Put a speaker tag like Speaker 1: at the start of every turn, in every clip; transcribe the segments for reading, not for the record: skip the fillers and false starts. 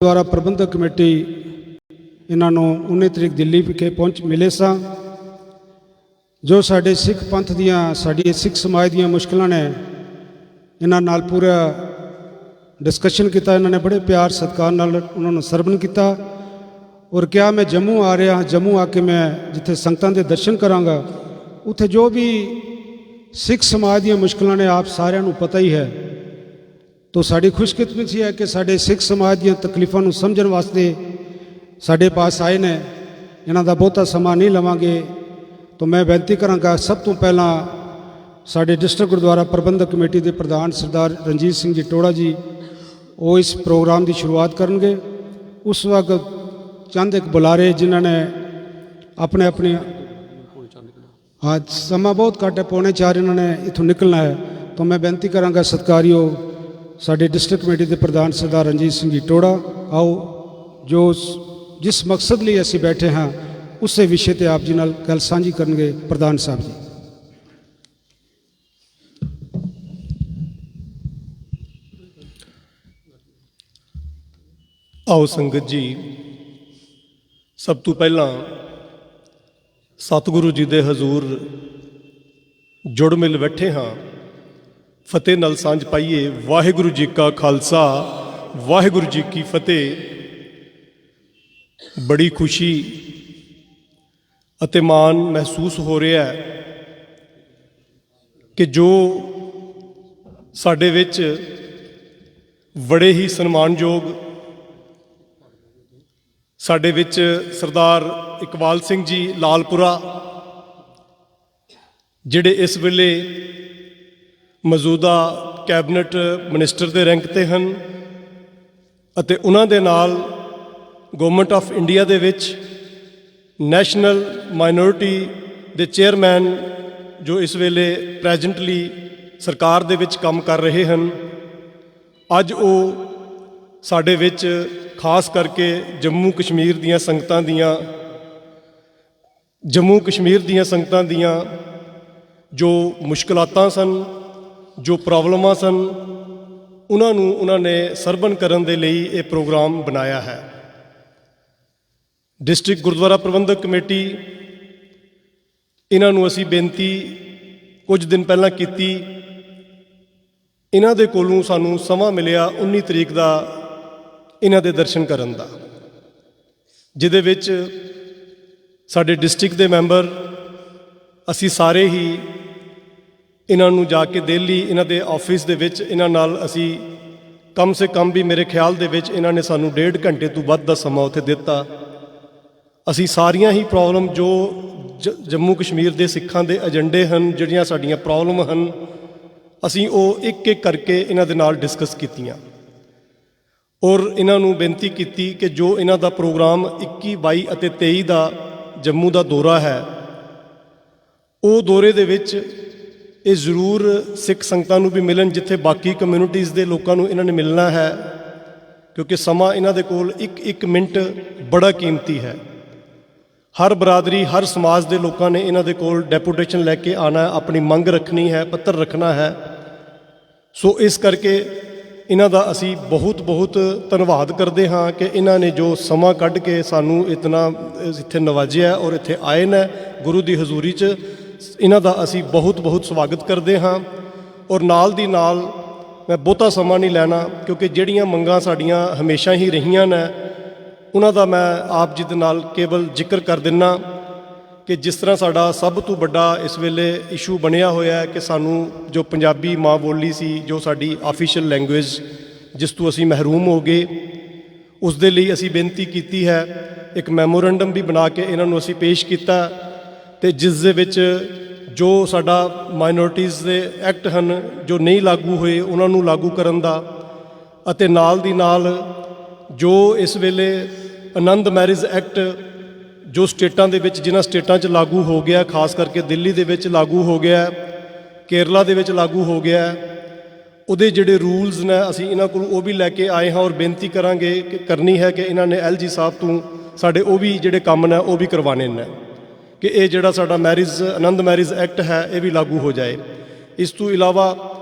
Speaker 1: द्वारा प्रबंधक कमेटी इन्हों 19 तरीक दिल्ली विखे पहुँच मिले सा जो साढ़े सिख पंथ दियाँ साड़ी सिख समाज दियाँ मुश्किलों ने इन्हों नाल पूरा डिस्कशन किया। इन्होंने बड़े प्यार सत्कार नाल उन्होंने सरवण किया और क्या मैं जम्मू आ रहा जम्मू आके मैं जिथे संगतां दे दर्शन करांगा उत्थे जो भी सिख समाज दियाँ मुश्किलों ने आप सारिਆਂ ਨੂੰ पता ही है। तो साड़ी खुशकिस्मती है कि साढ़े सिख समाज दी तकलीफों को समझण वास्ते साढ़े पास आए ने। इन्हां दा बहुता समा नहीं लवांगे तो मैं बेनती करांगा सब तो पहला साढ़े डिस्ट्रिक्ट गुरुद्वारा प्रबंधक कमेटी के प्रधान सरदार रणजीत सिंह जी टोड़ा जी वो इस प्रोग्राम की शुरुआत करेंगे। उस वक्त चंद एक बुलारे जिन्होंने अपने अपने आज समा बहुत घट है 3:45 इन्होंने इतों निकलना है। तो मैं बेनती करांगा सत्कारयोग साढ़े डिस्ट्रिक्ट कमेटी के प्रधान सरदार रणजीत सिंह जी टोड़ा आओ जो जिस मकसद लिए असी बैठे हाँ उस विषय पर आप जी नाल गल सांझी करेंगे। प्रधान साहब जी।
Speaker 2: आओ संगत जी, सब तो पहला सतगुरु जी दे हजूर जुड़ मिल बैठे हाँ फतेह नाल सांझ पाइए। वाहिगुरु जी का खालसा वाहिगुरु जी की फतेह। बड़ी खुशी अते मान महसूस हो रहा है कि जो साडे विच बड़े ही सन्मानयोग साडे विच सरदार इकबाल सिंह जी लालपुरा जिहड़े इस वेले मौजूदा कैबिनेट मिनिस्टर के रैंक ते हैं अते उन्हां दे नाल government of India they which national minority they chairman जो इस वेले प्रेजेंटली सरकार दे विच काम कर रहे हैं। अज वो साडे विच खास करके जम्मू कश्मीर दियां संगतां दियां जो मुश्किलातां सन जो प्रॉब्लमां सन उन्होंने सरबन करन दे लई ये प्रोग्राम बनाया है। डिस्ट्रिक्ट गुरुद्वारा प्रबंधक कमेटी इन्हों असी बेनती कुछ दिन पहला की इन्हां दे कोलों सानू समा मिलिया 19 तरीक का इन्हां दे दर्शन करन दा जिहदे विच साडे डिस्ट्रिक्ट दे मैंबर असी सारे ही इन्हों जाके दिल्ली इन्हां दे ऑफिस दे विच इन्हां नाल असी कम से कम भी मेरे ख्याल दे विच इन्हां ने सानू 1.5 घंटे तो वध दा समा उत्थे दिता। असी सारियां ही प्रॉब्लम जो जम्मू कश्मीर दे सिखां दे एजेंडे हैं जिहड़ियां साडीआं प्रॉब्लम हैं असी वो एक एक करके इन्हां दे नाल डिस्कस कीतियां और इन्हों बेनती की कि जो इन्हां दा प्रोग्राम 21, 22 अते 23 का जम्मू का दौरा है वो दौरे दे विच ये जरूर सिख संगतां नूं भी मिलन जिथे बाकी कम्यूनिटीज़ के लोगों को इन्होंने मिलना है क्योंकि समा इन्हां दे कोल एक मिनट बड़ा कीमती है। हर बरादरी हर समाज के लोगों ने इन्हां दे कोल डेपूटेशन लैके आना है अपनी मंग रखनी है पत्र रखना है। सो इस करके इन्हां दा असी बहुत बहुत धन्नवाद करते हाँ कि इन्हां ने जो समा कढ़ के सानू इतना इत्थे नवाजिया और इत्थे आए न गुरु की हजूरी च इन्हां दा असी बहुत बहुत स्वागत करते हाँ। और नाल दी नाल मैं बहुता समा नहीं लैना क्योंकि जिहड़ियां मंगां साडियां हमेशा ही रहीआं ने उन्हां दा मैं आप जी दे नाल केवल जिक्र कर दिना कि जिस तरह साडा सब तो बड़ा इस वेले इशू बनिया होया है कि सानू जो पंजाबी माँ बोली सी जो साडी ऑफिशियल लैंगुएज जिस तो असी महरूम हो गए उस दे लई असी बेनती की है। एक मैमोरेंडम भी बना के इन्हों असी पेश किया ते जिस दे विच जो साडा माइनॉरिटीज़ दे एक्ट हैं जो नहीं लागू होए उन्होंने लागू करन दा अते नाल दी नाल जो इस वेले आनंद मैरिज एक्ट जो स्टेटां दे विच जिन्हां स्टेटां च लागू हो गया खास करके दिल्ली दे विच लागू हो गया केरला दे विच लागू हो गया उहदे जिहड़े रूल्स ने असी इन्हां कोल वो भी लैके आए हाँ और बेनती करांगे कि करनी है कि इन्हां ने LG साहब तो साडे वो भी जिहड़े काम ने वो भी करवाने ने कि ये जिहड़ा साडा मैरिज आनंद मैरिज एक्ट है ये भी लागू हो जाए। इस तो इलावा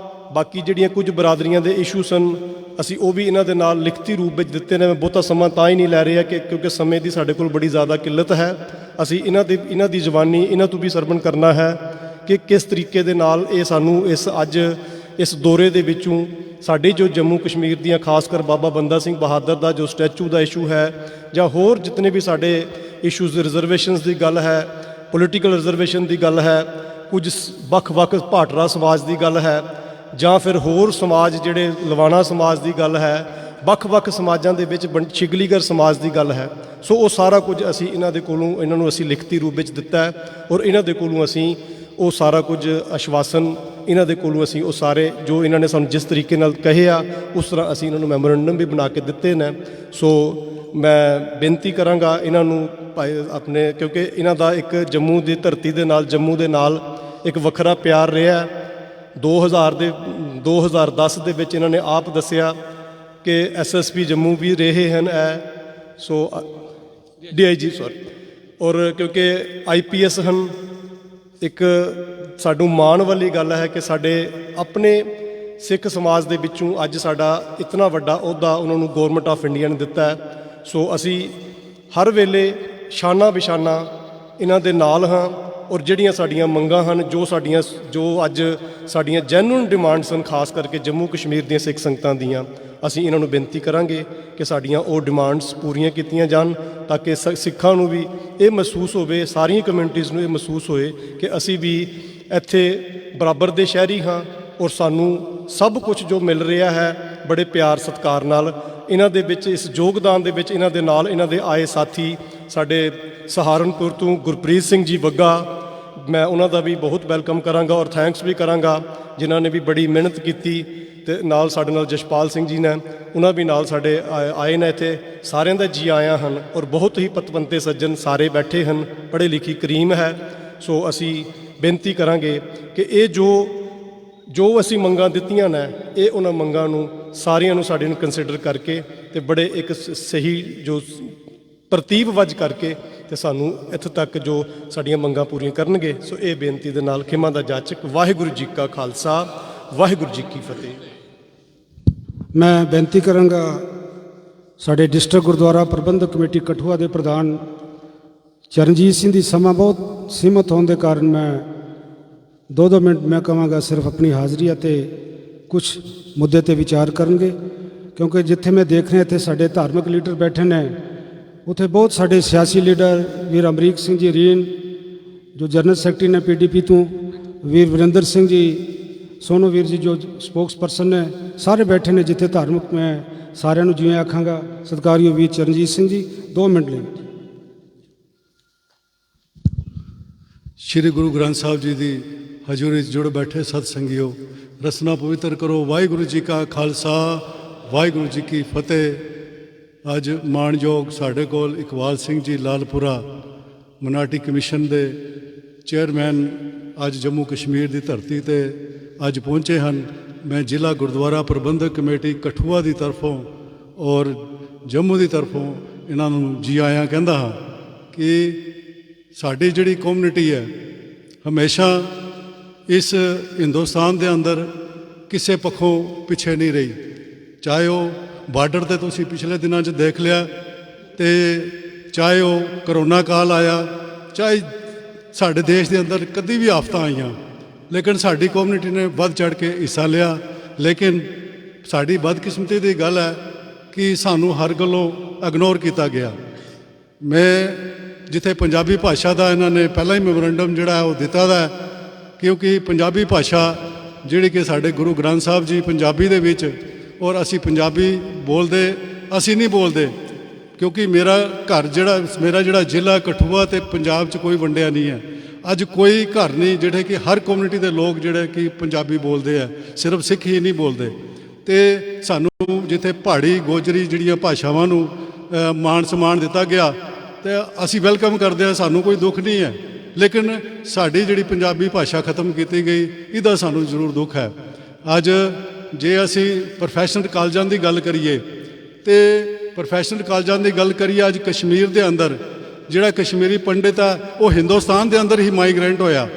Speaker 2: बाकी जिहड़ियां कुछ बरादरियां दे इशू सन ਅਸੀਂ ਉਹ ਵੀ ਇਹਨਾਂ ਦੇ ਨਾਲ ਲਿਖਤੀ ਰੂਪ ਵਿੱਚ ਦਿੱਤੇ ਨੇ। ਮੈਂ ਬਹੁਤਾ ਸਮਾਂ ਤਾਂ ਹੀ ਨਹੀਂ ਲੈ ਰਿਹਾ ਕਿ ਕਿਉਂਕਿ ਸਮੇਂ ਦੀ ਸਾਡੇ ਕੋਲ ਬੜੀ ਜ਼ਿਆਦਾ ਕਿੱਲਤ ਹੈ। ਅਸੀਂ ਇਹਨਾਂ ਦੀ ਜ਼ੁਬਾਨੀ ਇਹਨਾਂ ਤੋਂ ਵੀ ਸਰਵਣ ਕਰਨਾ ਹੈ ਕਿ ਕਿਸ ਤਰੀਕੇ ਦੇ ਨਾਲ ਇਹ ਸਾਨੂੰ ਇਸ ਦੌਰੇ ਦੇ ਵਿੱਚੋਂ ਸਾਡੇ ਜੋ ਜੰਮੂ ਕਸ਼ਮੀਰ ਦੀਆਂ ਖਾਸ ਕਰ ਬਾਬਾ ਬੰਦਾ ਸਿੰਘ ਬਹਾਦਰ ਦਾ ਜੋ ਸਟੈਚੂ ਦਾ ਇਸ਼ੂ ਹੈ ਜਾਂ ਹੋਰ ਜਿਤਨੇ ਵੀ ਸਾਡੇ ਇਸ਼ੂਜ਼ ਰਿਜ਼ਰਵੇਸ਼ਨਸ ਦੀ ਗੱਲ ਹੈ, ਪੋਲੀਟੀਕਲ ਰਿਜ਼ਰਵੇਸ਼ਨ ਦੀ ਗੱਲ ਹੈ, ਕੁਝ ਵੱਖ-ਵੱਖ ਭਾਟਰਾ ਸਮਾਜ ਦੀ ਗੱਲ ਹੈ ਜਾਂ ਫਿਰ ਹੋਰ ਸਮਾਜ ਜਿਹੜੇ ਲਵਾਣਾ ਸਮਾਜ ਦੀ ਗੱਲ ਹੈ, ਵੱਖ-ਵੱਖ ਸਮਾਜਾਂ ਦੇ ਵਿੱਚ ਛਿਗਲੀਗਰ ਸਮਾਜ ਦੀ ਗੱਲ ਹੈ। ਸੋ ਉਹ ਸਾਰਾ ਕੁਝ ਅਸੀਂ ਇਹਨਾਂ ਨੂੰ ਅਸੀਂ ਲਿਖਤੀ ਰੂਪ ਵਿੱਚ ਦਿੱਤਾ ਹੈ ਔਰ ਇਹਨਾਂ ਦੇ ਕੋਲੋਂ ਅਸੀਂ ਉਹ ਸਾਰਾ ਕੁਝ ਆਸ਼ਵਾਸਨ ਇਹਨਾਂ ਦੇ ਕੋਲੋਂ ਅਸੀਂ ਉਹ ਸਾਰੇ ਜੋ ਇਹਨਾਂ ਨੇ ਸਾਨੂੰ ਜਿਸ ਤਰੀਕੇ ਨਾਲ ਕਹੇ ਆ ਉਸ ਤਰ੍ਹਾਂ ਅਸੀਂ ਇਹਨਾਂ ਨੂੰ ਮੈਮੋਰੈਂਡਮ ਵੀ ਬਣਾ ਕੇ ਦਿੱਤੇ ਨੇ। ਸੋ ਮੈਂ ਬੇਨਤੀ ਕਰਾਂਗਾ ਇਹਨਾਂ ਨੂੰ ਆਪਣੇ, ਕਿਉਂਕਿ ਇਹਨਾਂ ਦਾ ਇੱਕ ਜੰਮੂ ਦੀ ਧਰਤੀ ਦੇ ਨਾਲ, ਜੰਮੂ ਦੇ ਨਾਲ ਇੱਕ ਵੱਖਰਾ ਪਿਆਰ ਰਿਹਾ। 2010 ਦੇ ਵਿੱਚ ਇਹਨਾਂ ਨੇ ਆਪ ਦੱਸਿਆ ਕਿ SSP ਜੰਮੂ ਵੀ ਰਹੇ ਹਨ ਸੋ DIG ਸੌਰੀ, ਔਰ ਕਿਉਂਕਿ IPS ਹਨ। ਇੱਕ ਸਾਨੂੰ ਮਾਣ ਵਾਲੀ ਗੱਲ ਹੈ ਕਿ ਸਾਡੇ ਆਪਣੇ ਸਿੱਖ ਸਮਾਜ ਦੇ ਵਿੱਚੋਂ ਅੱਜ ਸਾਡਾ ਇਤਨਾ ਵੱਡਾ ਅਹੁਦਾ ਉਹਨਾਂ ਨੂੰ ਗੌਰਮੈਂਟ ਆਫ ਇੰਡੀਆ ਨੇ ਦਿੱਤਾ ਹੈ। ਸੋ ਅਸੀਂ ਹਰ ਵੇਲੇ ਸ਼ਾਨਾ ਬਿਸ਼ਾਨਾ ਇਹਨਾਂ ਦੇ ਨਾਲ ਹਾਂ ਔਰ ਜਿਹੜੀਆਂ ਸਾਡੀਆਂ ਮੰਗਾਂ ਹਨ, ਜੋ ਅੱਜ ਸਾਡੀਆਂ ਜੈਨੂਇਨ ਡਿਮਾਂਡਸ ਹਨ, ਖਾਸ ਕਰਕੇ ਜੰਮੂ ਕਸ਼ਮੀਰ ਦੀਆਂ ਸਿੱਖ ਸੰਗਤਾਂ ਦੀਆਂ, ਅਸੀਂ ਇਹਨਾਂ ਨੂੰ ਬੇਨਤੀ ਕਰਾਂਗੇ ਕਿ ਸਾਡੀਆਂ ਉਹ ਡਿਮਾਂਡਸ ਪੂਰੀਆਂ ਕੀਤੀਆਂ ਜਾਣ ਤਾਂ ਕਿ ਸਿੱਖਾਂ ਨੂੰ ਵੀ ਇਹ ਮਹਿਸੂਸ ਹੋਵੇ, ਸਾਰੀਆਂ ਕਮਿਊਨਿਟੀਜ਼ ਨੂੰ ਇਹ ਮਹਿਸੂਸ ਹੋਏ ਕਿ ਅਸੀਂ ਵੀ ਇੱਥੇ ਬਰਾਬਰ ਦੇ ਸ਼ਹਿਰੀ ਹਾਂ ਔਰ ਸਾਨੂੰ ਸਭ ਕੁਝ ਜੋ ਮਿਲ ਰਿਹਾ ਹੈ ਬੜੇ ਪਿਆਰ ਸਤਿਕਾਰ ਨਾਲ। ਇਹਨਾਂ ਦੇ ਵਿੱਚ ਇਸ ਯੋਗਦਾਨ ਦੇ ਵਿੱਚ ਇਹਨਾਂ ਦੇ ਨਾਲ ਇਹਨਾਂ ਦੇ ਆਏ ਸਾਥੀ ਸਾਡੇ ਸਹਾਰਨਪੁਰ ਤੋਂ ਗੁਰਪ੍ਰੀਤ ਸਿੰਘ ਜੀ ਬੱਗਾ, ਮੈਂ ਉਹਨਾਂ ਦਾ ਵੀ ਬਹੁਤ ਵੈਲਕਮ ਕਰਾਂਗਾ ਔਰ ਥੈਂਕਸ ਵੀ ਕਰਾਂਗਾ ਜਿਨ੍ਹਾਂ ਨੇ ਵੀ ਬੜੀ ਮਿਹਨਤ ਕੀਤੀ। ਤੇ ਨਾਲ ਸਾਡੇ ਨਾਲ ਜਸ਼ਪਾਲ ਸਿੰਘ ਜੀ ਨੇ, ਉਹਨਾਂ ਵੀ ਨਾਲ ਸਾਡੇ ਆਏ ਨੇ ਇੱਥੇ। ਸਾਰਿਆਂ ਦਾ ਜੀ ਆਇਆਂ ਹਨ ਔਰ ਬਹੁਤ ਹੀ ਪਤਵੰਤੇ ਸੱਜਣ ਸਾਰੇ ਬੈਠੇ ਹਨ, ਪੜ੍ਹੇ ਲਿਖੀ ਕਰੀਮ ਹੈ। ਸੋ ਅਸੀਂ ਬੇਨਤੀ ਕਰਾਂਗੇ ਕਿ ਇਹ ਜੋ ਅਸੀਂ ਮੰਗਾਂ ਦਿੱਤੀਆਂ ਨੇ, ਇਹ ਉਹਨਾਂ ਮੰਗਾਂ ਨੂੰ ਸਾਰਿਆਂ ਨੂੰ ਸਾਡੇ ਨੂੰ ਕੰਸੀਡਰ ਕਰਕੇ ਤੇ ਬੜੇ ਇੱਕ ਸਹੀ ਜੋ ਤਰਤੀਬ ਵੱਜ ਕਰਕੇ ਤੇ ਸਾਨੂੰ ਇੱਥੇ ਤੱਕ ਜੋ ਸਾਡੀਆਂ ਮੰਗਾਂ ਪੂਰੀਆਂ ਕਰਨਗੇ। ਸੋ ਇਹ ਬੇਨਤੀ ਦੇ ਨਾਲ ਖਿਮਾ ਦਾ ਜਾਚਕ। ਵਾਹਿਗੁਰੂ ਜੀ ਕਾ ਖਾਲਸਾ, ਵਾਹਿਗੁਰੂ ਜੀ ਕੀ ਫਤਿਹ।
Speaker 1: ਮੈਂ ਬੇਨਤੀ ਕਰਾਂਗਾ ਸਾਡੇ ਡਿਸਟ੍ਰਿਕਟ ਗੁਰਦੁਆਰਾ ਪ੍ਰਬੰਧਕ ਕਮੇਟੀ ਕਠੂਆ ਦੇ ਪ੍ਰਧਾਨ ਚਰਨਜੀਤ ਸਿੰਘ ਦੀ ਸਮਾਂ ਬਹੁਤ ਸੀਮਤ ਹੋਣ ਦੇ ਕਾਰਨ ਮੈਂ 2 ਮਿੰਟ ਮੈਂ ਕਹਾਂਗਾ ਸਿਰਫ ਆਪਣੀ ਹਾਜ਼ਰੀ ਅਤੇ ਕੁਝ ਮੁੱਦੇ ਤੇ ਵਿਚਾਰ ਕਰਨਗੇ, ਕਿਉਂਕਿ ਜਿੱਥੇ ਮੈਂ ਦੇਖ ਰਿਹਾ ਇੱਥੇ ਸਾਡੇ ਧਾਰਮਿਕ ਲੀਡਰ ਬੈਠੇ ਨੇ, ਉੱਥੇ ਬਹੁਤ ਸਾਡੇ ਸਿਆਸੀ ਲੀਡਰ ਵੀਰ ਅਮਰੀਕ ਸਿੰਘ ਜੀ ਰੀਨ ਜੋ ਜਨਰਲ ਸੈਕਟਰੀ ਨੇ PDP ਤੋਂ, ਵੀਰ ਵਰਿੰਦਰ ਸਿੰਘ ਜੀ ਸੋਨੂ ਵੀਰ ਜੀ ਜੋ ਸਪੋਕਸ ਪਰਸਨ ਨੇ, ਸਾਰੇ ਬੈਠੇ ਨੇ ਜਿੱਥੇ ਧਾਰਮਿਕ। ਮੈਂ ਸਾਰਿਆਂ ਨੂੰ ਜਿਵੇਂ ਆਖਾਂਗਾ ਸਤਿਕਾਰਯੋਗ ਵੀਰ ਚਰਨਜੀਤ ਸਿੰਘ ਜੀ 2 ਮਿੰਟ ਲਈ।
Speaker 3: ਸ਼੍ਰੀ ਗੁਰੂ ਗ੍ਰੰਥ ਸਾਹਿਬ ਜੀ ਦੀ ਹਜ਼ੂਰੀ 'ਚ ਜੁੜ ਬੈਠੇ ਸਤ ਸੰਗਿਓ, ਰਸਨਾ ਪਵਿੱਤਰ ਕਰੋ। ਵਾਹਿਗੁਰੂ ਜੀ ਕਾ ਖਾਲਸਾ, ਵਾਹਿਗੁਰੂ ਜੀ ਕੀ ਫਤਿਹ। ਅੱਜ ਮਾਣਯੋਗ ਸਾਡੇ ਕੋਲ ਇਕਬਾਲ ਸਿੰਘ ਜੀ ਲਾਲਪੁਰਾ ਮਨਾਟੀ ਕਮਿਸ਼ਨ ਦੇ ਚੇਅਰਮੈਨ ਅੱਜ ਜੰਮੂ ਕਸ਼ਮੀਰ ਦੀ ਧਰਤੀ ਤੇ ਅੱਜ ਪਹੁੰਚੇ ਹਨ। ਮੈਂ ਜ਼ਿਲ੍ਹਾ ਗੁਰਦੁਆਰਾ ਪ੍ਰਬੰਧਕ ਕਮੇਟੀ ਕਠੂਆ ਦੀ ਤਰਫੋਂ ਔਰ ਜੰਮੂ ਦੀ ਤਰਫੋਂ ਇਹਨਾਂ ਨੂੰ ਜੀ ਆਇਆਂ ਕਹਿੰਦਾ ਹਾਂ ਕਿ ਸਾਡੀ ਜਿਹੜੀ ਕਮਿਊਨਿਟੀ ਹੈ ਹਮੇਸ਼ਾ ਇਸ ਹਿੰਦੁਸਤਾਨ ਦੇ ਅੰਦਰ ਕਿਸੇ ਪੱਖੋਂ ਪਿੱਛੇ ਨਹੀਂ ਰਹੀ। ਚਾਹੇ ਉਹ ਬਾਰਡਰ ਤੇ ਤੁਸੀਂ ਪਿਛਲੇ ਦਿਨਾਂ 'ਚ ਦੇਖ ਲਿਆ, ਤੇ ਚਾਹੇ ਉਹ ਕਰੋਨਾ ਕਾਲ ਆਇਆ, ਚਾਹੇ ਸਾਡੇ ਦੇਸ਼ ਦੇ ਅੰਦਰ ਕਦੀ ਵੀ ਆਫਤਾਂ ਆਈਆਂ, ਲੇਕਿਨ ਸਾਡੀ ਕਮਿਊਨਿਟੀ ਨੇ ਵੱਧ ਚੜ੍ਹ ਕੇ ਹਿੱਸਾ ਲਿਆ। ਲੇਕਿਨ ਸਾਡੀ ਬਦਕਿਸਮਤੀ ਦੀ ਗੱਲ ਹੈ ਕਿ ਸਾਨੂੰ ਹਰ ਗੱਲੋਂ ਇਗਨੋਰ ਕੀਤਾ ਗਿਆ। ਮੈਂ ਜਿੱਥੇ ਪੰਜਾਬੀ ਭਾਸ਼ਾ ਦਾ ਇਹਨਾਂ ਨੇ ਪਹਿਲਾਂ ਹੀ ਮੈਮੋਰੈਂਡਮ ਜਿਹੜਾ ਹੈ ਉਹ ਦਿੱਤਾ ਦਾ, ਕਿਉਂਕਿ ਪੰਜਾਬੀ ਭਾਸ਼ਾ ਜਿਹੜੀ ਕਿ ਸਾਡੇ ਗੁਰੂ ਗ੍ਰੰਥ ਸਾਹਿਬ ਜੀ ਪੰਜਾਬੀ ਦੇ ਵਿੱਚ, ਔਰ ਅਸੀਂ ਪੰਜਾਬੀ ਬੋਲਦੇ ਅਸੀਂ ਨਹੀਂ ਬੋਲਦੇ, ਕਿਉਂਕਿ ਮੇਰਾ ਜਿਹੜਾ ਜ਼ਿਲ੍ਹਾ ਕਠੂਆ ਤੇ ਪੰਜਾਬ 'ਚ ਕੋਈ ਵੰਡਿਆ ਨਹੀਂ ਹੈ। ਅੱਜ ਕੋਈ ਘਰ ਨਹੀਂ ਜਿਹੜੇ ਕਿ ਹਰ ਕਮਿਊਨਿਟੀ ਦੇ ਲੋਕ ਜਿਹੜੇ ਕਿ ਪੰਜਾਬੀ ਬੋਲਦੇ ਆ, ਸਿਰਫ ਸਿੱਖ ਹੀ ਨਹੀਂ ਬੋਲਦੇ। ਤੇ ਸਾਨੂੰ ਜਿੱਥੇ ਪਹਾੜੀ ਗੋਜਰੀ ਜਿਹੜੀਆਂ ਭਾਸ਼ਾਵਾਂ ਨੂੰ ਮਾਣ ਸਨਮਾਨ ਦਿੱਤਾ ਗਿਆ ਤੇ ਅਸੀਂ ਵੈਲਕਮ ਕਰਦੇ ਹਾਂ, ਸਾਨੂੰ ਕੋਈ ਦੁੱਖ ਨਹੀਂ ਹੈ। ਲੇਕਿਨ ਸਾਡੀ ਜਿਹੜੀ ਪੰਜਾਬੀ ਭਾਸ਼ਾ ਖਤਮ ਕੀਤੀ ਗਈ, ਇਹਦਾ ਸਾਨੂੰ ਜ਼ਰੂਰ ਦੁੱਖ ਹੈ। ਅੱਜ ਜੇ ਅਸੀਂ ਪ੍ਰੋਫੈਸ਼ਨਲ ਕਾਲਜਾਂ ਦੀ ਗੱਲ ਕਰੀਏ ਤੇ ਪ੍ਰੋਫੈਸ਼ਨਲ ਕਾਲਜਾਂ ਦੀ ਗੱਲ ਕਰੀਏ, ਅੱਜ ਕਸ਼ਮੀਰ ਦੇ ਅੰਦਰ ਜਿਹੜਾ ਕਸ਼ਮੀਰੀ ਪੰਡਿਤ ਆ ਉਹ ਹਿੰਦੁਸਤਾਨ ਦੇ ਅੰਦਰ ਹੀ ਮਾਈਗ੍ਰੈਂਟ ਹੋਇਆ,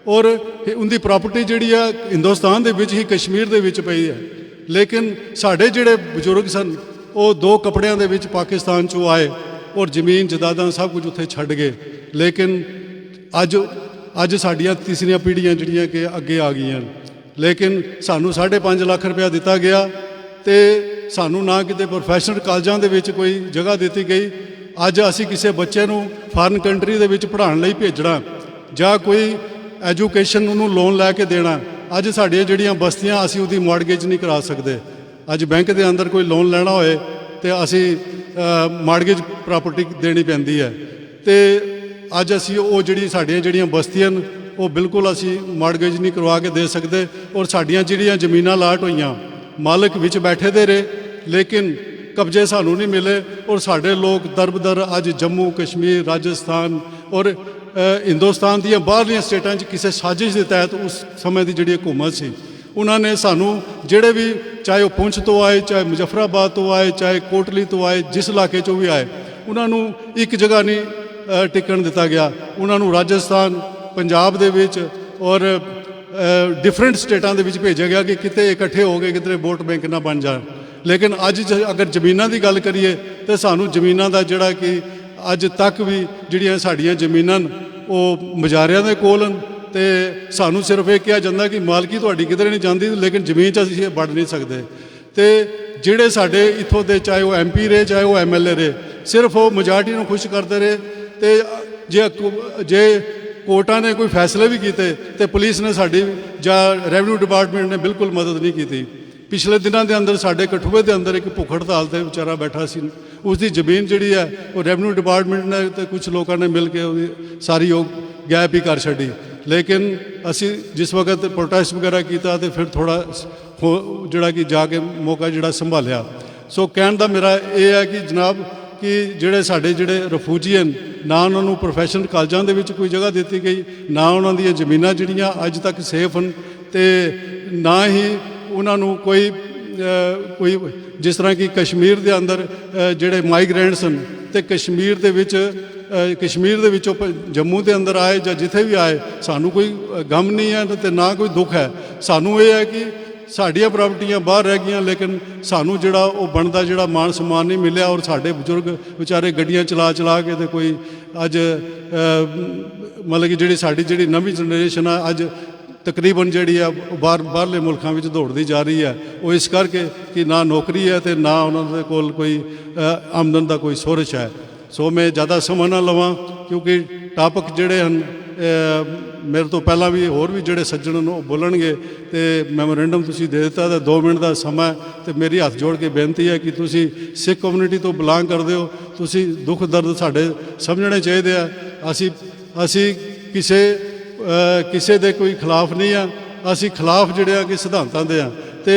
Speaker 3: ਔਰ ਉਹਦੀ ਪ੍ਰਾਪਰਟੀ ਜਿਹੜੀ ਆ ਹਿੰਦੁਸਤਾਨ ਦੇ ਵਿੱਚ ਹੀ ਕਸ਼ਮੀਰ ਦੇ ਵਿੱਚ ਪਈ ਹੈ। ਲੇਕਿਨ ਸਾਡੇ ਜਿਹੜੇ ਬਜ਼ੁਰਗ ਸਨ ਉਹ 2 ਕੱਪੜਿਆਂ ਦੇ ਵਿੱਚ ਪਾਕਿਸਤਾਨ 'ਚੋਂ ਆਏ ਔਰ ਜ਼ਮੀਨ ਜਾਇਦਾਦਾਂ ਸਭ ਕੁਝ ਉੱਥੇ ਛੱਡ ਗਏ। ਲੇਕਿਨ ਅੱਜ ਸਾਡੀਆਂ ਤੀਸਰੀਆਂ ਪੀੜ੍ਹੀਆਂ ਜਿਹੜੀਆਂ ਕਿ ਅੱਗੇ ਆ ਗਈਆਂ, ਲੇਕਿਨ ਸਾਨੂੰ 5.5 ਲੱਖ ਰੁਪਇਆ ਦਿੱਤਾ ਗਿਆ ਤੇ ਸਾਨੂੰ ਨਾ ਕਿਤੇ ਪ੍ਰੋਫੈਸ਼ਨਲ ਕਾਲਜਾਂ ਦੇ ਵਿੱਚ ਕੋਈ ਜਗ੍ਹਾ ਦਿੱਤੀ ਗਈ। ਅੱਜ ਅਸੀਂ ਕਿਸੇ ਬੱਚੇ ਨੂੰ ਫਾਰਨ ਕੰਟਰੀ ਦੇ ਵਿੱਚ ਪੜ੍ਹਾਉਣ ਲਈ ਭੇਜਣਾ ਜਾਂ ਕੋਈ ਐਜੂਕੇਸ਼ਨ ਉਹਨੂੰ ਲੋਨ ਲੈ ਕੇ ਦੇਣਾ, ਅੱਜ ਸਾਡੀਆਂ ਜਿਹੜੀਆਂ ਬਸਤੀਆਂ ਅਸੀਂ ਉਹਦੀ ਮਾਰਗੇਜ ਨਹੀਂ ਕਰਾ ਸਕਦੇ। ਅੱਜ ਬੈਂਕ ਦੇ ਅੰਦਰ ਕੋਈ ਲੋਨ ਲੈਣਾ ਹੋਏ ਤੇ ਅਸੀਂ ਮਾਰਗੇਜ ਪ੍ਰਾਪਰਟੀ ਦੇਣੀ ਪੈਂਦੀ ਹੈ ਤੇ ਅੱਜ ਅਸੀਂ ਉਹ ਸਾਡੀਆਂ ਜਿਹੜੀਆਂ ਬਸਤੀਆਂ ਉਹ ਬਿਲਕੁਲ ਅਸੀਂ ਮਾਰਗੇਜ ਨਹੀਂ ਕਰਵਾ ਕੇ ਦੇ ਸਕਦੇ। ਔਰ ਸਾਡੀਆਂ ਜਿਹੜੀਆਂ ਜ਼ਮੀਨਾਂ ਲਾਟ ਹੋਈਆਂ ਮਾਲਕ ਵਿੱਚ ਬੈਠੇ ਦੇ ਰਹੇ ਲੇਕਿਨ ਕਬਜ਼ੇ ਸਾਨੂੰ ਨਹੀਂ ਮਿਲੇ ਔਰ ਸਾਡੇ ਲੋਕ ਦਰਬਦਰ ਅੱਜ ਜੰਮੂ ਕਸ਼ਮੀਰ ਰਾਜਸਥਾਨ ਔਰ ਹਿੰਦੁਸਤਾਨ ਦੀਆਂ ਬਾਹਰਲੀਆਂ ਸਟੇਟਾਂ 'ਚ ਕਿਸੇ ਸਾਜ਼ਿਸ਼ ਦੇ ਤਹਿਤ ਉਸ ਸਮੇਂ ਦੀ ਜਿਹੜੀ ਹਕੂਮਤ ਸੀ ਉਹਨਾਂ ਨੇ ਸਾਨੂੰ ਜਿਹੜੇ ਵੀ ਚਾਹੇ ਉਹ ਪੁੰਛ ਤੋਂ ਆਏ, ਚਾਹੇ ਮੁਜ਼ੱਫਰਾਬਾਦ ਤੋਂ ਆਏ, ਚਾਹੇ ਕੋਟਲੀ ਤੋਂ ਆਏ, ਜਿਸ ਇਲਾਕੇ 'ਚੋਂ ਵੀ ਆਏ ਉਹਨਾਂ ਨੂੰ ਇੱਕ ਜਗ੍ਹਾ ਨਹੀਂ ਟਿਕਣ ਦਿੱਤਾ ਗਿਆ। ਉਹਨਾਂ ਨੂੰ ਰਾਜਸਥਾਨ ਪੰਜਾਬ ਦੇ ਵਿੱਚ ਔਰ ਡਿਫਰੈਂਟ ਸਟੇਟਾਂ ਦੇ ਵਿੱਚ ਭੇਜਿਆ ਗਿਆ ਕਿ ਕਿਤੇ ਇਕੱਠੇ ਹੋ ਕੇ ਕਿਤੇ ਵੋਟ ਬੈਂਕ ਨਾ ਬਣ ਜਾਣ। ਲੇਕਿਨ ਅੱਜ ਅਗਰ ਜ਼ਮੀਨਾਂ ਦੀ ਗੱਲ ਕਰੀਏ ਤਾਂ ਸਾਨੂੰ ਜ਼ਮੀਨਾਂ ਦਾ ਜਿਹੜਾ ਕਿ ਅੱਜ ਤੱਕ ਵੀ ਜਿਹੜੀਆਂ ਸਾਡੀਆਂ ਜ਼ਮੀਨਾਂ ਉਹ ਮੁਜ਼ਾਹਰਿਆਂ ਦੇ ਕੋਲ ਹਨ ਤੇ ਸਾਨੂੰ ਸਿਰਫ ਇਹ ਕਿਹਾ ਜਾਂਦਾ ਕਿ ਮਾਲਕੀ ਤੁਹਾਡੀ ਕਿਧਰੇ ਨਹੀਂ ਜਾਂਦੀ, ਲੇਕਿਨ ਜ਼ਮੀਨ 'ਚ ਅਸੀਂ ਵੜ ਨਹੀਂ ਸਕਦੇ। ਤੇ ਜਿਹੜੇ ਸਾਡੇ ਇੱਥੋਂ ਦੇ ਚਾਹੇ ਉਹ MP ਰਹੇ ਚਾਹੇ ਉਹ MLA ਰਹੇ ਸਿਰਫ ਉਹ ਮੈਜੋਰਟੀ ਨੂੰ ਖੁਸ਼ ਕਰਦੇ ਰਹੇ ਤੇ ਜੇ ਕੋਰਟਾਂ ਨੇ ਕੋਈ ਫੈਸਲੇ ਵੀ ਕੀਤੇ ਤੇ ਪੁਲਿਸ ਨੇ ਸਾਡੀ ਜਾਂ ਰੈਵਨਿਊ ਡਿਪਾਰਟਮੈਂਟ ਨੇ ਬਿਲਕੁਲ ਮਦਦ ਨਹੀਂ ਕੀਤੀ। ਪਿਛਲੇ ਦਿਨਾਂ ਦੇ ਅੰਦਰ ਸਾਡੇ ਕਠੂਏ ਦੇ ਅੰਦਰ ਇੱਕ ਭੁੱਖ ਹੜਤਾਲ 'ਤੇ ਵਿਚਾਰਾ ਬੈਠਾ ਸੀ, ਉਸ ਦੀ ਜ਼ਮੀਨ ਜਿਹੜੀ ਹੈ ਉਹ ਰੈਵਨਿਊ ਡਿਪਾਰਟਮੈਂਟ ਨੇ ਤੇ ਕੁਝ ਲੋਕਾਂ ਨੇ ਮਿਲ ਕੇ ਉਹਦੀ ਸਾਰੀ ਉਹ ਗੈਪ ਹੀ ਕਰ ਛੱਡੀ। ਲੇਕਿਨ ਅਸੀਂ ਜਿਸ ਵਕਤ ਪ੍ਰੋਟੈਸਟ ਵਗੈਰਾ ਕੀਤਾ ਤੇ ਫਿਰ ਥੋੜ੍ਹਾ ਜਿਹੜਾ ਕਿ ਜਾ ਕੇ ਮੌਕਾ ਜਿਹੜਾ ਸੰਭਾਲਿਆ। ਸੋ ਕਹਿਣ ਦਾ ਮੇਰਾ ਇਹ ਹੈ ਕਿ ਜਨਾਬ ਕਿ ਜਿਹੜੇ ਸਾਡੇ ਰਿਫਿਊਜੀਅਨ ਨਾ ਉਹਨਾਂ ਨੂੰ ਪ੍ਰੋਫੈਸ਼ਨਲ ਕਾਲਜਾਂ ਦੇ ਵਿੱਚ ਕੋਈ ਜਗ੍ਹਾ ਦਿੱਤੀ ਗਈ, ਨਾ ਉਹਨਾਂ ਦੀਆਂ ਜ਼ਮੀਨਾਂ ਜਿਹੜੀਆਂ ਅੱਜ ਤੱਕ ਸੇਫ ਹਨ ਤੇ ਨਾ ਹੀ ਉਹਨਾਂ ਨੂੰ ਕੋਈ ਜਿਸ ਤਰ੍ਹਾਂ ਕਿ ਕਸ਼ਮੀਰ ਦੇ ਅੰਦਰ ਜਿਹੜੇ ਮਾਈਗ੍ਰੈਂਟਸ ਹਨ ਤੇ ਕਸ਼ਮੀਰ ਦੇ ਵਿੱਚੋਂ ਜੰਮੂ ਦੇ ਅੰਦਰ ਆਏ ਜਾਂ ਜਿੱਥੇ ਵੀ ਆਏ ਸਾਨੂੰ ਕੋਈ ਗਮ ਨਹੀਂ ਹੈ ਤੇ ਨਾ ਕੋਈ ਦੁੱਖ ਹੈ। ਸਾਨੂੰ ਇਹ ਹੈ ਕਿ ਸਾਡੀਆਂ ਪ੍ਰਾਪਰਟੀਆਂ ਬਾਹਰ ਰਹਿ ਗਈਆਂ ਲੇਕਿਨ ਸਾਨੂੰ ਜਿਹੜਾ ਉਹ ਬਣਦਾ ਜਿਹੜਾ ਮਾਣ ਸਨਮਾਨ ਨਹੀਂ ਮਿਲਿਆ ਔਰ ਸਾਡੇ ਬਜ਼ੁਰਗ ਵਿਚਾਰੇ ਗੱਡੀਆਂ ਚਲਾ ਕੇ ਤੇ ਕੋਈ ਅੱਜ ਮਤਲਬ ਕਿ ਜਿਹੜੀ ਨਵੀਂ ਜਨਰੇਸ਼ਨ ਆ ਅੱਜ ਤਕਰੀਬਨ ਜਿਹੜੀ ਆ ਬਾਹਰਲੇ ਮੁਲਕਾਂ ਵਿੱਚ ਦੌੜਦੀ ਜਾ ਰਹੀ ਹੈ। ਉਹ ਇਸ ਕਰਕੇ ਕਿ ਨਾ ਨੌਕਰੀ ਹੈ ਤੇ ਨਾ ਉਹਨਾਂ ਦੇ ਕੋਲ ਕੋਈ ਆਮਦਨ ਦਾ ਕੋਈ ਸੋਰਸ ਹੈ। ਸੋ ਮੈਂ ਜ਼ਿਆਦਾ ਸਮਾਂ ਨਾ ਲਵਾਂ ਕਿਉਂਕਿ ਟਾਪਿਕ ਜਿਹੜੇ ਹਨ ਮੇਰੇ ਤੋਂ ਪਹਿਲਾਂ ਵੀ ਹੋਰ ਵੀ ਜਿਹੜੇ ਸੱਜਣ ਨੂੰ ਬੋਲਣਗੇ ਤੇ ਮੈਮੋਰੈਂਡਮ ਤੁਸੀਂ ਦੇ ਦਿੱਤਾ ਤਾਂ 2 ਮਿੰਟ ਦਾ ਸਮਾਂ ਤੇ ਮੇਰੀ ਹੱਥ ਜੋੜ ਕੇ ਬੇਨਤੀ ਹੈ ਕਿ ਤੁਸੀਂ ਸਿੱਖ ਕਮਿਊਨਿਟੀ ਤੋਂ ਬਿਲੋਂਗ ਕਰਦੇ ਹੋ, ਤੁਸੀਂ ਦੁੱਖ ਦਰਦ ਸਾਡੇ ਸਮਝਣੇ ਚਾਹੀਦੇ ਆ। ਅਸੀਂ ਕਿਸੇ ਦੇ ਕੋਈ ਖਿਲਾਫ ਨਹੀਂ ਆ, ਅਸੀਂ ਖਿਲਾਫ ਜਿਹੜੇ ਆ ਕਿ ਸਿਧਾਂਤਾਂ ਦੇ ਆ ਤੇ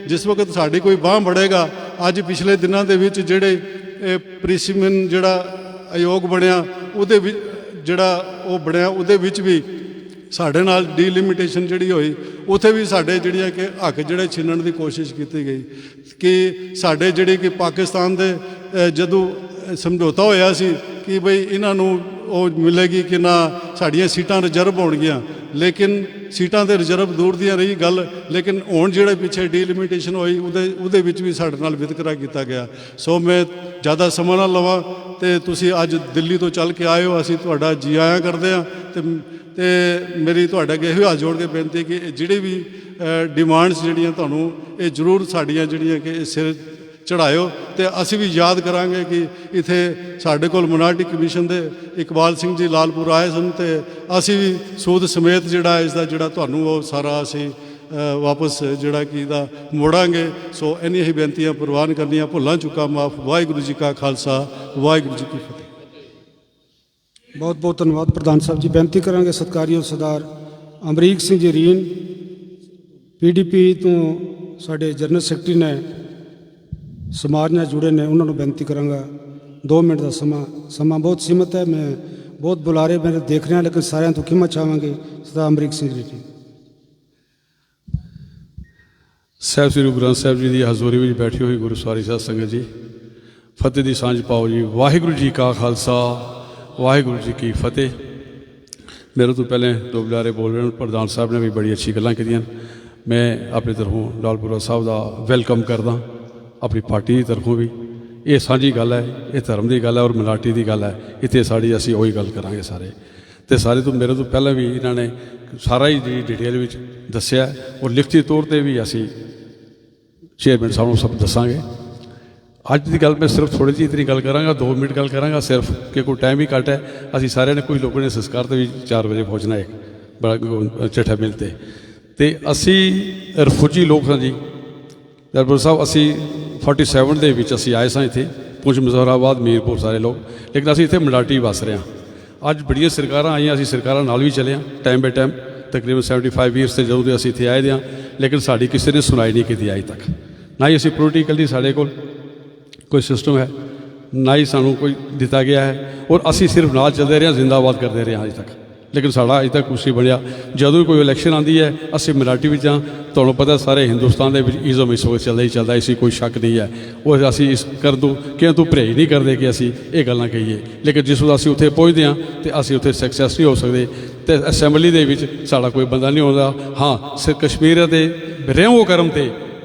Speaker 3: ਜਿਸ ਵਕਤ ਸਾਡੀ ਕੋਈ ਬਾਂਹ ਬੜੇਗਾ। ਅੱਜ ਪਿਛਲੇ ਦਿਨਾਂ ਦੇ ਵਿੱਚ ਜਿਹੜੇ ਪ੍ਰਿਸੀਮਨ ਜਿਹੜਾ ਆਯੋਗ ਬਣਿਆ ਉਹਦੇ ਵਿੱਚ ਉਹਦੇ ਵਿੱਚ ਵੀ ਸਾਡੇ ਨਾਲ ਡੀਲਿਮਿਟੇਸ਼ਨ ਜਿਹੜੀ ਹੋਈ ਉੱਥੇ ਵੀ ਸਾਡੇ ਜਿਹੜੀਆਂ ਕਿ ਹੱਕ ਜਿਹੜੇ ਛੀਨਣ ਦੀ ਕੋਸ਼ਿਸ਼ ਕੀਤੀ ਗਈ ਕਿ ਸਾਡੇ ਜਿਹੜੇ ਕਿ ਪਾਕਿਸਤਾਨ ਦੇ ਜਦੋਂ ਸਮਝੌਤਾ ਹੋਇਆ ਸੀ ਕਿ ਬਈ ਇਹਨਾਂ ਨੂੰ ਉਹ ਮਿਲੇਗੀ ਕਿ ਨਾ ਸਾਡੀਆਂ ਸੀਟਾਂ ਰਿਜ਼ਰਵ ਹੋਣਗੀਆਂ, ਲੇਕਿਨ ਸੀਟਾਂ ਦੇ ਰਿਜ਼ਰਵ ਦੂਰ ਦੀਆਂ ਰਹੀ ਗੱਲ, ਲੇਕਿਨ ਹੁਣ ਜਿਹੜੇ ਪਿੱਛੇ ਡੀਲਿਮਿਟੇਸ਼ਨ ਹੋਈ ਉਹਦੇ ਵਿੱਚ ਵੀ ਸਾਡੇ ਨਾਲ ਵਿਤਕਰਾ ਕੀਤਾ ਗਿਆ। ਸੋ ਮੈਂ ਜ਼ਿਆਦਾ ਸਮਾਂ ਨਾ ਲਵਾਂ ਤੇ ਤੁਸੀਂ ਅੱਜ ਦਿੱਲੀ ਤੋਂ ਚੱਲ ਕੇ ਆਏ ਹੋ, ਅਸੀਂ ਤੁਹਾਡਾ ਜੀ ਆਇਆਂ ਕਰਦੇ ਹਾਂ ਤੇ ਮੇਰੀ ਤੁਹਾਡੇ ਅੱਗੇ ਇਹੋ ਹੱਥ ਜੋੜ ਕੇ ਬੇਨਤੀ ਕਿ ਜਿਹੜੀ ਵੀ ਡਿਮਾਂਡਸ ਜਿਹੜੀਆਂ ਤੁਹਾਨੂੰ ਇਹ ਜ਼ਰੂਰ ਸਾਡੀਆਂ ਜਿਹੜੀਆਂ ਕਿ ਸਿਰ ਚੜ੍ਹਾਇਓ ਤੇ ਅਸੀਂ ਵੀ ਯਾਦ ਕਰਾਂਗੇ ਕਿ ਇੱਥੇ ਸਾਡੇ ਕੋਲ ਮਿਨੋਰਟੀ ਕਮਿਸ਼ਨ ਦੇ ਇਕਬਾਲ ਸਿੰਘ ਜੀ ਲਾਲਪੁਰ ਆਏ ਸਨ ਤੇ ਅਸੀਂ ਵੀ ਸੂਦ ਸਮੇਤ ਜਿਹੜਾ ਇਸ ਦਾ ਜਿਹੜਾ ਤੁਹਾਨੂੰ ਉਹ ਸਾਰਾ ਅਸੀਂ ਵਾਪਸ ਜਿਹੜਾ ਕਿ ਇਹਦਾ ਮੋੜਾਂਗੇ। ਸੋ ਇੰਨੀਆਂ ਹੀ ਬੇਨਤੀਆਂ ਪ੍ਰਵਾਨ ਕਰਨੀਆਂ, ਭੁੱਲਾਂ ਚੁੱਕਾਂ ਮਾਫ। ਵਾਹਿਗੁਰੂ ਜੀ ਕਾ ਖਾਲਸਾ, ਵਾਹਿਗੁਰੂ ਜੀ ਕੀ ਫਤਿਹ।
Speaker 1: ਬਹੁਤ ਬਹੁਤ ਧੰਨਵਾਦ ਪ੍ਰਧਾਨ ਸਾਹਿਬ ਜੀ। ਬੇਨਤੀ ਕਰਾਂਗੇ ਸਤਿਕਾਰਯੋਗ ਸਰਦਾਰ ਅਮਰੀਕ ਸਿੰਘ ਜੀ ਰੀਨ PDP ਤੋਂ ਸਾਡੇ ਜਨਰਲ ਸੈਕਟਰੀ ਨੇ ਸਮਾਜ ਨਾਲ ਜੁੜੇ ਨੇ, ਉਹਨਾਂ ਨੂੰ ਬੇਨਤੀ ਕਰਾਂਗਾ 2 ਮਿੰਟ ਦਾ ਸਮਾਂ ਬਹੁਤ ਸੀਮਤ ਹੈ। ਮੈਂ ਬਹੁਤ ਬੁਲਾਰੇ ਮੇਰੇ ਦੇਖ ਰਿਹਾ ਲੇਕਿਨ ਸਾਰਿਆਂ ਤੋਂ ਖਿਮਾ ਚਾਹਾਂਗੇ ਸਰਦਾਰ ਅਮਰੀਕ ਸਿੰਘ ਜੀ।
Speaker 4: ਸਾਹਿਬ ਸ੍ਰੀ ਗੁਰੂ ਗ੍ਰੰਥ ਸਾਹਿਬ ਜੀ ਦੀ ਹਜ਼ੂਰੀ ਵਿੱਚ ਬੈਠੀ ਹੋਈ ਗੁਰੂ ਸਵਾਰੀ ਸਾਧ ਸੰਗਤ ਜੀ, ਫਤਿਹ ਦੀ ਸਾਂਝ ਪਾਓ ਜੀ। ਵਾਹਿਗੁਰੂ ਜੀ ਕਾ ਖਾਲਸਾ, ਵਾਹਿਗੁਰੂ ਜੀ ਕੀ ਫਤਿਹ। ਮੇਰੇ ਤੋਂ ਪਹਿਲੇ 2 ਬੁਲਾਰੇ ਬੋਲ ਰਹੇ ਹਨ, ਪ੍ਰਧਾਨ ਸਾਹਿਬ ਨੇ ਵੀ ਬੜੀ ਅੱਛੀ ਗੱਲਾਂ ਕੀਤੀਆਂ। मैं अपनी तरफों लालपुरा साहब का वैलकम करदा, अपनी पार्टी की तरफों भी। ये साझी गल है, ये धर्म की गल है और मिलाटी की गल है। इतने साड़ी असी वही गल करांगे सारे। तो सारे तो मेरे तो पहले भी इन्होंने सारा ही जी डिटेल में दसिया और लिखती तौर पर भी असी चेयरमैन साहब को सब दसांगे। अज की गल मैं सिर्फ थोड़ी जी इतनी गल कराँगा, 2 मिनट गल कराँगा सिर्फ, कि कोई टाइम ही घट है। असी सारे ने कुछ लोगों ने संस्कार तो भी 4 बजे पहुँचना है बड़ा चिट्ठा मिलते। तो असी रफूजी लोग हाँ जी दरबार साहब। असी 47 ਦੇ ਵਿੱਚ ਅਸੀਂ ਆਏ ਸਾਂ ਇੱਥੇ ਪੁੰਛ ਮੁਜ਼ਫਰਾਬਾਦ ਮੀਰਪੁਰ ਸਾਰੇ ਲੋਕ, ਲੇਕਿਨ ਅਸੀਂ ਇੱਥੇ ਮਲਾਟੀ ਵਸ ਰਹੇ ਹਾਂ। ਅੱਜ ਬੜੀਆਂ ਸਰਕਾਰਾਂ ਆਈਆਂ, ਅਸੀਂ ਸਰਕਾਰਾਂ ਨਾਲ ਵੀ ਚੱਲੇ ਹਾਂ ਟਾਈਮ ਬਾਏ ਟਾਈਮ, ਤਕਰੀਬਨ 75 ਈਅਰਸ ਤੇ ਜਦੋਂ ਦੇ ਅਸੀਂ ਇੱਥੇ ਆਏ ਦੇ ਹਾਂ, ਲੇਕਿਨ ਸਾਡੀ ਕਿਸੇ ਨੇ ਸੁਣਾਈ ਨਹੀਂ ਕੀਤੀ ਅੱਜ ਤੱਕ। ਨਾ ਹੀ ਅਸੀਂ ਪੋਲੀਟੀਕਲੀ ਸਾਡੇ ਕੋਲ ਕੋਈ ਸਿਸਟਮ ਹੈ, ਨਾ ਹੀ ਸਾਨੂੰ ਕੋਈ ਦਿੱਤਾ ਗਿਆ ਹੈ, ਔਰ ਅਸੀਂ ਸਿਰਫ ਨਾਲ ਚੱਲਦੇ ਰਹੇ ਹਾਂ, ਜ਼ਿੰਦਾਬਾਦ ਕਰਦੇ ਰਹੇ ਹਾਂ ਅੱਜ ਤੱਕ। लेकिन साड़ा अज तक कुछ नहीं बनया। जदों भी कोई इलैक्शन आती है असी मिलाटी में हाँ, तुहानूं पता सारे हिंदुस्तान के इज़म इस वक्त चलता ही चलता, इसी कोई शक नहीं है। वो असी इस कर दो कि तू परहेज नहीं करते कि असी ये गल्लां कहीए, लेकिन जिस वक्त असी उत्थे पहुँचते हैं तो असी उत्थे सक्सैस नहीं हो सकते। तो असैंबली दे विच साड़ा कोई बंदा नहीं होता। हाँ, कश्मीर के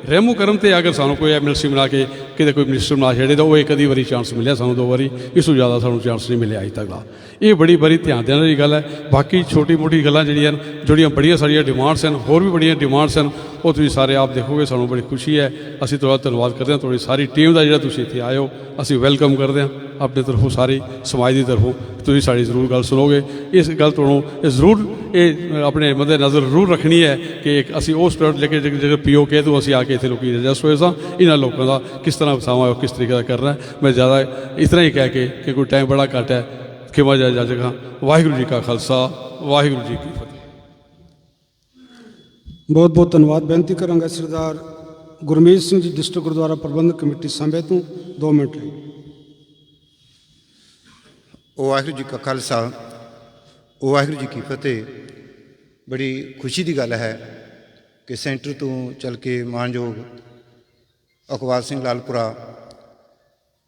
Speaker 4: रेमो करम तो अगर सानू कोई एमएलसी बना के कितने कोई मिनिस्टर बना छेड़े तो वो एक अधी बारी चांस मिले, सानू 2 बारी, इस तो ज़्यादा सानू चांस नहीं मिले अज तक का। ये बड़ी बारी ध्यान देने वाली गल है। बाकी छोटी मोटी गल्लां जिहड़ियां बड़ियां सारियां डिमांड्स हैं, होर भी बड़ियां डिमांड्स हैं, वो तुसीं सारे आप देखोगे, सानू बड़ी खुशी है। असी तुहाडा धन्नवाद करते हैं, तुहाडी सारी टीम का जिहड़ा तुसीं इत्थे आए हो, असी वैलकम करते हैं अपने तरफों, सारी समाज की तरफों। तुसीं साडी जरूर गल सुनोगे। इस गल तुहानूं जरूर ये अपने मद्दे नज़र जरूर रखनी है कि एक असी उस स्पिरिट लेके जो पीओ के तो असी आके इतने लोग एडजस्ट होए सां, इन्हां लोगों का किस तरह बसावा और किस तरीके का करना है। मैं ज़्यादा इतना ही कह के कि कोई टाइम बड़ा घट है, खिमा जा जगह। वाहिगुरू जी का खालसा, वाहिगुरू जी की फतेह।
Speaker 1: बहुत बहुत धन्यवाद। बेनती करांगा सरदार गुरमीत सिंह जी डिस्ट्रिक्ट गुरुद्वारा प्रबंधक कमेटी सांबे तो 2 मिनट ਲਈ।
Speaker 5: वाहिगुरू जी का खालसा, वाहिगुरू जी की फतेह। बड़ी खुशी की गल है कि सेंटर तो चल के मानयोग अकबाल सिंह लालपुरा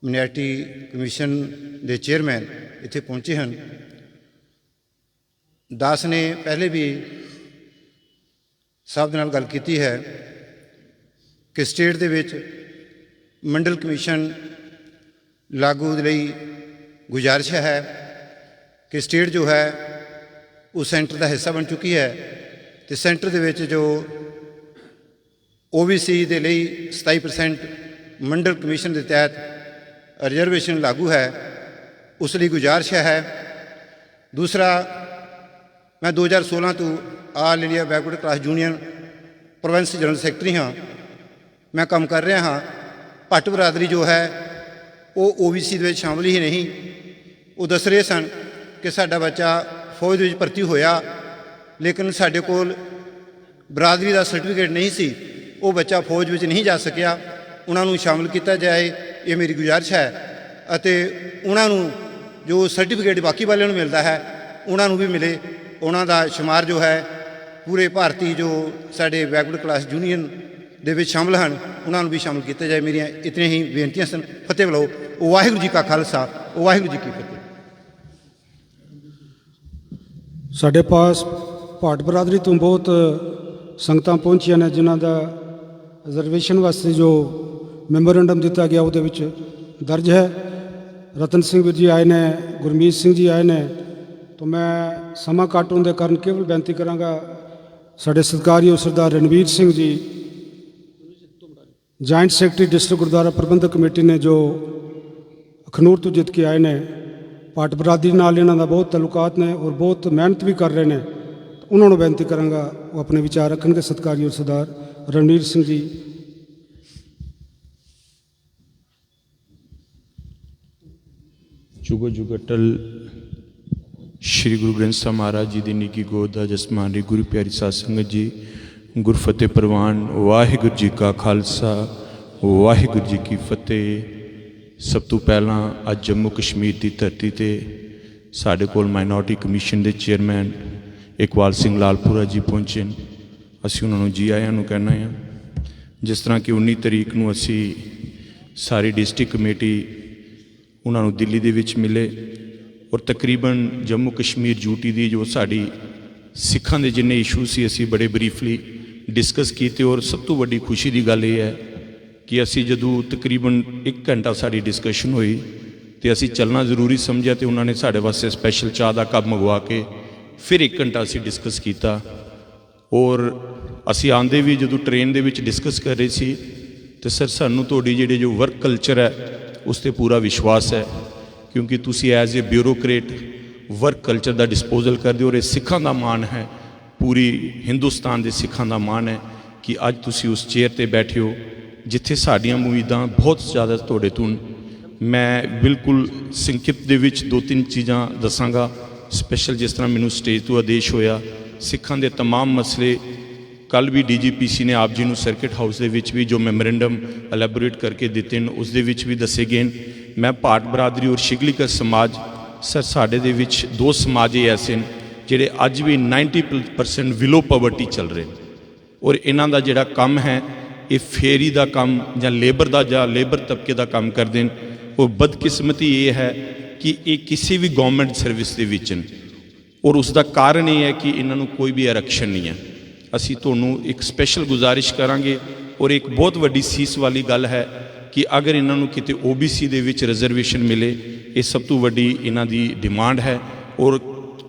Speaker 5: मिनारिटी कमीशन के चेयरमैन इत्थे पहुँचे हैं। दास ने पहले भी साहब दे नाल गल कीती है कि स्टेट दे विच मंडल कमीशन लागू दे लई गुजारिश है कि स्टेट जो है वो सेंटर का हिस्सा बन चुकी है। तो सेंटर दे विच जो OBC दे लई 27% मंडल कमीशन के तहत रिजर्वेशन लागू है, उस लिए गुजारिश है। दूसरा, मैं 2016 तो all India backward class union province general secretary हाँ। मैं काम कर रहा हाँ। भट्ट बरादरी जो है वो OBC दे विच शामिल ही नहीं। वो दस रहे सन कि साडा बच्चा फौज में भर्ती होया, लेकिन साडे कोल बरादरी का सर्टिफिकेट नहीं सी, वो बच्चा फौज में नहीं जा सकिया। उन्होंने शामिल किया जाए, ये मेरी गुजारिश है। अते उन्होंने जो सर्टिफिकेट बाकी वाले मिलता है उन्होंने भी मिले। उन्हों का शुमार जो है पूरे भारतीय जो साडे बैकवर्ड क्लास यूनियन दे विच शामिल हैं उन्होंने भी शामिल किया जाए। मेरिया इतनी ही बेनतियां सन। फतेह बुलाओ। वाहिगुरू जी का खालसा, वाहिगुरू जी की फतेह।
Speaker 1: साढ़े पास भाट बरादरी तो बहुत संगतां पहुँचिया ने जिन्हों का रिजर्वेशन वास्ते जो मैमोरेंडम दिता गया वो दर्ज है। रतन सिंह वीर जी आए ने, गुरमीत सिंह जी आए ने। तो मैं समा घट होने के कारण केवल बेनती करांगा साढ़े सत्कारयोग सरदार Ranveer Singh ji joint secretary district gurdwara प्रबंधक कमेटी ने जो अखनूर तो जित के आए ने। भाट बरादरी नाल इन्हां दा बहुत तल्लुकात ने और बहुत मेहनत भी कर रहे हैं। उन्होंने बेनती करांगा वो अपने विचार रखणगे। सत्कारयोग सरदार रणवीर सिंह जी।
Speaker 6: जुगो जुग अटल श्री गुरु ग्रंथ साहब महाराज जी की निकी गोद का जसमान री गुरु प्यारी साध संगत जी, गुरफतेह प्रवान। वाहिगुरू जी का खालसा, वाहिगुरू जी की फतेह। सब तो पहला अज जम्मू कश्मीर की धरती ते साढ़े कोल माइनॉरिटी कमीशन के चेयरमैन इकबाल सिंह लालपुरा जी पहुँचे। असी उन्होंने जी आया नूं कहना है। जिस तरह कि 19 तरीक नूं असी सारी डिस्ट्रिक्ट कमेटी उन्होंने दिल्ली दे विच मिले और तकरीबन जम्मू कश्मीर यूटी की जो साड़ी सिखां दे जिन्ने इशू सी असी बड़े ब्रीफली ਡਿਸਕਸ ਕੀਤੇ। ਔਰ ਸਭ ਤੋਂ ਵੱਡੀ ਖੁਸ਼ੀ ਦੀ ਗੱਲ ਇਹ ਹੈ ਕਿ ਅਸੀਂ ਜਦੋਂ ਤਕਰੀਬਨ 1 ਘੰਟਾ ਸਾਡੀ ਡਿਸਕਸ਼ਨ ਹੋਈ ਤੇ ਅਸੀਂ ਚੱਲਣਾ ਜ਼ਰੂਰੀ ਸਮਝਿਆ ਤੇ ਉਹਨਾਂ ਨੇ ਸਾਡੇ ਵਾਸਤੇ ਸਪੈਸ਼ਲ ਚਾਹ ਦਾ ਕੱਪ ਮੰਗਵਾ ਕੇ ਫਿਰ 1 ਘੰਟਾ ਅਸੀਂ ਡਿਸਕਸ ਕੀਤਾ। ਔਰ ਅਸੀਂ ਆਂਦੇ ਵੀ ਜਦੋਂ ਟ੍ਰੇਨ ਦੇ ਵਿੱਚ ਡਿਸਕਸ ਕਰ ਰਹੇ ਸੀ ਤੇ ਸਰ ਸਾਨੂੰ ਤੁਹਾਡੀ ਜਿਹੜੇ ਜੋ ਵਰਕ ਕਲਚਰ ਹੈ ਉਸ 'ਤੇ ਪੂਰਾ ਵਿਸ਼ਵਾਸ ਹੈ, ਕਿਉਂਕਿ ਤੁਸੀਂ as a bureaucrat work culture the disposal ਕਰਦੇ ਹੋ। ਔਰ ਇਹ ਸਿੱਖਾਂ ਦਾ ਮਾਣ ਹੈ, ਪੂਰੀ ਹਿੰਦੁਸਤਾਨ ਦੇ ਸਿੱਖਾਂ ਦਾ ਮਾਣ ਹੈ ਕਿ ਅੱਜ ਤੁਸੀਂ ਉਸ ਚੇਅਰ 'ਤੇ ਬੈਠੇ ਹੋ ਜਿੱਥੇ ਸਾਡੀਆਂ ਉਮੀਦਾਂ ਬਹੁਤ ਜ਼ਿਆਦਾ ਤੁਹਾਡੇ ਤੋਂ। ਮੈਂ ਬਿਲਕੁਲ ਸੰਖਿਪਤ ਦੇ ਵਿੱਚ 2-3 ਚੀਜ਼ਾਂ ਦੱਸਾਂਗਾ। ਸਪੈਸ਼ਲ ਜਿਸ ਤਰ੍ਹਾਂ ਮੈਨੂੰ ਸਟੇਜ ਤੋਂ ਆਦੇਸ਼ ਹੋਇਆ, ਸਿੱਖਾਂ ਦੇ तमाम ਮਸਲੇ ਕੱਲ੍ਹ ਵੀ DGPC ਨੇ ਆਪ ਜੀ ਨੂੰ ਸਰਕਿਟ ਹਾਊਸ ਦੇ ਵਿੱਚ ਵੀ ਜੋ ਮੈਮੋਰੈਂਡਮ ਐਲੈਬੋਰੇਟ ਕਰਕੇ ਦਿੱਤੇ ਨੇ ਉਸ ਦੇ ਵਿੱਚ ਵੀ ਦੱਸੇ ਗਏ ਨੇ। ਮੈਂ ਭਾਟ ਬਰਾਦਰੀ ਔਰ ਸ਼ਿਗਲੀਕਰ ਸਮਾਜ, ਸਰ ਸਾਡੇ ਦੇ ਵਿੱਚ 2 ਸਮਾਜ ਐਸੇ ਨੇ ਜਿਹੜੇ ਅੱਜ ਵੀ 90% ਵਿਲੋ ਪਾਵਰਟੀ ਚੱਲ ਰਹੇ ਨੇ। ਔਰ ਇਹਨਾਂ ਦਾ ਜਿਹੜਾ ਕੰਮ ਹੈ ਇਹ ਫੇਰੀ ਦਾ ਕੰਮ ਜਾਂ ਲੇਬਰ ਦਾ ਜਾਂ ਲੇਬਰ ਤਬਕੇ ਦਾ ਕੰਮ ਕਰਦੇ ਨੇ। ਔਰ ਬਦਕਿਸਮਤੀ ਇਹ ਹੈ ਕਿ ਇਹ ਕਿਸੇ ਵੀ ਗਵਰਨਮੈਂਟ ਸਰਵਿਸ ਦੇ ਵਿੱਚ ਨੇ ਔਰ ਉਸ ਦਾ ਕਾਰਨ ਇਹ ਹੈ ਕਿ ਇਹਨਾਂ ਨੂੰ ਕੋਈ ਵੀ ਆਰਕਸ਼ਣ ਨਹੀਂ ਹੈ। ਅਸੀਂ ਤੁਹਾਨੂੰ ਇੱਕ ਸਪੈਸ਼ਲ ਗੁਜ਼ਾਰਿਸ਼ ਕਰਾਂਗੇ ਔਰ ਇੱਕ ਬਹੁਤ ਵੱਡੀ ਸੀਸ ਵਾਲੀ ਗੱਲ ਹੈ ਕਿ ਅਗਰ ਇਹਨਾਂ ਨੂੰ ਕਿਤੇ OBC ਦੇ ਵਿੱਚ ਰਿਜ਼ਰਵੇਸ਼ਨ ਮਿਲੇ, ਇਹ ਸਭ ਤੋਂ ਵੱਡੀ ਇਹਨਾਂ ਦੀ ਡਿਮਾਂਡ ਹੈ। ਔਰ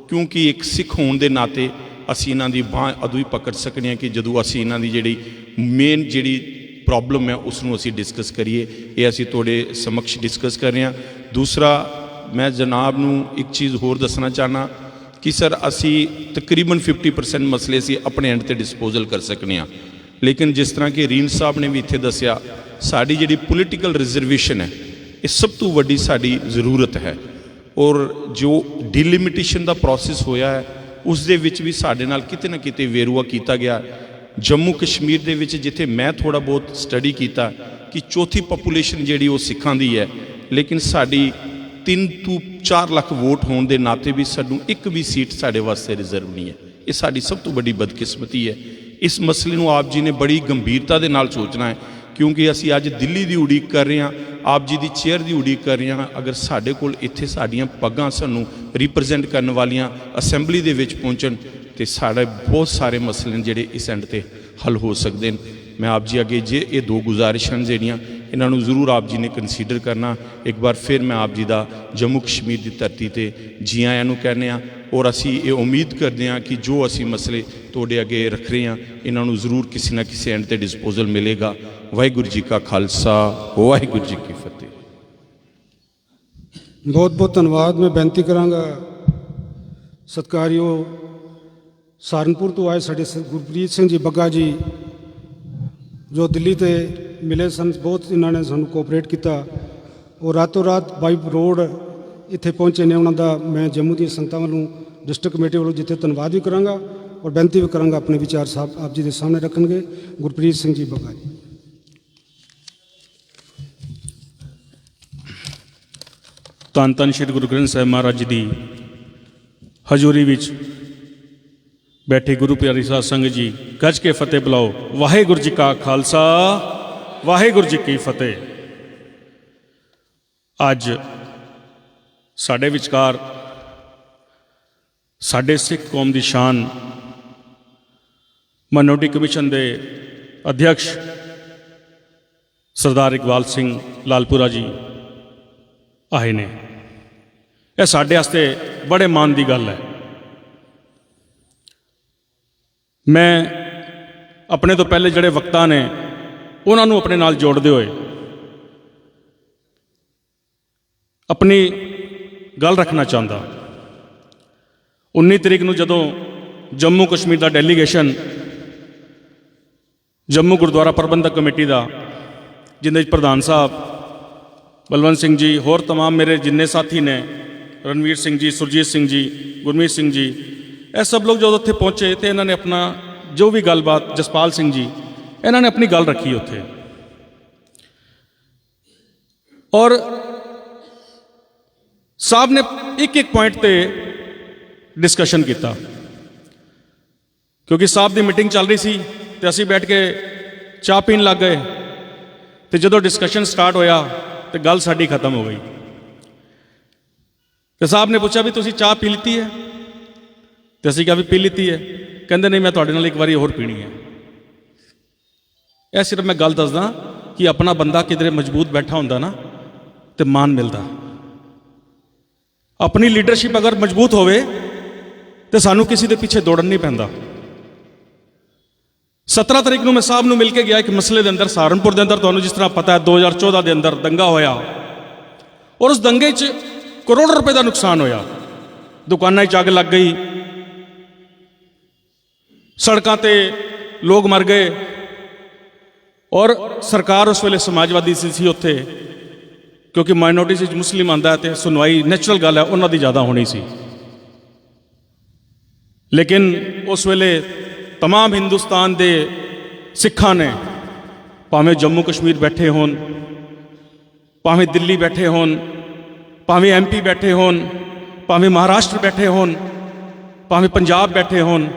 Speaker 6: ਕਿਉਂਕਿ ਇੱਕ ਸਿੱਖ ਹੋਣ ਦੇ ਨਾਤੇ ਅਸੀਂ ਇਹਨਾਂ ਦੀ ਬਾਂਹ ਉਦੋਂ ਹੀ ਪਕੜ ਸਕਦੇ ਹਾਂ ਕਿ ਜਦੋਂ ਅਸੀਂ ਇਹਨਾਂ ਦੀ ਜਿਹੜੀ ਮੇਨ ਜਿਹੜੀ ਪ੍ਰੋਬਲਮ ਹੈ ਉਸ ਨੂੰ ਅਸੀਂ ਡਿਸਕਸ ਕਰੀਏ। ਇਹ ਅਸੀਂ ਤੁਹਾਡੇ ਸਮਕਸ਼ ਡਿਸਕਸ ਕਰ ਰਹੇ ਹਾਂ। ਦੂਸਰਾ, ਮੈਂ ਜਨਾਬ ਨੂੰ ਇੱਕ ਚੀਜ਼ ਹੋਰ ਦੱਸਣਾ ਚਾਹਨਾ ਕਿ ਸਰ ਅਸੀਂ ਤਕਰੀਬਨ 50% ਮਸਲੇ ਅਸੀਂ ਆਪਣੇ ਐਂਡ ਤੇ ਡਿਸਪੋਜ਼ਲ ਕਰ ਸਕਦੇ ਹਾਂ, ਲੇਕਿਨ ਜਿਸ ਤਰ੍ਹਾਂ ਕਿ ਰੀਨ ਸਾਹਿਬ ਨੇ ਵੀ ਇੱਥੇ ਦੱਸਿਆ, ਸਾਡੀ ਜਿਹੜੀ ਪੋਲੀਟੀਕਲ ਰਿਜ਼ਰਵੇਸ਼ਨ ਹੈ ਇਹ ਸਭ ਤੋਂ ਵੱਡੀ ਸਾਡੀ ਜ਼ਰੂਰਤ ਹੈ। ਔਰ ਜੋ ਡੀਲਿਮਿਟੇਸ਼ਨ ਦਾ ਪ੍ਰੋਸੈਸ ਹੋਇਆ ਹੈ ਉਸ ਦੇ ਵਿੱਚ ਵੀ ਸਾਡੇ ਨਾਲ ਕਿਤੇ ਨਾ ਕਿਤੇ ਵੇਰਵਾ ਕੀਤਾ ਗਿਆ। ਜੰਮੂ ਕਸ਼ਮੀਰ ਦੇ ਵਿੱਚ ਜਿੱਥੇ ਮੈਂ ਥੋੜ੍ਹਾ ਬਹੁਤ ਸਟੱਡੀ ਕੀਤਾ ਕਿ ਚੌਥੀ ਪਾਪੂਲੇਸ਼ਨ ਜਿਹੜੀ ਉਹ ਸਿੱਖਾਂ ਦੀ ਹੈ, ਲੇਕਿਨ ਸਾਡੀ 3 ਤੋਂ 4 ਲੱਖ ਵੋਟ ਹੋਣ ਦੇ ਨਾਤੇ ਵੀ ਸਾਨੂੰ ਇੱਕ ਵੀ ਸੀਟ ਸਾਡੇ ਵਾਸਤੇ ਰਿਜ਼ਰਵ ਨਹੀਂ ਹੈ। ਇਹ ਸਾਡੀ ਸਭ ਤੋਂ ਵੱਡੀ ਬਦਕਿਸਮਤੀ ਹੈ। ਇਸ ਮਸਲੇ ਨੂੰ ਆਪ ਜੀ ਨੇ ਬੜੀ ਗੰਭੀਰਤਾ ਦੇ ਨਾਲ ਸੋਚਣਾ ਹੈ, ਕਿਉਂਕਿ ਅਸੀਂ ਅੱਜ ਦਿੱਲੀ ਦੀ ਉਡੀਕ ਕਰ ਰਹੇ ਹਾਂ, ਆਪ ਜੀ ਦੀ ਚੇਅਰ ਦੀ ਉਡੀਕ ਕਰ ਰਹੇ ਹਾਂ। ਅਗਰ ਸਾਡੇ ਕੋਲ ਇੱਥੇ ਸਾਡੀਆਂ ਪੱਗਾਂ ਸਾਨੂੰ ਰਿਪਰੈਜ਼ੈਂਟ ਕਰਨ ਵਾਲੀਆਂ ਅਸੈਂਬਲੀ ਦੇ ਵਿੱਚ ਪਹੁੰਚਣ ਤੇ ਸਾਡੇ ਬਹੁਤ ਸਾਰੇ ਮਸਲੇ ਨੇ ਜਿਹੜੇ ਇਸ ਐਂਡ ਤੇ ਹੱਲ ਹੋ ਸਕਦੇ ਨੇ। ਮੈਂ ਆਪ ਜੀ ਅੱਗੇ ਜੇ ਇਹ 2 ਗੁਜ਼ਾਰਿਸ਼ਾਂ ਜਿਹੜੀਆਂ ਇਹਨਾਂ ਨੂੰ ਜ਼ਰੂਰ ਆਪ ਜੀ ਨੇ ਕੰਸੀਡਰ ਕਰਨਾ। ਇੱਕ ਵਾਰ ਫਿਰ ਮੈਂ ਆਪ ਜੀ ਦਾ ਜੰਮੂ ਕਸ਼ਮੀਰ ਦੀ ਧਰਤੀ ਤੇ ਜੀ ਆਇਆਂ ਨੂੰ ਕਹਿੰਦੇ ਹਾਂ ਔਰ ਅਸੀਂ ਇਹ ਉਮੀਦ ਕਰਦੇ ਹਾਂ ਕਿ ਜੋ ਅਸੀਂ ਮਸਲੇ ਤੁਹਾਡੇ ਅੱਗੇ ਰੱਖ ਰਹੇ ਹਾਂ ਇਹਨਾਂ ਨੂੰ ਜ਼ਰੂਰ ਕਿਸੇ ਨਾ ਕਿਸੇ ਐਂਡ ਤੇ ਡਿਸਪੋਜ਼ਲ ਮਿਲੇਗਾ। ਵਾਹਿਗੁਰੂ ਜੀ ਕਾ ਖਾਲਸਾ, ਵਾਹਿਗੁਰੂ ਜੀ ਕੀ ਫਤਿਹ।
Speaker 1: ਬਹੁਤ ਬਹੁਤ ਧੰਨਵਾਦ। ਮੈਂ ਬੇਨਤੀ ਕਰਾਂਗਾ ਸਤਿਕਾਰਯੋਗ ਸਹਾਰਨਪੁਰ ਤੋਂ ਆਏ ਸਾਡੇ ਗੁਰਪ੍ਰੀਤ ਸਿੰਘ ਜੀ ਬੱਗਾ ਜੀ ਜੋ ਦਿੱਲੀ ਤੇ ਮਿਲੇ ਸਨ, ਬਹੁਤ ਇਹਨਾਂ ਨੇ ਸਾਨੂੰ ਕੋਆਪਰੇਟ ਕੀਤਾ ਔਰ ਰਾਤੋਂ ਰਾਤ ਬਾਈ ਰੋਡ ਇੱਥੇ ਪਹੁੰਚੇ ਨੇ। ਉਹਨਾਂ ਦਾ ਮੈਂ ਜੰਮੂ ਦੀਆਂ ਸੰਗਤਾਂ ਵੱਲੋਂ ਡਿਸਟ੍ਰਿਕਟ ਕਮੇਟੀ ਵੱਲੋਂ ਜਿੱਥੇ ਧੰਨਵਾਦ ਵੀ ਕਰਾਂਗਾ ਔਰ ਬੇਨਤੀ ਵੀ ਕਰਾਂਗਾ ਆਪਣੇ ਵਿਚਾਰ ਸਾਹਿਬ ਆਪ ਜੀ ਦੇ ਸਾਹਮਣੇ ਰੱਖਣਗੇ। ਗੁਰਪ੍ਰੀਤ ਸਿੰਘ ਜੀ ਬੱਗਾ ਜੀ।
Speaker 7: ਧੰਨ ਧੰਨ ਸ਼੍ਰੀ ਗੁਰੂ ਗ੍ਰੰਥ ਸਾਹਿਬ ਮਹਾਰਾਜ ਜੀ ਦੀ ਹਜ਼ੂਰੀ ਵਿੱਚ ਬੈਠੇ ਗੁਰੂ ਪਿਆਰੀ ਸਾਧ ਸੰਗਤ ਜੀ, ਗੱਜ ਕੇ ਫਤਿਹ ਬੁਲਾਓ। ਵਾਹਿਗੁਰੂ ਜੀ ਕਾ ਖਾਲਸਾ, ਵਾਹਿਗੁਰੂ ਜੀ ਕੀ ਫਤਿਹ। ਅੱਜ ਸਾਡੇ ਵਿਚਕਾਰ ਸਾਡੇ ਸਿੱਖ ਕੌਮ ਦੀ ਸ਼ਾਨ ਮਾਈਨੋਰਟੀ ਕਮਿਸ਼ਨ ਦੇ ਅਧਿਕਸ਼ ਸਰਦਾਰ ਇਕਬਾਲ ਸਿੰਘ ਲਾਲਪੁਰਾ ਜੀ ਆਏ ਨੇ। ਇਹ ਸਾਡੇ ਵਾਸਤੇ ਬੜੇ ਮਾਣ ਦੀ ਗੱਲ ਹੈ। ਮੈਂ ਆਪਣੇ ਤੋਂ ਪਹਿਲੇ ਜਿਹੜੇ ਵਕਤਾ ਨੇ ਉਹਨਾਂ ਨੂੰ ਆਪਣੇ ਨਾਲ ਜੋੜਦੇ ਹੋਏ ਆਪਣੀ ਗੱਲ ਰੱਖਣਾ ਚਾਹੁੰਦਾ। 19 ਤਰੀਕ ਨੂੰ ਜਦੋਂ ਜੰਮੂ ਕਸ਼ਮੀਰ ਦਾ ਡੈਲੀਗੇਸ਼ਨ ਜੰਮੂ ਗੁਰਦੁਆਰਾ ਪ੍ਰਬੰਧਕ ਕਮੇਟੀ ਦਾ, ਜਿਹਦੇ ਵਿੱਚ ਪ੍ਰਧਾਨ ਸਾਹਿਬ ਬਲਵੰਤ ਸਿੰਘ ਜੀ, ਹੋਰ तमाम ਮੇਰੇ ਜਿੰਨੇ ਸਾਥੀ ਨੇ, ਰਣਵੀਰ ਸਿੰਘ ਜੀ, ਸੁਰਜੀਤ ਸਿੰਘ ਜੀ, ਗੁਰਮੀਤ ਸਿੰਘ ਜੀ, ਇਹ ਸਭ ਲੋਕ ਜਦੋਂ ਉੱਥੇ ਪਹੁੰਚੇ ਤੇ ਇਹਨਾਂ ਨੇ ਆਪਣਾ ਜੋ ਵੀ ਗੱਲਬਾਤ, ਜਸਪਾਲ ਸਿੰਘ ਜੀ, ਇਹਨਾਂ ਨੇ ਆਪਣੀ ਗੱਲ ਰੱਖੀ ਉੱਥੇ ਔਰ ਸਾਹਿਬ ਨੇ ਇੱਕ ਇੱਕ ਪੁਆਇੰਟ ਤੇ ਡਿਸਕਸ਼ਨ ਕੀਤਾ। ਕਿਉਂਕਿ ਸਾਹਿਬ ਦੀ ਮੀਟਿੰਗ ਚੱਲ ਰਹੀ ਸੀ ਤੇ ਅਸੀਂ ਬੈਠ ਕੇ ਚਾਹ ਪੀਣ ਲੱਗ ਗਏ ਤੇ ਜਦੋਂ ਡਿਸਕਸ਼ਨ ਸਟਾਰਟ ਹੋਇਆ ਤੇ ਗੱਲ ਸਾਡੀ ਖਤਮ ਹੋ ਗਈ ਤੇ ਸਾਹਿਬ ਨੇ ਪੁੱਛਿਆ ਵੀ ਤੁਸੀਂ ਚਾਹ ਪੀ ਲਿੱਤੀ ਹੈ ਤੇ ਅਸੀਂ ਕਿਹਾ ਵੀ ਪੀ ਲਿੱਤੀ ਹੈ। ਕਹਿੰਦੇ ਨਹੀਂ, ਮੈਂ ਤੁਹਾਡੇ ਨਾਲ ਇੱਕ ਵਾਰੀ ਹੋਰ ਪੀਣੀ ਹੈ। ਇਹ ਸਿਰਫ ਮੈਂ ਗੱਲ ਦੱਸਦਾ ਕਿ ਆਪਣਾ ਬੰਦਾ ਕਿਧਰੇ ਮਜ਼ਬੂਤ ਬੈਠਾ ਹੁੰਦਾ ਨਾ ਤੇ ਮਾਣ ਮਿਲਦਾ। ਆਪਣੀ ਲੀਡਰਸ਼ਿਪ ਅਗਰ ਮਜ਼ਬੂਤ ਹੋਵੇ ਤੇ ਸਾਨੂੰ ਕਿਸੇ ਦੇ ਪਿੱਛੇ ਦੌੜਨ ਨਹੀਂ ਪੈਂਦਾ। 17 ਤਰੀਕ ਨੂੰ ਮੈਂ ਸਾਹਿਬ ਨੂੰ ਮਿਲ ਕੇ ਗਿਆ ਇੱਕ ਮਸਲੇ ਦੇ ਅੰਦਰ, ਸਹਾਰਨਪੁਰ ਦੇ ਅੰਦਰ। ਤੁਹਾਨੂੰ ਜਿਸ ਤਰ੍ਹਾਂ ਪਤਾ ਹੈ 2014 ਦੇ ਅੰਦਰ ਦੰਗਾ ਹੋਇਆ ਔਰ ਉਸ ਦੰਗੇ 'ਚ ਕਰੋੜਾਂ ਰੁਪਏ ਦਾ ਨੁਕਸਾਨ ਹੋਇਆ। ਦੁਕਾਨਾਂ 'ਚ ਅੱਗ ਲੱਗ ਗਈ, ਸੜਕਾਂ ਤੇ ਲੋਕ ਮਰ ਗਏ ਔਰ ਸਰਕਾਰ ਉਸ ਵੇਲੇ ਸਮਾਜਵਾਦੀ ਸੀ ਉੱਥੇ, ਕਿਉਂਕਿ ਮਾਈਨੋਰਿਟੀ 'ਚ ਮੁਸਲਿਮ ਆਂਦਾ ਤੇ ਸੁਣਵਾਈ ਨੈਚੁਰਲ ਗੱਲ ਹੈ ਉਹਨਾਂ ਦੀ ਜ਼ਿਆਦਾ ਹੋਣੀ ਸੀ। ਲੇਕਿਨ ਉਸ ਵੇਲੇ तमाम हिंदुस्तान के सिखा ने, भावें जम्मू कश्मीर बैठे होन, भावें दिल्ली बैठे होन, भावें MP बैठे होन, भावें महाराष्ट्र बैठे होन, भावें पंजाब बैठे होन,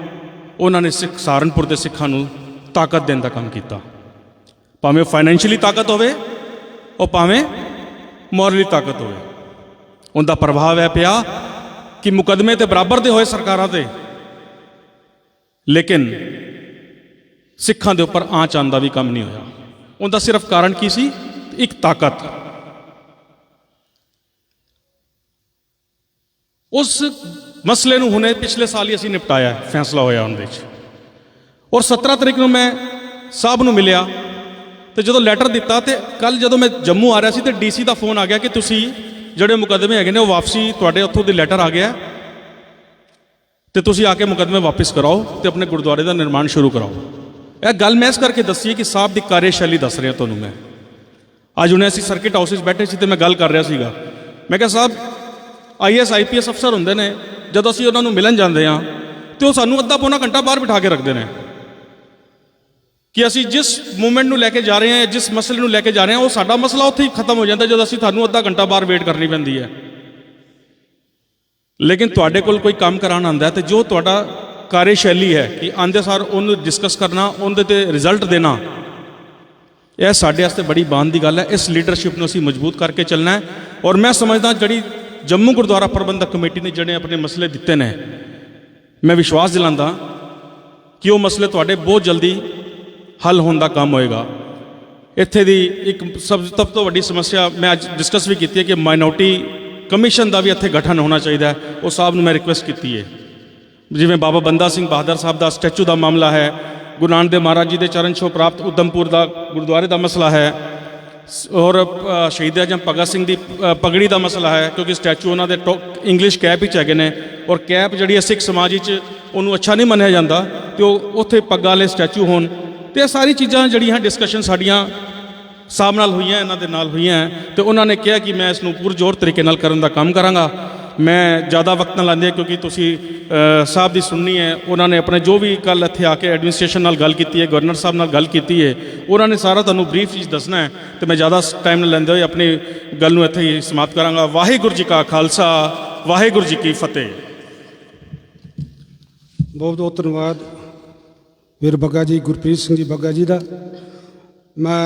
Speaker 7: उन्होंने सिख सहारनपुर के सिखा नूं ताकत देने का काम किया। भावें फाइनैंशियली ताकत होवे और भावें मॉरली ताकत होवे। उनका प्रभाव है पिया कि मुकदमे तो बराबर दे होए सरकारां ते, लेकिन सिखां दे उपर आँच आने का भी काम नहीं होया। उनका सिर्फ कारण की सी? एक ताकत। उस मसले नूं हुणे पिछले साल ही असीं निपटाया है, फैसला होया उहदे च। और 17 तरीक नूं मैं साहब नूं मिलिया तो जो लैटर दिता, तो कल जो मैं जम्मू आ रहा सी तो DC का फोन आ गया कि तुसीं जिहड़े मुकदमे हैगे ने वो वापसी तुहाडे उत्थों दी लैटर आ गया तो तुसीं आके मुकदमे वापस कराओ तो अपने गुरुद्वारे का निर्माण शुरू कराओ। यह गल मैं इस करके दसी है कि साहब की कार्यशैली दस रहा तुहानूं मैं। अज उन्हें असीं सर्किट हाउस बैठे सी तो मैं गल कर रहा सीगा। मैं कहा साहब IAS IPS अफसर होंदे ने, जदों असीं उन्हां नूं मिलन जांदे हां तो सानूं अद्धा पौना घंटा बाहर बिठा के रखते हैं कि असीं जिस मूवमेंट नूं लैके जा रहे हैं, जिस मसले नूं लैके जा रहे हैं, वो साडा मसला उत्थे ही खत्म हो जाता जदों असीं सानूं अद्धा घंटा बाहर वेट करनी पैंदी है। लेकिन तुहाडे कोल कोई काम कराना आंदा है तो जो तुहाडा कार्यशैली है कि आंदे सार उन्हें डिस्कस करना, उनदे ते रिजल्ट देना, यह साडे वास्ते बड़ी बान की गल है। इस लीडरशिप नूं असीं मजबूत करके चलना है। और मैं समझदा जिहड़ी जम्मू गुरुद्वारा प्रबंधक कमेटी ने जिहड़े अपने मसले दिते ने, मैं विश्वास दिलांदा कि वो मसले तुहाडे बहुत जल्दी हल होने का काम होएगा। इत्थे दी एक सब तो वड्डी समस्या मैं अज डिस्कस भी की है कि माइनॉरिटी कमीशन का भी इत्थे गठन होना चाहिए। वो साहब ने मैं रिक्वेस्ट की है, जिवें बाबा बंदा सिंह बहादुर साहब का स्टैचू का मामला है, गुरु नानक देव महाराज जी के चरण छो प्राप्त उधमपुर का गुरुद्वारे का मसला है, और शहीद आजम भगत सिंह की पगड़ी का मसला है, क्योंकि स्टैचू उन्होंने इंग्लिश कैप ही हैगे ने और कैप जी सिख समाज उन्होंने अच्छा नहीं मनिया जाता, तो उत्थे पग्गां वाले स्टैचू होन। तो यह सारी चीज़ां जिहड़ियां डिस्कशन साडियां साहब नाल हुई, इन्हां दे नाल हुई, तो उन्होंने कहा कि मैं इसनूं पुरजोर तरीके नाल करन दा काम करांगा। मैं ज़्यादा वक्त ना लांदे क्योंकि तुसी साहब की सुननी है। उन्होंने अपने जो भी कल इत्थे आके एडमिनिस्ट्रेशन नाल गल की है, गवर्नर साहब नाल गल की है, उन्होंने सारा तुहानूं ब्रीफ चीज़ दसना है। तो मैं ज़्यादा टाइम ना लैंदे होए अपनी गल नूं इत्थे ही समाप्त करांगा। वाहिगुरू जी का खालसा, वाहिगुरू जी की फतेह।
Speaker 1: बहुत बहुत धन्यवाद वीर बग्गा जी, गुरप्रीत सिंह जी बग्गा जी का। मैं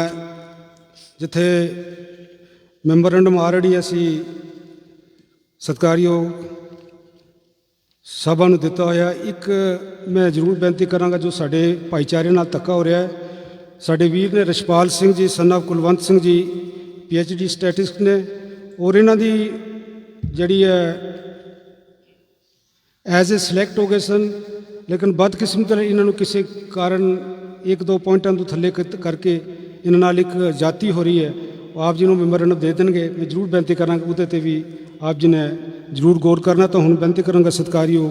Speaker 1: जिथे मैमोरेंडम ऑलरेडी असी सत्कारयोग सभा नूं दिता होया, एक मैं जरूर बेनती करांगा जो साडे भाईचारे नाल धक्का हो रहा है। साडे वीर ने Rachhpal Singh ji son of Kulwant Singh ji PhD statistics ने, और इन्हां दी जिहड़ी है एज ए सिलेक्ट हो गए सन, लेकिन बदकिस्मती नाल इन्हां नूं किसी कारण एक दो पॉइंटां तो थल्ले करके इन्हां नाल एक जाति हो रही है। आप जी नूं मैमोरेंडम दे देंगे, मैं जरूर बेनती करांगा उहदे ते भी आप जी ने जरूर गौर करना। तो हुण बेनती करांगा सत्कारयोग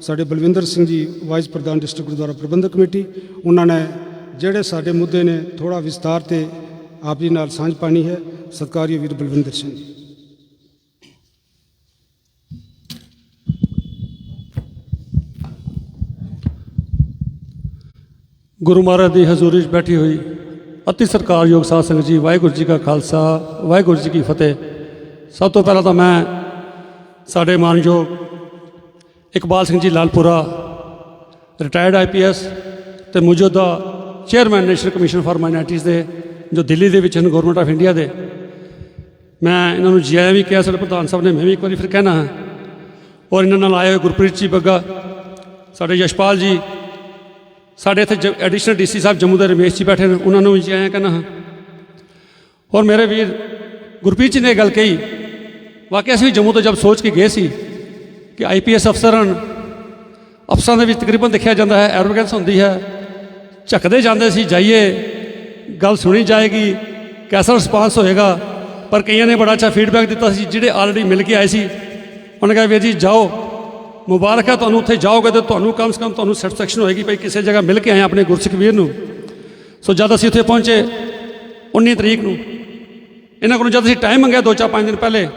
Speaker 1: साडे बलविंदर सिंह जी वाइस प्रधान डिस्ट्रिक्ट गुरुद्वारा प्रबंधक कमेटी, उन्होंने जिहड़े साडे मुद्दे ने थोड़ा विस्तार ते आप जी नाल सांझ पानी है। सत्कारयोग वीर बलविंदर सिंह जी।
Speaker 8: गुरु महाराज की हजूरी बैठी हुई अति सत्कारयोग साध संगत जी, वाहिगुरू जी का खालसा, वाहिगुरू जी की फतेह। सब तो पहला तो मैं साढ़े मानयोग इकबाल सिंह जी लालपुरा, रिटायर्ड IPS तो मौजूदा chairman National Commission for Minorities दे जो दिल्ली दे विच हैं गौरमेंट ऑफ इंडिया दे, मैं इन्होंने जिया भी किया, साढ़े प्रधान साहब ने, मैं भी एक बार फिर कहना है। और इन्होंने आए हुए गुरप्रीत जी बग्गा, साढ़े यशपाल जी ਸਾਡੇ ਇੱਥੇ ਐਡੀਸ਼ਨਲ ਡੀਸੀ ਸਾਹਿਬ ਜੰਮੂ ਦੇ ਰਮੇਸ਼ ਜੀ ਬੈਠੇ ਨੇ, ਉਹਨਾਂ ਨੂੰ ਵੀ ਜੀ ਆਇਆ ਕਹਿੰਦਾ ਹਾਂ। ਔਰ ਮੇਰੇ ਵੀਰ ਗੁਰਪ੍ਰੀਤ ਜੀ ਨੇ ਇਹ ਗੱਲ ਕਹੀ, ਵਾਕਿਆ ਅਸੀਂ ਵੀ ਜੰਮੂ ਤੋਂ ਜਦ ਸੋਚ ਕੇ ਗਏ ਸੀ ਕਿ IPS ਅਫਸਰਾਂ ਦੇ ਵਿੱਚ ਤਕਰੀਬਨ ਦੇਖਿਆ ਜਾਂਦਾ ਹੈ ਐਰੋਗੈਂਸ ਹੁੰਦੀ ਹੈ, ਝੱਕਦੇ ਜਾਂਦੇ ਸੀ ਜਾਈਏ ਗੱਲ ਸੁਣੀ ਜਾਏਗੀ, ਕੈਸਾ ਰਿਸਪਾਂਸ ਹੋਏਗਾ। ਪਰ ਕਈਆਂ ਨੇ ਬੜਾ ਅੱਛਾ ਫੀਡਬੈਕ ਦਿੱਤਾ ਸੀ, ਜਿਹੜੇ ਆਲਰੇਡੀ ਮਿਲ ਕੇ ਆਏ ਸੀ ਉਹਨੇ ਕਿਹਾ ਵੀਰ ਜੀ ਜਾਓ, ਮੁਬਾਰਕ ਹੈ ਤੁਹਾਨੂੰ, ਉੱਥੇ ਜਾਓਗੇ ਤਾਂ ਤੁਹਾਨੂੰ ਕਮ ਸੇ ਕਮ ਤੁਹਾਨੂੰ ਸੈਟਿਸਫੈਕਸ਼ਨ ਹੋਏਗੀ ਭਾਈ ਕਿਸੇ ਜਗ੍ਹਾ ਮਿਲ ਕੇ ਆਏ ਆਪਣੇ ਗੁਰਸਿੱਖ ਵੀਰ ਨੂੰ। ਸੋ ਜਦ ਅਸੀਂ ਉੱਥੇ ਪਹੁੰਚੇ 19 ਤਰੀਕ ਨੂੰ, ਇਹਨਾਂ ਕੋਲੋਂ ਜਦ ਅਸੀਂ ਟਾਈਮ ਮੰਗਿਆ 2-4-5 ਦਿਨ ਪਹਿਲੇ,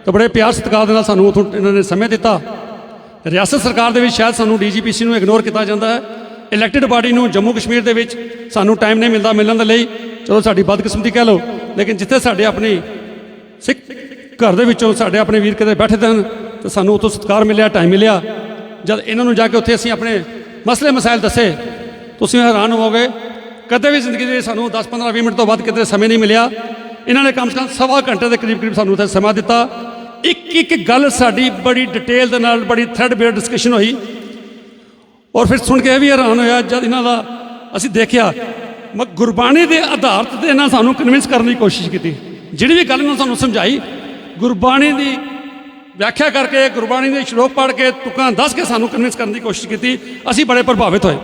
Speaker 8: ਤਾਂ ਬੜੇ ਪਿਆਰ ਸਤਿਕਾਰ ਦੇ ਨਾਲ ਸਾਨੂੰ ਉੱਥੋਂ ਇਹਨਾਂ ਨੇ ਸਮੇਂ ਦਿੱਤਾ। ਰਿਆਸਤ ਸਰਕਾਰ ਦੇ ਵਿੱਚ ਸ਼ਾਇਦ ਸਾਨੂੰ DGPC ਨੂੰ ਇਗਨੋਰ ਕੀਤਾ ਜਾਂਦਾ ਹੈ, ਇਲੈਕਟਿਡ ਬਾਡੀ ਨੂੰ ਜੰਮੂ ਕਸ਼ਮੀਰ ਦੇ ਵਿੱਚ ਸਾਨੂੰ ਟਾਈਮ ਨਹੀਂ ਮਿਲਦਾ ਮਿਲਣ ਦੇ ਲਈ, ਚਲੋ ਸਾਡੀ ਬਦਕਿਸਮਤੀ ਕਹਿ ਲਓ। ਲੇਕਿਨ ਜਿੱਥੇ ਸਾਡੇ ਆਪਣੀ ਸਿੱਖ ਘਰ ਦੇ ਵਿੱਚੋਂ ਸਾਡੇ ਆਪਣੇ ਵੀਰ ਕਿਤੇ ਬੈਠੇ ਹਨ ਤਾਂ ਸਾਨੂੰ ਉੱਥੋਂ ਸਤਿਕਾਰ ਮਿਲਿਆ, ਟਾਈਮ ਮਿਲਿਆ। ਜਦ ਇਹਨਾਂ ਨੂੰ ਜਾ ਕੇ ਉੱਥੇ ਅਸੀਂ ਆਪਣੇ ਮਸਲੇ ਮਸਾਇਲ ਦੱਸੇ, ਤੁਸੀਂ ਹੈਰਾਨ ਹੋਵੋਗੇ, ਕਦੇ ਵੀ ਜ਼ਿੰਦਗੀ ਦੇ ਸਾਨੂੰ 10-15-20 ਮਿੰਟ ਤੋਂ ਵੱਧ ਕਿਤੇ ਸਮੇਂ ਨਹੀਂ ਮਿਲਿਆ। ਇਹਨਾਂ ਨੇ ਕਮ ਸੇ ਕਮ ਸਵਾ ਘੰਟੇ ਦੇ ਕਰੀਬ ਸਾਨੂੰ ਉੱਥੇ ਸਮਾਂ ਦਿੱਤਾ। ਇੱਕ ਗੱਲ ਸਾਡੀ ਬੜੀ ਡਿਟੇਲ ਦੇ ਨਾਲ ਬੜੀ ਥ੍ਰੈਡ ਬੇਅਰ ਡਿਸਕਸ਼ਨ ਹੋਈ। ਔਰ ਫਿਰ ਸੁਣ ਕੇ ਇਹ ਵੀ ਹੈਰਾਨ ਹੋਇਆ ਜਦ ਇਹਨਾਂ ਦਾ ਅਸੀਂ ਦੇਖਿਆ, ਗੁਰਬਾਣੀ ਦੇ ਆਧਾਰਿਤ ਤੇ ਇਹਨਾਂ ਸਾਨੂੰ ਕਨਵਿੰਸ ਕਰਨ ਦੀ ਕੋਸ਼ਿਸ਼ ਕੀਤੀ। ਜਿਹੜੀ ਵੀ ਗੱਲ ਇਹਨਾਂ ਸਾਨੂੰ ਸਮਝਾਈ, ਗੁਰਬਾਣੀ ਦੀ ਵਿਆਖਿਆ ਕਰਕੇ, ਗੁਰਬਾਣੀ ਦੇ ਸ਼ਲੋਕ ਪੜ੍ਹ ਕੇ, ਤੁਕਾਂ ਦੱਸ ਕੇ ਸਾਨੂੰ ਕਨਵਿੰਸ ਕਰਨ ਦੀ ਕੋਸ਼ਿਸ਼ ਕੀਤੀ। ਅਸੀਂ ਬੜੇ ਪ੍ਰਭਾਵਿਤ ਹੋਏ।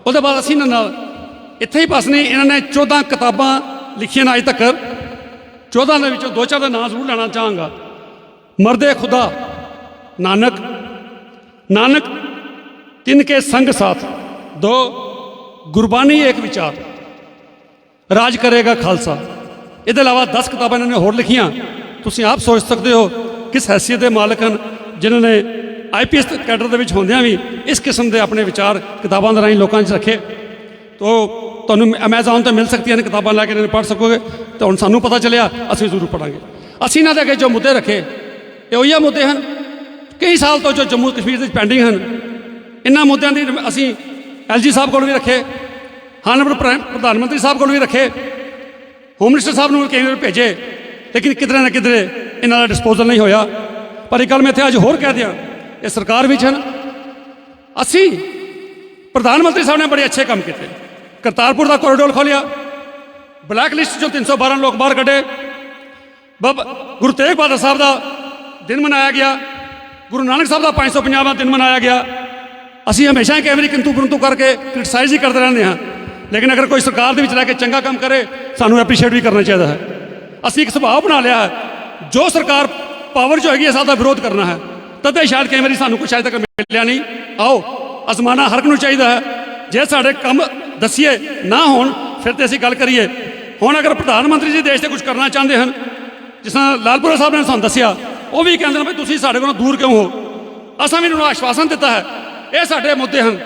Speaker 8: ਉਹਦੇ ਬਾਅਦ ਅਸੀਂ ਇਹਨਾਂ ਨਾਲ ਇੱਥੇ ਹੀ ਬਸ ਨਹੀਂ, ਇਹਨਾਂ ਨੇ 14 ਕਿਤਾਬਾਂ ਲਿਖੀਆਂ ਨੇ ਅੱਜ ਤੱਕ। 14 ਦੇ ਵਿੱਚੋਂ 2-4 ਦਾ ਨਾਂ ਜ਼ਰੂਰ ਲੈਣਾ ਚਾਹਾਂਗਾ। ਮਰਦੇ ਖੁਦਾ ਨਾਨਕ ਤਿਨਕੇ ਸੰਗ ਸਾਥ, 2 ਗੁਰਬਾਣੀ ਇੱਕ ਵਿਚਾਰ, ਰਾਜ ਕਰੇਗਾ ਖਾਲਸਾ। ਇਹਦੇ ਇਲਾਵਾ 10 ਕਿਤਾਬਾਂ ਇਹਨਾਂ ਨੇ ਹੋਰ ਲਿਖੀਆਂ। ਤੁਸੀਂ ਆਪ ਸੋਚ ਸਕਦੇ ਹੋ ਕਿਸ ਹੈਸੀਅਤ ਦੇ ਮਾਲਕ ਹਨ, ਜਿਨ੍ਹਾਂ ਨੇ IPS ਕੈਡਰ ਦੇ ਵਿੱਚ ਹੁੰਦਿਆਂ ਵੀ ਇਸ ਕਿਸਮ ਦੇ ਆਪਣੇ ਵਿਚਾਰ ਕਿਤਾਬਾਂ ਦੇ ਰਾਹੀਂ ਲੋਕਾਂ 'ਚ ਰੱਖੇ। ਤੋ ਤੁਹਾਨੂੰ Amazon 'ਤੇ ਮਿਲ ਸਕਦੀਆਂ ਨੇ ਕਿਤਾਬਾਂ, ਲੈ ਕੇ ਇਹਨਾਂ ਨੂੰ ਪੜ੍ਹ ਸਕੋਗੇ। ਤਾਂ ਹੁਣ ਸਾਨੂੰ ਪਤਾ ਚੱਲਿਆ, ਅਸੀਂ ਜ਼ਰੂਰ ਪੜ੍ਹਾਂਗੇ। ਅਸੀਂ ਇਹਨਾਂ ਦੇ ਅੱਗੇ ਜੋ ਮੁੱਦੇ ਰੱਖੇ, ਇਹ ਉਹੀ ਮੁੱਦੇ ਹਨ ਕਈ ਸਾਲ ਤੋਂ ਜੋ ਜੰਮੂ ਕਸ਼ਮੀਰ ਦੇ ਵਿੱਚ ਪੈਂਡਿੰਗ ਹਨ। ਇਹਨਾਂ ਮੁੱਦਿਆਂ ਦੀ ਅਸੀਂ LG ਸਾਹਿਬ ਕੋਲ ਵੀ ਰੱਖੇ, ਪ੍ਰਧਾਨ ਮੰਤਰੀ ਸਾਹਿਬ ਕੋਲ ਵੀ ਰੱਖੇ, ਹੋਮ ਮਿਨਿਸਟਰ ਸਾਹਿਬ ਨੂੰ ਕਈ ਵਾਰ ਭੇਜੇ, ਲੇਕਿਨ ਕਿਧਰੇ ਨਾ ਕਿਧਰੇ ਇਹਨਾਂ ਦਾ ਡਿਸਪੋਜ਼ਲ ਨਹੀਂ ਹੋਇਆ। ਪਰ ਇੱਕ ਗੱਲ ਮੈਂ ਇੱਥੇ ਅੱਜ ਹੋਰ ਕਹਿ ਦਿਆਂ, ਇਹ ਸਰਕਾਰ ਵਿੱਚ ਹਨ। ਅਸੀਂ ਪ੍ਰਧਾਨ ਮੰਤਰੀ ਸਾਹਿਬ ਨੇ ਬੜੇ ਅੱਛੇ ਕੰਮ ਕੀਤੇ। ਕਰਤਾਰਪੁਰ ਦਾ ਕੋਰੀਡੋਰ ਖੋਲ੍ਹਿਆ, ਬਲੈਕ ਲਿਸਟ 'ਚੋਂ 312 ਲੋਕ ਬਾਹਰ ਕੱਢੇ, ਗੁਰੂ ਤੇਗ ਬਹਾਦਰ ਸਾਹਿਬ ਦਾ ਦਿਨ ਮਨਾਇਆ ਗਿਆ, ਗੁਰੂ ਨਾਨਕ ਸਾਹਿਬ ਦਾ 550ਵਾਂ ਦਿਨ ਮਨਾਇਆ ਗਿਆ। ਅਸੀਂ ਹਮੇਸ਼ਾ ਕਈ ਵਾਰੀ ਕਿੰਤੂ ਪਰੰਤੂ ਕਰਕੇ ਕ੍ਰਿਟਿਸਾਈਜ਼ ਹੀ ਕਰਦੇ ਰਹਿੰਦੇ ਹਾਂ, ਲੇਕਿਨ ਅਗਰ ਕੋਈ ਸਰਕਾਰ ਦੇ ਵਿੱਚ ਰਹਿ ਕੇ ਚੰਗਾ ਕੰਮ ਕਰੇ, ਸਾਨੂੰ ਐਪਰੀਸ਼ੀਏਟ ਵੀ ਕਰਨਾ ਚਾਹੀਦਾ ਹੈ। ਅਸੀਂ ਇੱਕ ਸੁਭਾਅ ਬਣਾ ਲਿਆ ਹੈ, ਜੋ ਸਰਕਾਰ ਪਾਵਰ 'ਚ ਹੋਏਗੀ ਸਭ ਦਾ ਵਿਰੋਧ ਕਰਨਾ ਹੈ। ਤਦ ਸ਼ਾਇਦ ਕਈ ਵਾਰੀ ਸਾਨੂੰ ਕੁਛ ਅਜੇ ਤੱਕ ਮਿਲਿਆ ਨਹੀਂ। ਆਓ ਅਜ਼ਮਾਨਾ ਹਰ ਇੱਕ ਨੂੰ ਚਾਹੀਦਾ ਹੈ, ਜੇ ਸਾਡੇ ਕੰਮ ਦੱਸੀਏ ਨਾ ਹੋਣ ਫਿਰ ਤੇ ਅਸੀਂ ਗੱਲ ਕਰੀਏ। ਹੁਣ ਅਗਰ ਪ੍ਰਧਾਨ ਮੰਤਰੀ ਜੀ ਦੇਸ਼ 'ਤੇ ਕੁਝ ਕਰਨਾ ਚਾਹੁੰਦੇ ਹਨ, ਜਿਸ ਤਰ੍ਹਾਂ ਲਾਲਪੁਰਾ ਸਾਹਿਬ ਨੇ ਸਾਨੂੰ ਦੱਸਿਆ, ਉਹ ਵੀ ਕਹਿੰਦੇ ਨੇ ਵੀ ਤੁਸੀਂ ਸਾਡੇ ਕੋਲੋਂ ਦੂਰ ਕਿਉਂ ਹੋ। ਅਸਾਂ ਵੀ ਇਹਨਾਂ ਨੂੰ ਆਸ਼ਵਾਸਨ ਦਿੱਤਾ ਹੈ, ਇਹ ਸਾਡੇ ਮੁੱਦੇ ਹਨ।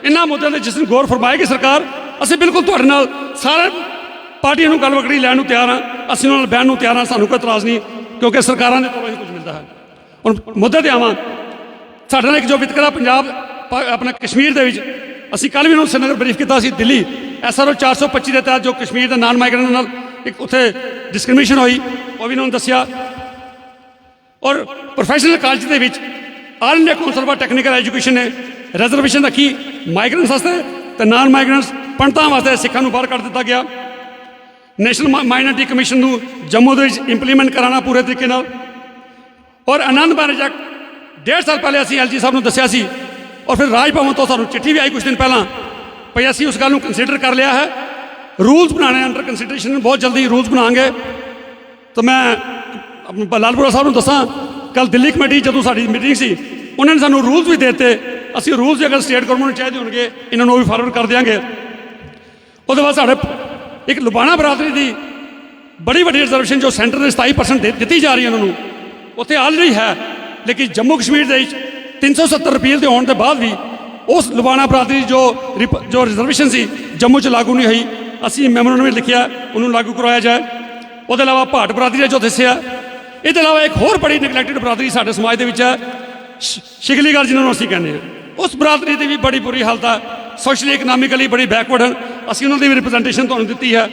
Speaker 8: ਇਹਨਾਂ ਮੁੱਦਿਆਂ 'ਤੇ ਜਿਸ ਦਿਨ ਗੌਰ ਫਰਮਾਏਗੀ ਸਰਕਾਰ, ਅਸੀਂ ਬਿਲਕੁਲ ਤੁਹਾਡੇ ਨਾਲ ਸਾਰੇ ਪਾਰਟੀਆਂ ਨੂੰ ਗੱਲ ਵਕੜੀ ਲੈਣ ਨੂੰ ਤਿਆਰ ਹਾਂ। ਅਸੀਂ ਉਹਨਾਂ ਨਾਲ ਬਹਿਣ ਨੂੰ ਤਿਆਰ ਹਾਂ, ਸਾਨੂੰ ਕੋਈ ਇਤਰਾਜ਼ ਨਹੀਂ, ਕਿਉਂਕਿ ਸਰਕਾਰਾਂ ਦੇ ਕੋਲੋਂ ਹੀ ਕੁਝ ਮਿਲਦਾ ਹੈ। ਹੁਣ ਮੁੱਦੇ 'ਤੇ ਆਵਾਂ। ਸਾਡੇ ਨਾਲ ਇੱਕ ਜੋ ਵਿਤਕਰਾ ਪੰਜਾਬ ਆਪਣਾ ਕਸ਼ਮੀਰ ਦੇ ਵਿੱਚ, ਅਸੀਂ ਕੱਲ੍ਹ ਵੀ ਉਹਨੂੰ ਸ਼੍ਰੀਨਗਰ ਬਰੀਫ ਕੀਤਾ ਸੀ। ਦਿੱਲੀ SRO 425 ਦੇ ਤਹਿਤ ਜੋ ਕਸ਼ਮੀਰ ਦੇ ਨਾਨ ਮਾਈਗ੍ਰੈਂਟ ਨਾਲ ਇੱਕ ਉੱਥੇ ਡਿਸਕ੍ਰਿਮੀਨੇਸ਼ਨ ਹੋਈ, ਉਹ ਵੀ ਉਹਨਾਂ ਨੂੰ ਦੱਸਿਆ। ਔਰ ਪ੍ਰੋਫੈਸ਼ਨਲ ਕਾਲਜ ਦੇ ਵਿੱਚ all India council for technical education ਨੇ ਰਿਜ਼ਰਵੇਸ਼ਨ ਰੱਖੀ ਮਾਈਗ੍ਰੈਂਟਸ ਵਾਸਤੇ ਅਤੇ ਨਾਨ ਮਾਈਗ੍ਰੈਂਟਸ ਪੰਡਤਾਂ ਵਾਸਤੇ। ਸਿੱਖਾਂ ਨੂੰ ਬਾਹਰ ਕੱਢ ਦਿੱਤਾ ਗਿਆ। ਨੈਸ਼ਨਲ ਮਾਈਨੋਰਟੀ ਕਮਿਸ਼ਨ ਨੂੰ ਜੰਮੂ ਦੇ ਵਿੱਚ ਇੰਪਲੀਮੈਂਟ ਕਰਾਉਣਾ ਪੂਰੇ ਤਰੀਕੇ ਨਾਲ। ਔਰ ਆਨੰਦ ਮਾਰਜ ਐਕਟ 1.5 ਸਾਲ ਪਹਿਲੇ ਅਸੀਂ LG ਸਾਹਿਬ ਨੂੰ ਦੱਸਿਆ ਸੀ, ਔਰ ਫਿਰ ਰਾਜ ਭਵਨ ਤੋਂ ਸਾਨੂੰ ਚਿੱਠੀ ਵੀ ਆਈ ਕੁਝ ਦਿਨ ਪਹਿਲਾਂ, ਭਈ ਅਸੀਂ ਉਸ ਗੱਲ ਨੂੰ ਕੰਸੀਡਰ ਕਰ ਲਿਆ ਹੈ, ਰੂਲਸ ਬਣਾਉਣੇ ਅੰਡਰ ਕੰਸੀਡਰੇਸ਼ਨ, ਬਹੁਤ ਜਲਦੀ ਰੂਲਸ ਬਣਾਵਾਂਗੇ। ਤਾਂ ਮੈਂ ਲਾਲਪੁਰਾ ਸਾਹਿਬ ਨੂੰ ਦੱਸਾਂ, ਕੱਲ ਦਿੱਲੀ ਕਮੇਟੀ ਜਦੋਂ ਸਾਡੀ ਮੀਟਿੰਗ ਸੀ, ਉਹਨਾਂ ਨੇ ਸਾਨੂੰ ਰੂਲਸ ਵੀ ਦੇ ਦਿੱਤੇ। ਅਸੀਂ ਰੂਲਸ ਅਗਰ ਸਟੇਟ ਗੌਰਮੈਂਟ ਨੂੰ ਚਾਹੀਦੇ ਹੋਣਗੇ, ਇਹਨਾਂ ਨੂੰ ਵੀ ਫਾਰਵਰਡ ਕਰ ਦਿਆਂਗੇ। ਉਹਦੇ ਬਾਅਦ ਸਾਡੇ ਇੱਕ ਲੁਬਾਣਾ ਬਰਾਦਰੀ ਦੀ ਬੜੀ ਵੱਡੀ ਰਿਜ਼ਰਵੇਸ਼ਨ ਜੋ ਸੈਂਟਰ ਦੇ 27% ਦਿੱਤੀ ਜਾ ਰਹੀ ਹੈ ਉਹਨਾਂ ਨੂੰ, ਉੱਥੇ ਆਲਰੇਡੀ ਹੈ, ਲੇਕਿਨ ਜੰਮੂ ਕਸ਼ਮੀਰ ਦੇ ਵਿੱਚ 370 ਰਿਪੀਲ ਦੇ ਹੋਣ ਦੇ ਬਾਅਦ ਵੀ ਉਸ ਲੁਬਾਣਾ ਬਰਾਦਰੀ ਜੋ ਰਿਜ਼ਰਵੇਸ਼ਨ ਸੀ ਜੰਮੂ 'ਚ ਲਾਗੂ ਨਹੀਂ ਹੋਈ। ਅਸੀਂ ਮੈਮੋਰੈਂਡਮ ਵਿੱਚ ਲਿਖਿਆ ਉਹਨੂੰ ਲਾਗੂ ਕਰਵਾਇਆ ਜਾਏ। ਉਹਦੇ ਇਲਾਵਾ ਭਾਟ ਬਰਾਦਰੀ ਜੋ ਦੱਸਿਆ। ਇਹਦੇ ਇਲਾਵਾ ਇੱਕ ਹੋਰ ਬੜੀ ਨੈਗਲੈਕਟਡ ਬਰਾਦਰੀ ਸਾਡੇ ਸਮਾਜ ਦੇ ਵਿੱਚ ਹੈ, ਸ਼ਿਗਲੀਗਰ ਜਿਹਨਾਂ ਨੂੰ ਅਸੀਂ ਕਹਿੰਦੇ ਹਾਂ। ਉਸ ਬਰਾਦਰੀ ਦੀ ਵੀ ਬੜੀ ਬੁਰੀ ਹਾਲਤ ਹੈ, ਸੋਸ਼ਲੀ ਇਕਨੋਮਿਕਲੀ ਬੜੀ ਬੈਕਵਰਡ ਹਨ। ਅਸੀਂ ਉਹਨਾਂ ਦੀ ਵੀ ਰਿਪਰੈਜ਼ੈਂਟੇਸ਼ਨ ਤੁਹਾਨੂੰ ਦਿੱਤੀ ਹੈ।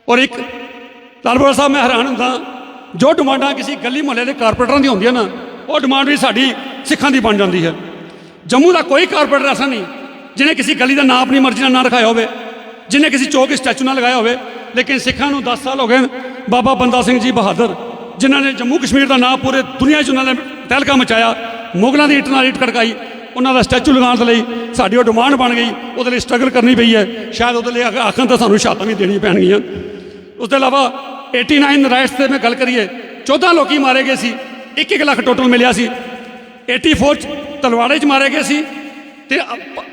Speaker 8: ਔਰ ਇੱਕ ਲਾਲਪੁਰਾ ਸਾਹਿਬ, ਮੈਂ ਹੈਰਾਨ ਹੁੰਦਾ, ਜੋ ਡਿਮਾਂਡਾਂ ਕਿਸੇ ਗਲੀ ਮੁਹੱਲੇ ਦੇ ਕਾਰਪੋਰੇਟਰਾਂ ਦੀ ਹੁੰਦੀਆਂ ਨਾ, ਉਹ ਡਿਮਾਂਡ ਵੀ ਸਾਡੀ ਸਿੱਖਾਂ ਦੀ ਬਣ ਜਾਂਦੀ ਹੈ। ਜੰਮੂ ਦਾ ਕੋਈ ਕਾਰਪੋਰੇਟਰ ਐਸਾ ਨਹੀਂ ਜਿਹਨੇ ਕਿਸੇ ਗਲੀ ਦਾ ਨਾਂ ਆਪਣੀ ਮਰਜ਼ੀ ਨਾਲ ਨਾ ਰਖਾਇਆ ਹੋਵੇ, ਜਿਹਨੇ ਕਿਸੇ ਚੌਕ ਸਟੈਚੂ ਨਾ ਲਗਾਇਆ ਹੋਵੇ। ਲੇਕਿਨ ਸਿੱਖਾਂ ਨੂੰ 10 ਸਾਲ ਹੋ ਗਏ ਬਾਬਾ ਬੰਦਾ ਸਿੰਘ ਜੀ ਬਹਾਦਰ, ਜਿਨ੍ਹਾਂ ਨੇ ਜੰਮੂ ਕਸ਼ਮੀਰ ਦਾ ਨਾਂ ਪੂਰੇ ਦੁਨੀਆ 'ਚ ਉਹਨਾਂ ਨੇ ਤਹਿਲਕਾ ਮਚਾਇਆ, ਮੁਗਲਾਂ ਦੀ ਇੱਟ ਨਾਲ ਇੱਟ ਖੜਕਾਈ, ਉਹਨਾਂ ਦਾ ਸਟੈਚੂ ਲਗਾਉਣ ਦੇ ਲਈ ਸਾਡੀ ਉਹ ਡਿਮਾਂਡ ਬਣ ਗਈ। ਉਹਦੇ ਲਈ ਸਟਰਗਲ ਕਰਨੀ ਪਈ ਹੈ, ਸ਼ਾਇਦ ਉਹਦੇ ਲਈ ਆਖਣ ਤਾਂ ਸਾਨੂੰ ਸ਼ਹਾਦਤਾਂ ਵੀ ਦੇਣੀਆਂ ਪੈਣਗੀਆਂ। ਉਸ ਤੋਂ ਇਲਾਵਾ 89 ਰਾਈਟਸ 'ਤੇ ਮੈਂ ਗੱਲ ਕਰੀਏ, 14 ਲੋਕੀ ਮਾਰੇ ਗਏ ਸੀ, 1-1 ਲੱਖ ਟੋਟਲ ਮਿਲਿਆ ਸੀ। 84 'ਚ ਤਲਵਾੜੇ 'ਚ ਮਾਰੇ ਗਏ ਸੀ ਤੇ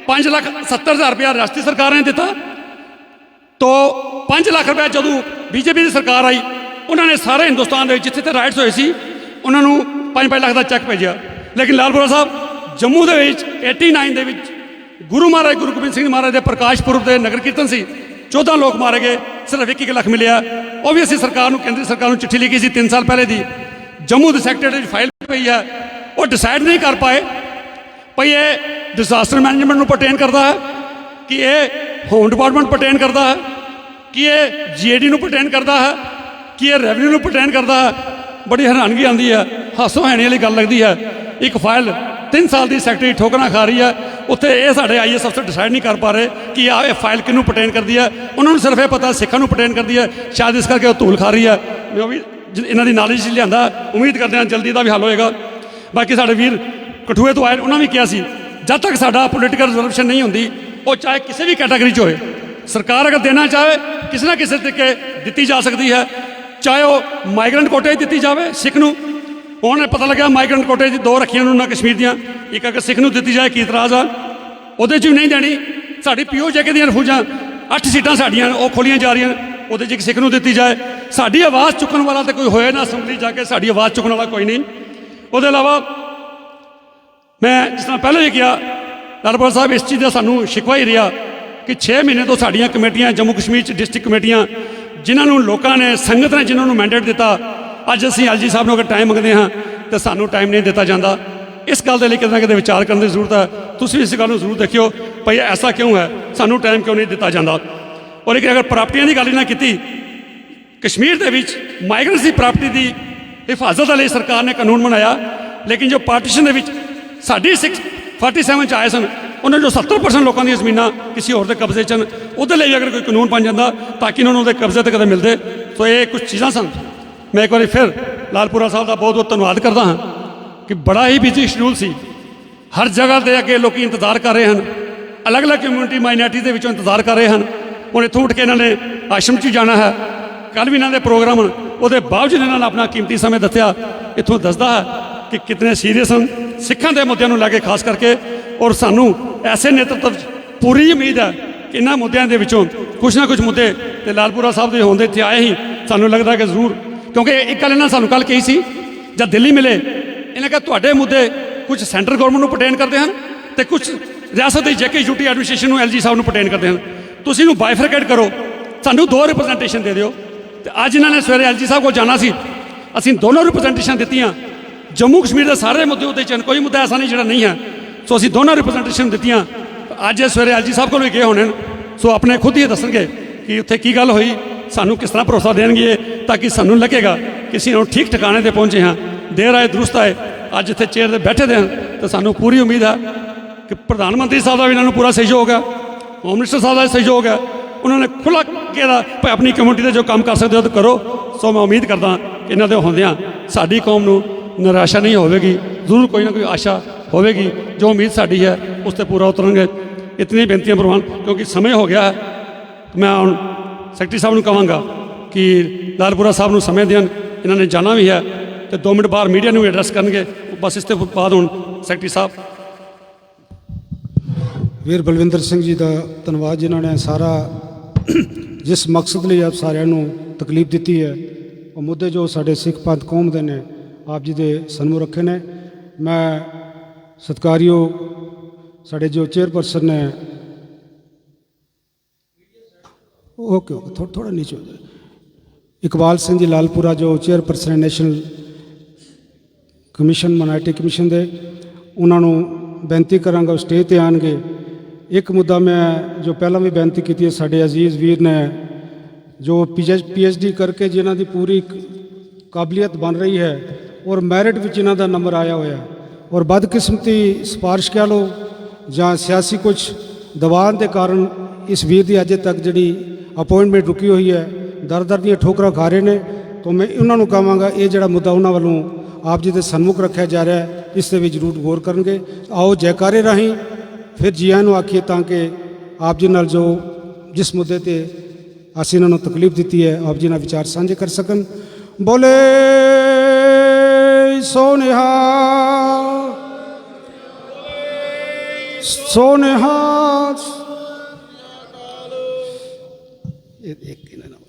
Speaker 8: 5,70,000 ਰੁਪਇਆ ਰਿਆਸਤੀ ਸਰਕਾਰ ਨੇ ਦਿੱਤਾ। ਤੋ 5 ਲੱਖ ਰੁਪਇਆ ਜਦੋਂ ਬੀਜੇਪੀ ਦੀ ਸਰਕਾਰ ਆਈ, ਉਹਨਾਂ ਨੇ ਸਾਰੇ ਹਿੰਦੁਸਤਾਨ ਦੇ ਵਿੱਚ ਜਿੱਥੇ ਤੇ ਰਾਈਟਸ ਹੋਏ ਸੀ ਉਹਨਾਂ ਨੂੰ 5-5 ਲੱਖ ਦਾ ਚੈੱਕ ਭੇਜਿਆ। ਲੇਕਿਨ ਲਾਲਪੁਰਾ ਸਾਹਿਬ ਜੰਮੂ ਦੇ ਵਿੱਚ 89 ਦੇ ਵਿੱਚ ਗੁਰੂ ਮਹਾਰਾਜ ਗੁਰੂ ਗੋਬਿੰਦ ਸਿੰਘ ਮਹਾਰਾਜ ਦੇ ਪ੍ਰਕਾਸ਼ ਪੁਰਬ ਦੇ ਨਗਰ ਕੀਰਤਨ ਸੀ, 14 ਲੋਕ ਮਾਰੇ ਗਏ, ਸਿਰਫ 1-1 ਲੱਖ ਮਿਲਿਆ। ਉਹ ਵੀ ਅਸੀਂ ਸਰਕਾਰ ਨੂੰ, ਕੇਂਦਰੀ ਸਰਕਾਰ ਨੂੰ ਚਿੱਠੀ ਲਿਖੀ ਸੀ 3 ਸਾਲ ਪਹਿਲੇ ਦੀ, ਜੰਮੂ ਦੇ ਸੈਕਟਰੀ ਵਿੱਚ ਫਾਈਲ ਪਈ ਹੈ। ਉਹ ਡਿਸਾਈਡ ਨਹੀਂ ਕਰ ਪਾਏ ਭਈ ਇਹ ਡਿਜ਼ਾਸਟਰ ਮੈਨੇਜਮੈਂਟ ਨੂੰ ਪਰਟੇਨ ਕਰਦਾ ਹੈ ਕਿ ਇਹ ਹੋਮ ਡਿਪਾਰਟਮੈਂਟ ਪਰਟੇਨ ਕਰਦਾ ਹੈ ਕਿ ਇਹ GAD ਨੂੰ ਪਰਟੇਨ ਕਰਦਾ ਹੈ ਕਿ ਇਹ ਰੈਵਨਿਊ ਨੂੰ ਪਰਟੇਨ ਕਰਦਾ ਹੈ। ਬੜੀ ਹੈਰਾਨਗੀ ਆਉਂਦੀ ਹੈ, ਹਾਸੋ ਹੈਣੀ ਵਾਲੀ ਗੱਲ ਲੱਗਦੀ ਹੈ। ਇੱਕ ਫਾਈਲ 3 ਸਾਲ ਦੀ ਸੈਕਟਰੀ ਠੋਕਰਾਂ ਖਾ ਰਹੀ ਹੈ, ਉੱਥੇ ਇਹ ਸਾਡੇ IAS ਅਫਸਰ ਡਿਸਾਈਡ ਨਹੀਂ ਕਰ ਪਾ ਰਹੇ ਕਿ ਇਹ ਫਾਈਲ ਕਿਹਨੂੰ ਪਰਟੇਨ ਕਰਦੀ ਹੈ। ਉਹਨਾਂ ਨੂੰ ਸਿਰਫ ਇਹ ਪਤਾ ਸਿੱਖਾਂ ਨੂੰ ਪਰਟੇਨ ਕਰਦੀ ਹੈ, ਸ਼ਾਇਦ ਇਸ ਕਰਕੇ ਉਹ ਧੂਲ ਖਾ ਰਹੀ ਹੈ। ਉਹ ਵੀ ਇਹਨਾਂ ਦੀ ਨਾਲੇਜ ਲਿਆਂਦਾ, ਉਮੀਦ ਕਰਦੇ ਹਾਂ ਜਲਦੀ ਦਾ ਵੀ ਹੱਲ ਹੋਏਗਾ। ਬਾਕੀ ਸਾਡੇ ਵੀਰ ਕਠੂਏ ਤੋਂ ਆਏ, ਉਹਨਾਂ ਵੀ ਕਿਹਾ ਸੀ ਜਦ ਤੱਕ ਸਾਡਾ ਪੋਲੀਟੀਕਲ ਰਿਜ਼ਰਵੇਸ਼ਨ ਨਹੀਂ ਹੁੰਦੀ, ਉਹ ਚਾਹੇ ਕਿਸੇ ਵੀ ਕੈਟਾਗਰੀ 'ਚ ਹੋਏ, ਸਰਕਾਰ ਅਗਰ ਦੇਣਾ ਚਾਹੇ ਕਿਸੇ ਨਾ ਕਿਸੇ ਤਰੀਕੇ ਦਿੱਤੀ ਜਾ ਸਕਦੀ ਹੈ, ਚਾਹੇ ਉਹ ਮਾਈਗ੍ਰੈਂਟ ਕੋਟੇ 'ਚ ਦਿੱਤੀ ਜਾਵੇ ਸਿੱਖ ਨੂੰ। ਹੁਣ ਪਤਾ ਲੱਗਿਆ ਮਾਈਗ੍ਰੈਂਟ ਕੋਟੇ 'ਚ 2 ਰੱਖੀਆਂ ਉਹਨਾਂ ਕਸ਼ਮੀਰ ਦੀਆਂ, ਇੱਕ ਅਗਰ ਸਿੱਖ ਨੂੰ ਦਿੱਤੀ ਜਾਏ ਕੀ ਇਤਰਾਜ਼ ਆ, ਉਹਦੇ 'ਚ ਵੀ ਨਹੀਂ ਦੇਣੀ। ਸਾਡੀ POJK ਦੀਆਂ ਰਿਫੂਜਾਂ 8 ਸੀਟਾਂ ਸਾਡੀਆਂ ਉਹ ਖੋਲੀਆਂ ਜਾ ਰਹੀਆਂ, ਉਹਦੇ 'ਚ ਇੱਕ ਸਿੱਖ ਨੂੰ ਦਿੱਤੀ ਜਾਏ। ਸਾਡੀ ਆਵਾਜ਼ ਚੁੱਕਣ ਵਾਲਾ ਤਾਂ ਕੋਈ ਹੋਏ ਨਾ ਅਸੈਂਬਲੀ ਜਾ ਕੇ, ਸਾਡੀ ਆਵਾਜ਼ ਚੁੱਕਣ ਵਾਲਾ ਕੋਈ ਨਹੀਂ। ਉਹਦੇ ਇਲਾਵਾ ਮੈਂ ਜਿਸ ਤਰ੍ਹਾਂ ਪਹਿਲਾਂ ਹੀ ਕਿਹਾ, ਲਾਲਪੁਰਾ ਸਾਹਿਬ ਇਸ ਚੀਜ਼ ਦਾ ਸਾਨੂੰ ਸ਼ਿਕਵਾ ਹੀ ਰਿਹਾ ਕਿ 6 ਮਹੀਨੇ ਤੋਂ ਸਾਡੀਆਂ ਕਮੇਟੀਆਂ ਜੰਮੂ ਕਸ਼ਮੀਰ 'ਚ ਡਿਸਟ੍ਰਿਕਟ ਕਮੇਟੀਆਂ, ਜਿਨ੍ਹਾਂ ਨੂੰ ਲੋਕਾਂ ਨੇ, ਸੰਗਤ ਨੇ ਜਿਨ੍ਹਾਂ ਨੂੰ ਮੈਂਡੇਟ ਦਿੱਤਾ, ਅੱਜ ਅਸੀਂ LG ਸਾਹਿਬ ਨੂੰ ਅਗਰ ਟਾਈਮ ਮੰਗਦੇ ਹਾਂ ਤਾਂ ਸਾਨੂੰ ਟਾਈਮ ਨਹੀਂ ਦਿੱਤਾ ਜਾਂਦਾ। ਇਸ ਗੱਲ ਦੇ ਲਈ ਕਿਤੇ ਨਾ ਕਿਤੇ ਵਿਚਾਰ ਕਰਨ ਦੀ ਜ਼ਰੂਰਤ ਹੈ। ਤੁਸੀਂ ਇਸ ਗੱਲ ਨੂੰ ਜ਼ਰੂਰ ਦੇਖਿਓ ਭਈ ਐਸਾ ਕਿਉਂ ਹੈ, ਸਾਨੂੰ ਟਾਈਮ ਕਿਉਂ ਨਹੀਂ ਦਿੱਤਾ ਜਾਂਦਾ। ਔਰ ਇੱਕ ਅਗਰ ਪ੍ਰਾਪਰਟੀਆਂ ਦੀ ਗੱਲ ਹੀ ਨਾ ਕੀਤੀ, ਕਸ਼ਮੀਰ ਦੇ ਵਿੱਚ ਮਾਈਗ੍ਰੈਂਟਸ ਦੀ ਪ੍ਰਾਪਰਟੀ ਦੀ ਹਿਫਾਜ਼ਤ ਦੇ ਲਈ ਸਰਕਾਰ ਨੇ ਕਾਨੂੰਨ ਬਣਾਇਆ, ਲੇਕਿਨ ਜੋ ਪਾਰਟੀਸ਼ਨ ਦੇ ਵਿੱਚ ਸਾਡੀ 47 'ਚ ਆਏ ਸਨ, ਉਹਨਾਂ ਜੋ 70% ਲੋਕਾਂ ਦੀਆਂ ਜ਼ਮੀਨਾਂ ਕਿਸੇ ਹੋਰ ਦੇ ਕਬਜ਼ੇ 'ਚ ਹਨ, ਉਹਦੇ ਲਈ ਅਗਰ ਕੋਈ ਕਾਨੂੰਨ ਬਣ ਜਾਂਦਾ ਤਾਂ ਕਿ ਉਹਨਾਂ ਨੂੰ ਉਹਦੇ ਕਬਜ਼ੇ ਤੇ ਕਦੇ ਮਿਲਦੇ। ਸੋ ਇਹ ਕੁਝ ਚੀਜ਼ਾਂ ਸਨ। ਮੈਂ ਇੱਕ ਵਾਰੀ ਫਿਰ ਲਾਲਪੁਰਾ ਸਾਹਿਬ ਦਾ ਬਹੁਤ ਬਹੁਤ ਧੰਨਵਾਦ ਕਰਦਾ ਹਾਂ ਕਿ ਬੜਾ ਹੀ ਬਿਜ਼ੀ ਸ਼ਡਿਊਲ ਸੀ, ਹਰ ਜਗ੍ਹਾ ਦੇ ਅੱਗੇ ਲੋਕ ਇੰਤਜ਼ਾਰ ਕਰ ਰਹੇ ਹਨ, ਅਲੱਗ-ਅਲੱਗ ਕਮਿਊਨਿਟੀ ਮਾਈਨੋਰਟੀ ਦੇ ਵਿੱਚੋਂ ਇੰਤਜ਼ਾਰ ਕਰ ਰਹੇ ਹਨ। ਹੁਣ ਇੱਥੋਂ ਉੱਠ ਕੇ ਇਹਨਾਂ ਨੇ ਆਸ਼ਰਮ 'ਚ ਜਾਣਾ ਹੈ, ਕੱਲ੍ਹ ਵੀ ਇਹਨਾਂ ਦੇ ਪ੍ਰੋਗਰਾਮ ਹਨ, ਉਹਦੇ ਬਾਵਜੂਦ ਇਹਨਾਂ ਨੇ ਆਪਣਾ ਕੀਮਤੀ ਸਮੇਂ ਦੱਸਿਆ। ਇੱਥੋਂ ਦੱਸਦਾ ਹੈ ਕਿ ਕਿਤਨੇ ਸੀਰੀਅਸ ਹਨ ਸਿੱਖਾਂ ਦੇ ਮੁੱਦਿਆਂ ਨੂੰ ਲੈ ਕੇ ਖਾਸ ਕਰਕੇ। ਔਰ ਸਾਨੂੰ ਐਸੇ ਨੇਤਰਤਵ 'ਚ ਪੂਰੀ ਉਮੀਦ ਹੈ ਕਿ ਇਹਨਾਂ ਮੁੱਦਿਆਂ ਦੇ ਵਿੱਚੋਂ ਕੁਛ ਨਾ ਕੁਛ ਮੁੱਦੇ ਤੇ ਲਾਲਪੁਰਾ ਸਾਹਿਬ ਦੇ ਹੋਣ ਦੇ ਇੱਥੇ ਆਏ ਹੀ ਸਾਨੂੰ ਲੱਗਦਾ ਕਿ ਜ਼ਰੂਰ, ਕਿਉਂਕਿ ਇੱਕ ਗੱਲ ਇਹਨਾਂ ਸਾਨੂੰ ਕੱਲ੍ਹ ਕਹੀ ਸੀ ਜਦ ਦਿੱਲੀ ਮਿਲੇ, ਇਹਨਾਂ ਕਿਹਾ ਤੁਹਾਡੇ ਮੁੱਦੇ ਕੁਝ ਸੈਂਟਰ ਗਵਰਨਮੈਂਟ ਨੂੰ ਪਰਟੇਨ ਕਰਦੇ ਹਨ ਤੇ ਕੁਝ ਰਿਆਸਤ ਦੀ JK ਐਡਮਿਨਿਸਟ੍ਰੇਸ਼ਨ ਨੂੰ LG ਸਾਹਿਬ ਨੂੰ ਪਰਟੇਨ ਕਰਦੇ ਹਨ। ਤੁਸੀਂ ਇਹਨੂੰ ਬਾਈਫਰਕੇਟ ਕਰੋ, ਸਾਨੂੰ 2 ਰਿਪਰੈਜ਼ੈਂਟੇਸ਼ਨ ਦੇ ਦਿਓ। ਤੇ ਅੱਜ ਇਹਨਾਂ ਨੇ ਸਵੇਰੇ LG ਸਾਹਿਬ ਕੋਲ ਜਾਣਾ ਸੀ, ਅਸੀਂ ਦੋਨੋਂ ਰਿਪਰੈਜ਼ੈਂਟੇਸ਼ਨ ਦਿੱਤੀਆਂ। ਜੰਮੂ ਕਸ਼ਮੀਰ ਦੇ ਸਾਰੇ ਮੁੱਦੇ ਉਹਦੇ 'ਚ ਕੋਈ ਮੁੱਦਾ ਐਸਾ ਨਹੀਂ ਜਿਹੜਾ ਨਹੀਂ ਹੈ। ਸੋ ਅਸੀਂ ਦੋਨੋਂ ਰਿਪਰੈਜ਼ੈਂਟੇਸ਼ਨ ਦਿੱਤੀਆਂ। ਅੱਜ ਸਵੇਰੇ LG ਸਾਹਿਬ ਕੋਲ ਵੀ ਗਏ ਹੋਣੇ, ਸੋ ਆਪਣੇ ਖੁਦ ਹੀ ਦੱਸਣਗੇ ਕਿ ਉੱਥੇ ਕੀ ਗੱਲ ਹੋਈ, ਸਾਨੂੰ ਕਿਸ ਤਰ੍ਹਾਂ ਭਰੋਸਾ ਦੇਣਗੇ ਤਾਂ ਕਿ ਸਾਨੂੰ ਲੱਗੇਗਾ ਕਿ ਅਸੀਂ ਹੁਣ ਠੀਕ ਠਿਕਾਣੇ 'ਤੇ ਪਹੁੰਚੇ ਹਾਂ। ਦੇਰ ਆਏ ਦਰੁਸਤ ਆਏ, ਅੱਜ ਇੱਥੇ ਚੇਅਰ 'ਤੇ ਬੈਠੇ ਦੇ ਹਨ ਤਾਂ ਸਾਨੂੰ ਪੂਰੀ ਉਮੀਦ ਹੈ ਕਿ ਪ੍ਰਧਾਨ ਮੰਤਰੀ ਸਾਹਿਬ ਦਾ ਵੀ ਇਹਨਾਂ ਨੂੰ ਪੂਰਾ ਸਹਿਯੋਗ ਹੈ, ਹੋਮ ਮਿਨਿਸਟਰ ਸਾਹਿਬ ਦਾ ਸਹਿਯੋਗ ਹੈ। ਉਹਨਾਂ ਨੇ ਖੁੱਲ੍ਹਾ ਕਿਹਾ ਭਾਈ ਆਪਣੀ ਕਮਿਊਨਿਟੀ ਦੇ ਜੋ ਕੰਮ ਕਰ ਸਕਦੇ ਹੋ ਤਾਂ ਕਰੋ। ਸੋ ਮੈਂ ਉਮੀਦ ਕਰਦਾ ਕਿ ਇਹਨਾਂ ਦੇ ਹੁੰਦਿਆਂ ਸਾਡੀ ਕੌਮ ਨੂੰ ਨਿਰਾਸ਼ਾ ਨਹੀਂ ਹੋਵੇਗੀ, ਜ਼ਰੂਰ ਕੋਈ ਨਾ ਕੋਈ ਆਸ਼ਾ ਹੋਵੇਗੀ। ਜੋ ਉਮੀਦ ਸਾਡੀ ਹੈ ਉਸ 'ਤੇ ਪੂਰਾ ਉਤਰਾਂਗੇ। ਇਤਨੀ ਬੇਨਤੀਆਂ ਪ੍ਰਵਾਨ, ਕਿਉਂਕਿ ਸਮੇਂ ਹੋ ਗਿਆ ਹੈ। ਮੈਂ ਹੁਣ ਸੈਕਟਰੀ ਸਾਹਿਬ ਨੂੰ ਕਹਾਂਗਾ ਕਿ ਲਾਲਪੁਰਾ ਸਾਹਿਬ ਨੂੰ ਸਮੇਂ ਦੇਣ, ਇਹਨਾਂ ਨੇ ਜਾਣਾ ਵੀ ਹੈ ਤੇ 2 ਮਿੰਟ ਬਾਅਦ ਮੀਡੀਆ ਨੂੰ ਵੀ ਐਡਰੈਸ ਕਰਨਗੇ। ਬਸ ਇਸ ਤੋਂ ਬਾਅਦ ਹੁਣ ਸੈਕਟਰੀ ਸਾਹਿਬ।
Speaker 1: ਵੀਰ ਬਲਵਿੰਦਰ ਸਿੰਘ ਜੀ ਦਾ ਧੰਨਵਾਦ, ਜਿਨ੍ਹਾਂ ਨੇ ਸਾਰਾ ਜਿਸ ਮਕਸਦ ਲਈ ਆਪ ਸਾਰਿਆਂ ਨੂੰ ਤਕਲੀਫ ਦਿੱਤੀ ਹੈ, ਉਹ ਮੁੱਦੇ ਜੋ ਸਾਡੇ ਸਿੱਖ ਪੰਥ ਕੌਮ ਦੇ ਨੇ ਆਪ ਜੀ ਦੇ ਸਾਹਮਣੇ ਰੱਖੇ ਨੇ। ਮੈਂ ਸਤਿਕਾਰਯੋਗ ਸਾਡੇ ਜੋ ਚੇਅਰਪਰਸਨ ਨੇ, ਓਕੇ ਥੋੜਾ ਨੀਚੇ ਹੋ ਜਾਏ, ਇਕਬਾਲ ਸਿੰਘ ਜੀ ਲਾਲਪੁਰਾ ਜੋ ਚੇਅਰਪਰਸਨ ਹੈ ਨੈਸ਼ਨਲ ਕਮਿਸ਼ਨ ਮਾਈਨੋਰਟੀ ਕਮਿਸ਼ਨ ਦੇ, ਉਹਨਾਂ ਨੂੰ ਬੇਨਤੀ ਕਰਾਂਗਾ ਉਹ ਸਟੇਜ 'ਤੇ ਆਉਣਗੇ। ਇੱਕ ਮੁੱਦਾ ਮੈਂ ਜੋ ਪਹਿਲਾਂ ਵੀ ਬੇਨਤੀ ਕੀਤੀ ਹੈ, ਸਾਡੇ ਅਜ਼ੀਜ਼ ਵੀਰ ਨੇ ਜੋ PhD ਕਰਕੇ ਜਿਨ੍ਹਾਂ ਦੀ ਪੂਰੀ ਕਾਬਲੀਅਤ ਬਣ ਰਹੀ ਹੈ ਔਰ ਮੈਰਿਟ ਵਿੱਚ ਇਹਨਾਂ ਦਾ ਨੰਬਰ ਆਇਆ ਹੋਇਆ, ਔਰ ਬਦਕਿਸਮਤੀ ਸਿਫਾਰਿਸ਼ ਕਹਿ ਲਓ ਜਾਂ ਸਿਆਸੀ ਕੁਝ ਦੀਵਾਨ ਦੇ ਕਾਰਨ ਇਸ ਵੀਰ ਦੀ ਅਜੇ ਤੱਕ ਜਿਹੜੀ ਅਪਾਇੰਟਮੈਂਟ ਰੁਕੀ ਹੋਈ ਹੈ, ਦਰ ਦੀਆਂ ਠੋਕਰਾਂ ਖਾ ਰਹੇ ਨੇ। ਤਾਂ ਮੈਂ ਉਹਨਾਂ ਨੂੰ ਕਹਾਂਗਾ ਇਹ ਜਿਹੜਾ ਮੁੱਦਾ ਉਹਨਾਂ ਵੱਲੋਂ ਆਪ ਜੀ ਦੇ ਸਨਮੁਖ ਰੱਖਿਆ ਜਾ ਰਿਹਾ ਹੈ, ਇਸ ਦੇ ਵੀ ਜ਼ਰੂਰ ਗੌਰ ਕਰਨਗੇ। ਆਓ ਜੈਕਾਰੇ ਰਾਹੀਂ ਫਿਰ ਜੀ ਆਇਆਂ ਨੂੰ ਆਖੀਏ ਤਾਂ ਕਿ ਆਪ ਜੀ ਨਾਲ ਜੋ ਜਿਸ ਮੁੱਦੇ ਤੇ ਅਸੀਂ ਇਹਨਾਂ ਨੂੰ ਤਕਲੀਫ ਦਿੱਤੀ ਹੈ, ਆਪ ਜੀ ਨਾਲ ਵਿਚਾਰ ਸਾਂਝੇ ਕਰ ਸਕਣ। ਬੋਲੇ ਸੋ ਨਿਹਾਲ, ਸੋ ਨਿਹਾਲ। ਇੱਕ ਇਹਨਾਂ ਨਾਲ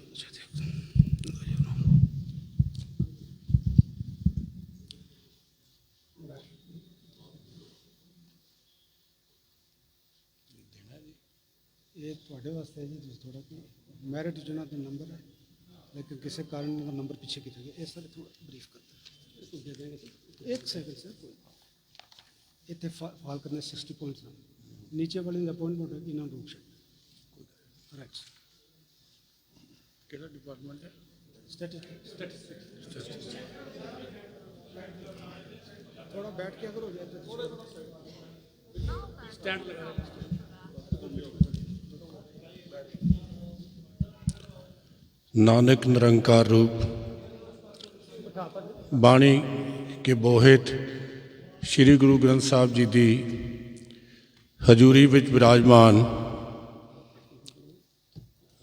Speaker 1: ਇਹ ਤੁਹਾਡੇ ਵਾਸਤੇ ਹੈ ਜੀ, ਤੁਸੀਂ ਥੋੜਾ ਕਿ ਮੈਰਿਟ ਜਿਹਨਾਂ ਦਾ ਨੰਬਰ ਹੈ लेकिन किसी कारण का नंबर पीछे की गया। ये सर थोड़ा ब्रीफ करते दे देंगे सर, एक सेकंड सर। कोई इतने फाल करने 60 पॉइंट्स नीचे वाले अपॉइंटमेंट है इन्होंने रूप से राइट केड़ा डिपार्टमेंट है स्टैटिस्टिक्स थोड़ा बैठ के अगर हो जाए तो स्टैंड लगा
Speaker 9: नानक निरंकार रूप बाणी के बोहित श्री गुरु ग्रंथ साहब जी की हजूरी विच विराजमान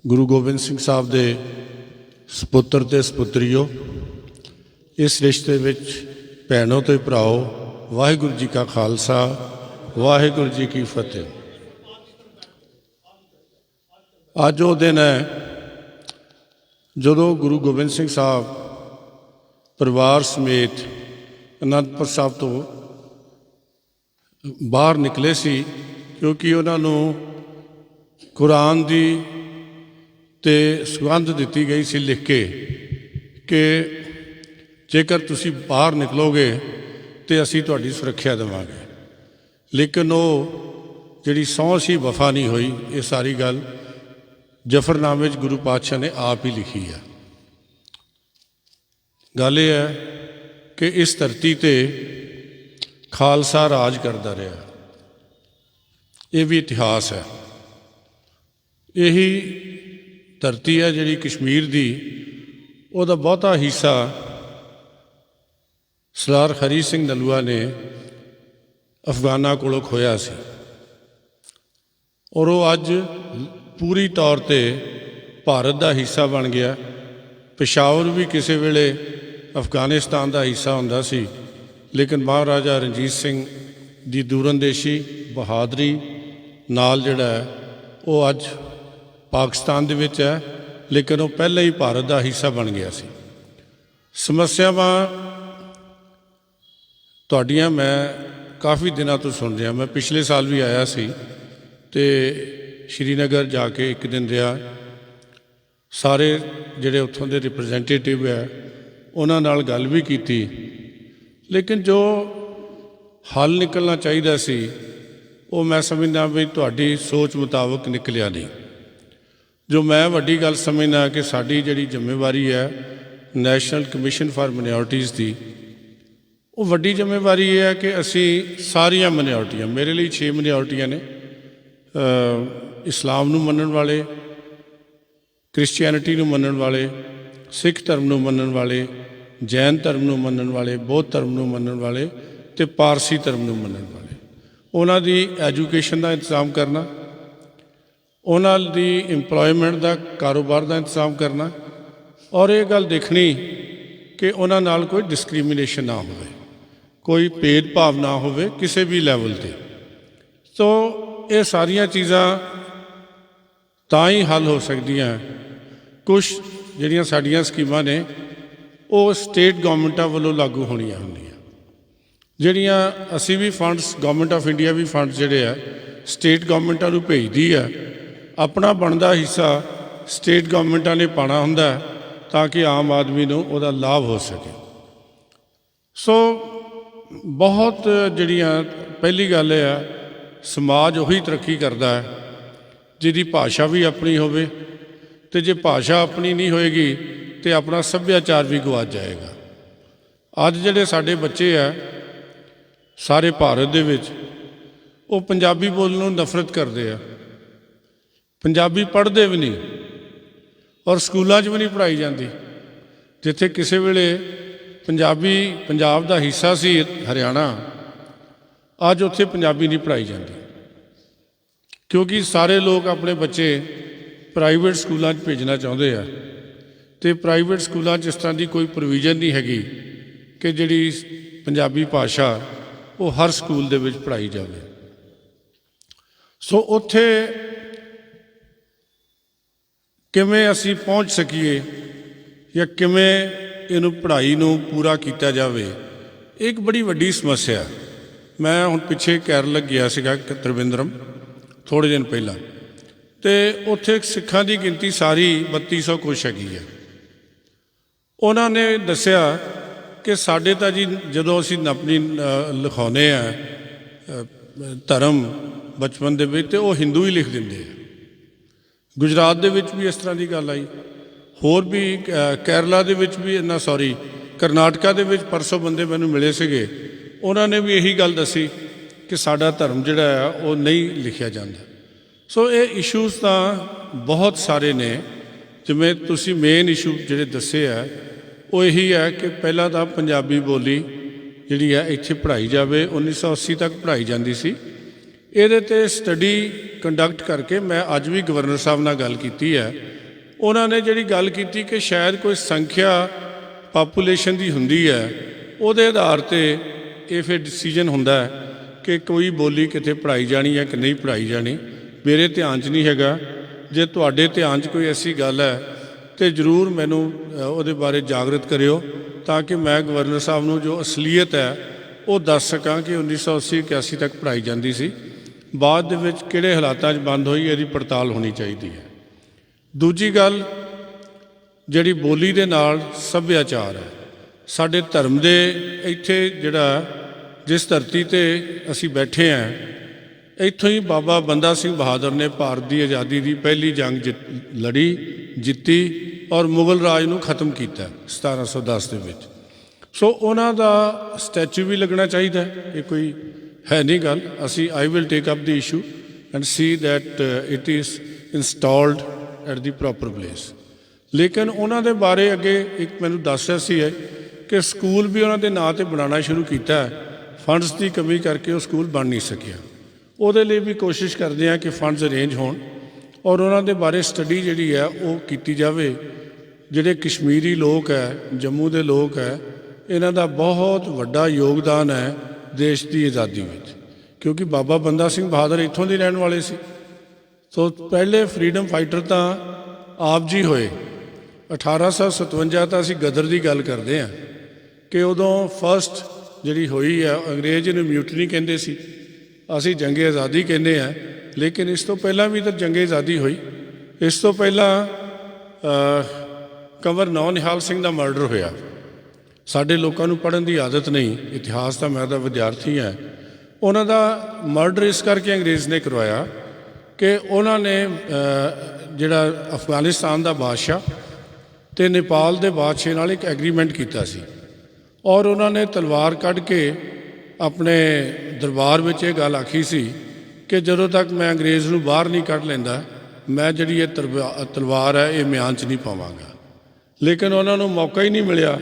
Speaker 9: गुरु गोबिंद सिंह साहब के सपुत्र ते सपुत्रियो, इस रिश्ते विच भैनों ते भराओ, वाहिगुरू जी का खालसा वाहिगुरू जी की फतेह। अज वो दिन है जदों गुरु गोबिंद सिंह साहब परिवार समेत आनंदपुर साहब तो बाहर निकले सी, क्योंकि उन्होंने कुरान की ते सुगंध दी गई सी लिख के कि जेकर तुसी बाहर निकलोगे तो असी तुहाडी सुरक्षा देवांगे। लेकिन वो जिहड़ी सौं सी वफा नहीं हुई। ये सारी गल जफरनामे गुरु पातशाह ने आप ही लिखी है। गल यह है कि इस धरती ते खालसा राज करता रहा, ये भी इतिहास है। यही धरती है जिहड़ी कश्मीर दी, उहदा बहुता हिस्सा सरदार हरी सिंह नलूआ ने अफगाना कोलों खोया सी, और वो अज पूरी तौर पे भारत का हिस्सा बन गया। पेशावर भी किसी वेले अफगानिस्तान का हिस्सा होंदा सी, लेकिन महाराजा रणजीत सिंह की दूरअंदेशी बहादरी नाल जिहड़ा है वो अज पाकिस्तान दे विच है, लेकिन वो पहले ही भारत का हिस्सा बन गया सी। समस्यावां तुहाडियां मैं काफ़ी दिनों तो सुन रहा। मैं पिछले साल भी आया सी ते श्रीनगर जाके एक दिन रहा। सारे जिहड़े उत्थों के रिप्रजेंटेटिव है उन्हां नाल गल भी की, लेकिन जो हल निकलना चाहिए सी वो मैं समझदा भी तुहाडी सोच मुताबिक निकलिया नहीं। जो मैं वड्डी गल समझदा कि साडी जिहड़ी जिम्मेवारी है नैशनल कमीशन फॉर माइनॉरिटीज़ की, वो वड्डी जिम्मेवारी है कि असी सारिया माइनॉरिटियां, मेरे लिए 6 माइनॉरिटियां ने, इस्लाम नूं मनण वाले, क्रिश्चियनिटी नूं मनण वाले, सिख धर्म नूं मनण वाले, जैन धर्म नूं मनण वाले, बौद्ध धर्म नूं मनण वाले ते पारसी धर्म नूं मनण वाले, उन्हां दी एजुकेशन का इंतजाम करना, उन्हां दी इंपलॉयमेंट का कारोबार का इंतजाम करना, और ये गल देखनी कि उन्हां नाल कोई डिस्क्रिमिनेशन ना होवे, कोई भेदभाव ना होवे किसी भी लैवल ते। तो ये सारिया चीज़ां तां ही हल हो सकदियां। कुछ जिहड़ियां साडियां स्कीमां ने वो स्टेट गवर्नमेंटां वल्लों लागू होणियां हुंदियां, जिहड़ियां असीं भी फंड्स, गवर्नमेंट ऑफ इंडिया भी फंड्स जिहड़े आ स्टेट गवर्नमेंटां नूं भेजदी है। अपना बनदा हिस्सा स्टेट गवर्नमेंटां ने पाना हुंदा ताकि आम आदमी नूं उहदा लाभ हो सके। सो बहुत जिहड़ियां पहली गल है समाज उही तरक्की करता है जिहदी भाषा भी अपनी होवे, ते जे भाषा अपनी नहीं होएगी तो अपना सभ्याचार भी गवाच जाएगा। अज जिहड़े साडे बच्चे आ सारे भारत दे विच ਉਹ ਪੰਜਾਬੀ ਬੋਲਣ ਨੂੰ ਨਫ਼ਰਤ ਕਰਦੇ ਆ, ਪੰਜਾਬੀ ਪੜ੍ਹਦੇ ਵੀ ਨਹੀਂ ਔਰ ਸਕੂਲਾਂ 'ਚ ਵੀ ਨਹੀਂ ਪੜ੍ਹਾਈ ਜਾਂਦੀ। ਜਿੱਥੇ ਕਿਸੇ ਵੇਲੇ ਪੰਜਾਬੀ ਪੰਜਾਬ ਦਾ ਹਿੱਸਾ ਸੀ ਹਰਿਆਣਾ, ਅੱਜ ਉੱਥੇ ਪੰਜਾਬੀ ਨਹੀਂ ਪੜ੍ਹਾਈ ਜਾਂਦੀ, ਕਿਉਂਕਿ ਸਾਰੇ ਲੋਕ ਆਪਣੇ ਬੱਚੇ ਪ੍ਰਾਈਵੇਟ ਸਕੂਲਾਂ 'ਚ ਭੇਜਣਾ ਚਾਹੁੰਦੇ ਆ ਅਤੇ ਪ੍ਰਾਈਵੇਟ ਸਕੂਲਾਂ 'ਚ ਇਸ ਤਰ੍ਹਾਂ ਦੀ ਕੋਈ ਪ੍ਰੋਵੀਜ਼ਨ ਨਹੀਂ ਹੈਗੀ ਕਿ ਜਿਹੜੀ ਪੰਜਾਬੀ ਭਾਸ਼ਾ ਉਹ ਹਰ ਸਕੂਲ ਦੇ ਵਿੱਚ ਪੜ੍ਹਾਈ ਜਾਵੇ। ਸੋ ਉੱਥੇ ਕਿਵੇਂ ਅਸੀਂ ਪਹੁੰਚ ਸਕੀਏ ਜਾਂ ਕਿਵੇਂ ਇਹਨੂੰ ਪੜ੍ਹਾਈ ਨੂੰ ਪੂਰਾ ਕੀਤਾ ਜਾਵੇ, ਇੱਕ ਬੜੀ ਵੱਡੀ ਸਮੱਸਿਆ। ਮੈਂ ਹੁਣ ਪਿੱਛੇ ਕੇਰਲ ਗਿਆ ਸੀਗਾ ਤ੍ਰਿਵੇਂਦਰਮ ਥੋੜ੍ਹੇ ਦਿਨ ਪਹਿਲਾਂ, ਅਤੇ ਉੱਥੇ ਸਿੱਖਾਂ ਦੀ ਗਿਣਤੀ ਸਾਰੀ 3200 ਕੁਛ ਹੈਗੀ ਹੈ। ਉਹਨਾਂ ਨੇ ਦੱਸਿਆ ਕਿ ਸਾਡੇ ਤਾਂ ਜੀ ਜਦੋਂ ਅਸੀਂ ਆਪਣੀ ਲਿਖਾਉਂਦੇ ਹਾਂ ਧਰਮ ਬਚਪਨ ਦੇ ਵਿੱਚ, ਅਤੇ ਉਹ ਹਿੰਦੂ ਹੀ ਲਿਖ ਦਿੰਦੇ ਆ। ਗੁਜਰਾਤ ਦੇ ਵਿੱਚ ਵੀ ਇਸ ਤਰ੍ਹਾਂ ਦੀ ਗੱਲ ਆਈ, ਹੋਰ ਵੀ ਕੇਰਲਾ ਦੇ ਵਿੱਚ ਵੀ ਕਰਨਾਟਕਾ ਦੇ ਵਿੱਚ ਪਰਸੋਂ ਬੰਦੇ ਮੈਨੂੰ ਮਿਲੇ ਸੀਗੇ, ਉਹਨਾਂ ਨੇ ਵੀ ਇਹੀ ਗੱਲ ਦੱਸੀ ਕਿ ਸਾਡਾ ਧਰਮ ਜਿਹੜਾ ਆ ਉਹ ਨਹੀਂ ਲਿਖਿਆ ਜਾਂਦਾ। ਸੋ ਇਹ ਇਸ਼ੂਜ਼ ਤਾਂ ਬਹੁਤ ਸਾਰੇ ਨੇ। ਜਿਵੇਂ ਤੁਸੀਂ ਮੇਨ ਇਸ਼ੂ ਜਿਹੜੇ ਦੱਸੇ ਆ ਉਹ ਇਹੀ ਹੈ ਕਿ ਪਹਿਲਾਂ ਤਾਂ ਪੰਜਾਬੀ ਬੋਲੀ ਜਿਹੜੀ ਹੈ ਇੱਥੇ ਪੜ੍ਹਾਈ ਜਾਵੇ। 1980 ਤੱਕ ਪੜ੍ਹਾਈ ਜਾਂਦੀ ਸੀ। ਇਹਦੇ 'ਤੇ ਸਟੱਡੀ ਕੰਡਕਟ ਕਰਕੇ ਮੈਂ ਅੱਜ ਵੀ ਗਵਰਨਰ ਸਾਹਿਬ ਨਾਲ ਗੱਲ ਕੀਤੀ ਹੈ। ਉਹਨਾਂ ਨੇ ਜਿਹੜੀ ਗੱਲ ਕੀਤੀ ਕਿ ਸ਼ਾਇਦ ਕੋਈ ਸੰਖਿਆ ਪਾਪੂਲੇਸ਼ਨ ਦੀ ਹੁੰਦੀ ਹੈ, ਉਹਦੇ ਆਧਾਰ 'ਤੇ ਇਹ ਫਿਰ ਡਿਸੀਜਨ ਹੁੰਦਾ ਹੈ ਕਿ ਕੋਈ ਬੋਲੀ ਕਿਤੇ ਪੜ੍ਹਾਈ ਜਾਣੀ ਹੈ ਕਿ ਨਹੀਂ ਪੜ੍ਹਾਈ ਜਾਣੀ। ਮੇਰੇ ਧਿਆਨ 'ਚ ਨਹੀਂ ਹੈਗਾ। ਜੇ ਤੁਹਾਡੇ ਧਿਆਨ 'ਚ ਕੋਈ ਐਸੀ ਗੱਲ ਹੈ ਤਾਂ ਜ਼ਰੂਰ ਮੈਨੂੰ ਉਹਦੇ ਬਾਰੇ ਜਾਗਰਤ ਕਰਿਓ, ਤਾਂ ਕਿ ਮੈਂ ਗਵਰਨਰ ਸਾਹਿਬ ਨੂੰ ਜੋ ਅਸਲੀਅਤ ਹੈ ਉਹ ਦੱਸ ਸਕਾਂ ਕਿ 1980-81 ਤੱਕ ਪੜ੍ਹਾਈ ਜਾਂਦੀ ਸੀ, ਬਾਅਦ ਦੇ ਵਿੱਚ ਕਿਹੜੇ ਹਾਲਾਤਾਂ 'ਚ ਬੰਦ ਹੋਈ, ਇਹਦੀ ਪੜਤਾਲ ਹੋਣੀ ਚਾਹੀਦੀ ਹੈ। ਦੂਜੀ ਗੱਲ ਜਿਹੜੀ ਬੋਲੀ ਦੇ ਨਾਲ ਸੱਭਿਆਚਾਰ ਹੈ, ਸਾਡੇ ਧਰਮ ਦੇ ਇੱਥੇ ਜਿਹੜਾ ਜਿਸ ਧਰਤੀ 'ਤੇ ਅਸੀਂ ਬੈਠੇ ਹਾਂ, ਇੱਥੋਂ ਹੀ ਬਾਬਾ ਬੰਦਾ ਸਿੰਘ ਬਹਾਦਰ ਨੇ ਭਾਰਤ ਦੀ ਆਜ਼ਾਦੀ ਦੀ ਪਹਿਲੀ ਜੰਗ ਲੜੀ, ਜਿੱਤੀ ਔਰ ਮੁਗਲ ਰਾਜ ਨੂੰ ਖਤਮ ਕੀਤਾ 1710 ਦੇ ਵਿੱਚ। ਸੋ ਉਹਨਾਂ ਦਾ ਸਟੈਚੂ ਵੀ ਲੱਗਣਾ ਚਾਹੀਦਾ। ਇਹ ਕੋਈ ਹੈ ਨਹੀਂ ਗੱਲ। ਅਸੀਂ I will take up the issue and C that it is installed at the proper place. ਲੇਕਿਨ ਉਹਨਾਂ ਦੇ ਬਾਰੇ ਅੱਗੇ ਇੱਕ ਮੈਨੂੰ ਦੱਸ ਰਿਹਾ ਸੀ ਕਿ ਸਕੂਲ ਵੀ ਉਹਨਾਂ ਦੇ ਨਾਂ 'ਤੇ ਬਣਾਉਣਾ ਸ਼ੁਰੂ ਕੀਤਾ, ਫੰਡਸ ਦੀ ਕਮੀ ਕਰਕੇ ਉਹ ਸਕੂਲ ਬਣ ਨਹੀਂ ਸਕਿਆ। ਉਹਦੇ ਲਈ ਵੀ ਕੋਸ਼ਿਸ਼ ਕਰਦੇ ਹਾਂ ਕਿ ਫੰਡਸ ਅਰੇਂਜ ਹੋਣ ਔਰ ਉਹਨਾਂ ਦੇ ਬਾਰੇ ਸਟੱਡੀ ਜਿਹੜੀ ਹੈ ਉਹ ਕੀਤੀ ਜਾਵੇ। ਜਿਹੜੇ ਕਸ਼ਮੀਰੀ ਲੋਕ ਹੈ, ਜੰਮੂ ਦੇ ਲੋਕ ਹੈ, ਇਹਨਾਂ ਦਾ ਬਹੁਤ ਵੱਡਾ ਯੋਗਦਾਨ ਹੈ ਦੇਸ਼ ਦੀ ਆਜ਼ਾਦੀ ਵਿੱਚ, ਕਿਉਂਕਿ ਬਾਬਾ ਬੰਦਾ ਸਿੰਘ ਬਹਾਦਰ ਇੱਥੋਂ ਦੇ ਰਹਿਣ ਵਾਲੇ ਸੀ। ਸੋ ਪਹਿਲੇ ਫਰੀਡਮ ਫਾਈਟਰ ਤਾਂ ਆਪ ਜੀ ਹੋਏ। 1857 ਤਾਂ ਅਸੀਂ ਗਦਰ ਦੀ ਗੱਲ ਕਰਦੇ ਹਾਂ ਕਿ ਉਦੋਂ ਫਸਟ ਜਿਹੜੀ ਹੋਈ ਹੈ, ਅੰਗਰੇਜ਼ ਇਹਨੂੰ ਮਿਊਟਨੀ ਕਹਿੰਦੇ ਸੀ, ਅਸੀਂ ਜੰਗੇ ਆਜ਼ਾਦੀ ਕਹਿੰਦੇ ਹਾਂ। ਲੇਕਿਨ ਇਸ ਤੋਂ ਪਹਿਲਾਂ ਵੀ ਤਾਂ ਜੰਗੇ ਆਜ਼ਾਦੀ ਹੋਈ। ਇਸ ਤੋਂ ਪਹਿਲਾਂ ਕੰਵਰ ਨਿਹਾਲ ਸਿੰਘ ਦਾ ਮਰਡਰ ਹੋਇਆ। ਸਾਡੇ ਲੋਕਾਂ ਨੂੰ ਪੜ੍ਹਨ ਦੀ ਆਦਤ ਨਹੀਂ, ਇਤਿਹਾਸ ਦਾ ਮੈਂ ਤਾਂ ਵਿਦਿਆਰਥੀ ਹਾਂ। ਉਹਨਾਂ ਦਾ ਮਰਡਰ ਇਸ ਕਰਕੇ ਅੰਗਰੇਜ਼ ਨੇ ਕਰਵਾਇਆ ਕਿ ਉਹਨਾਂ ਨੇ ਜਿਹੜਾ ਅਫਗਾਨਿਸਤਾਨ ਦਾ ਬਾਦਸ਼ਾਹ ਅਤੇ ਨੇਪਾਲ ਦੇ ਬਾਦਸ਼ਾਹ ਨਾਲ ਇੱਕ ਐਗਰੀਮੈਂਟ ਕੀਤਾ ਸੀ ਔਰ ਉਹਨਾਂ ਨੇ ਤਲਵਾਰ ਕੱਢ ਕੇ ਆਪਣੇ ਦਰਬਾਰ ਵਿੱਚ ਇਹ ਗੱਲ ਆਖੀ ਸੀ ਕਿ ਜਦੋਂ ਤੱਕ ਮੈਂ ਅੰਗਰੇਜ਼ ਨੂੰ ਬਾਹਰ ਨਹੀਂ ਕੱਢ ਲੈਂਦਾ, ਮੈਂ ਜਿਹੜੀ ਇਹ ਤਲਵਾਰ ਹੈ ਇਹ ਮਿਆਨ 'ਚ ਨਹੀਂ ਪਾਵਾਂਗਾ। ਲੇਕਿਨ ਉਹਨਾਂ ਨੂੰ ਮੌਕਾ ਹੀ ਨਹੀਂ ਮਿਲਿਆ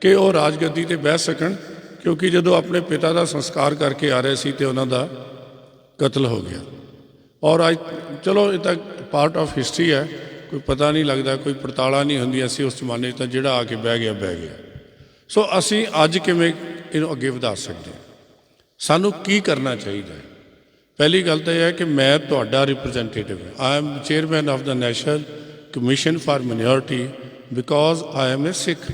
Speaker 9: ਕਿ ਉਹ ਰਾਜਗੱਦੀ 'ਤੇ ਬਹਿ ਸਕਣ, ਕਿਉਂਕਿ ਜਦੋਂ ਆਪਣੇ ਪਿਤਾ ਦਾ ਸੰਸਕਾਰ ਕਰਕੇ ਆ ਰਹੇ ਸੀ ਅਤੇ ਉਹਨਾਂ ਦਾ ਕਤਲ ਹੋ ਗਿਆ। ਔਰ ਅੱਜ ਚਲੋ ਇਹ ਤਾਂ ਪਾਰਟ ਆਫ ਹਿਸਟਰੀ ਹੈ, ਕੋਈ ਪਤਾ ਨਹੀਂ ਲੱਗਦਾ, ਕੋਈ ਪੜਤਾਲਾਂ ਨਹੀਂ ਹੁੰਦੀਆਂ ਸੀ ਉਸ ਜ਼ਮਾਨੇ 'ਚ, ਤਾਂ ਜਿਹੜਾ ਆ ਕੇ ਬਹਿ ਗਿਆ ਬਹਿ ਗਿਆ। ਸੋ ਅਸੀਂ ਅੱਜ ਕਿਵੇਂ ਇਹਨੂੰ ਅੱਗੇ ਵਧਾ ਸਕਦੇ ਹਾਂ? ਸਾਨੂੰ ਕੀ ਕਰਨਾ ਚਾਹੀਦਾ ਹੈ? ਪਹਿਲੀ ਗੱਲ ਤਾਂ ਇਹ ਹੈ ਕਿ ਮੈਂ ਤੁਹਾਡਾ ਰਿਪਰੈਜ਼ੈਂਟੇਟਿਵ ਹਾਂ। I am chairman of the National Commission for minority because I am a Sikh.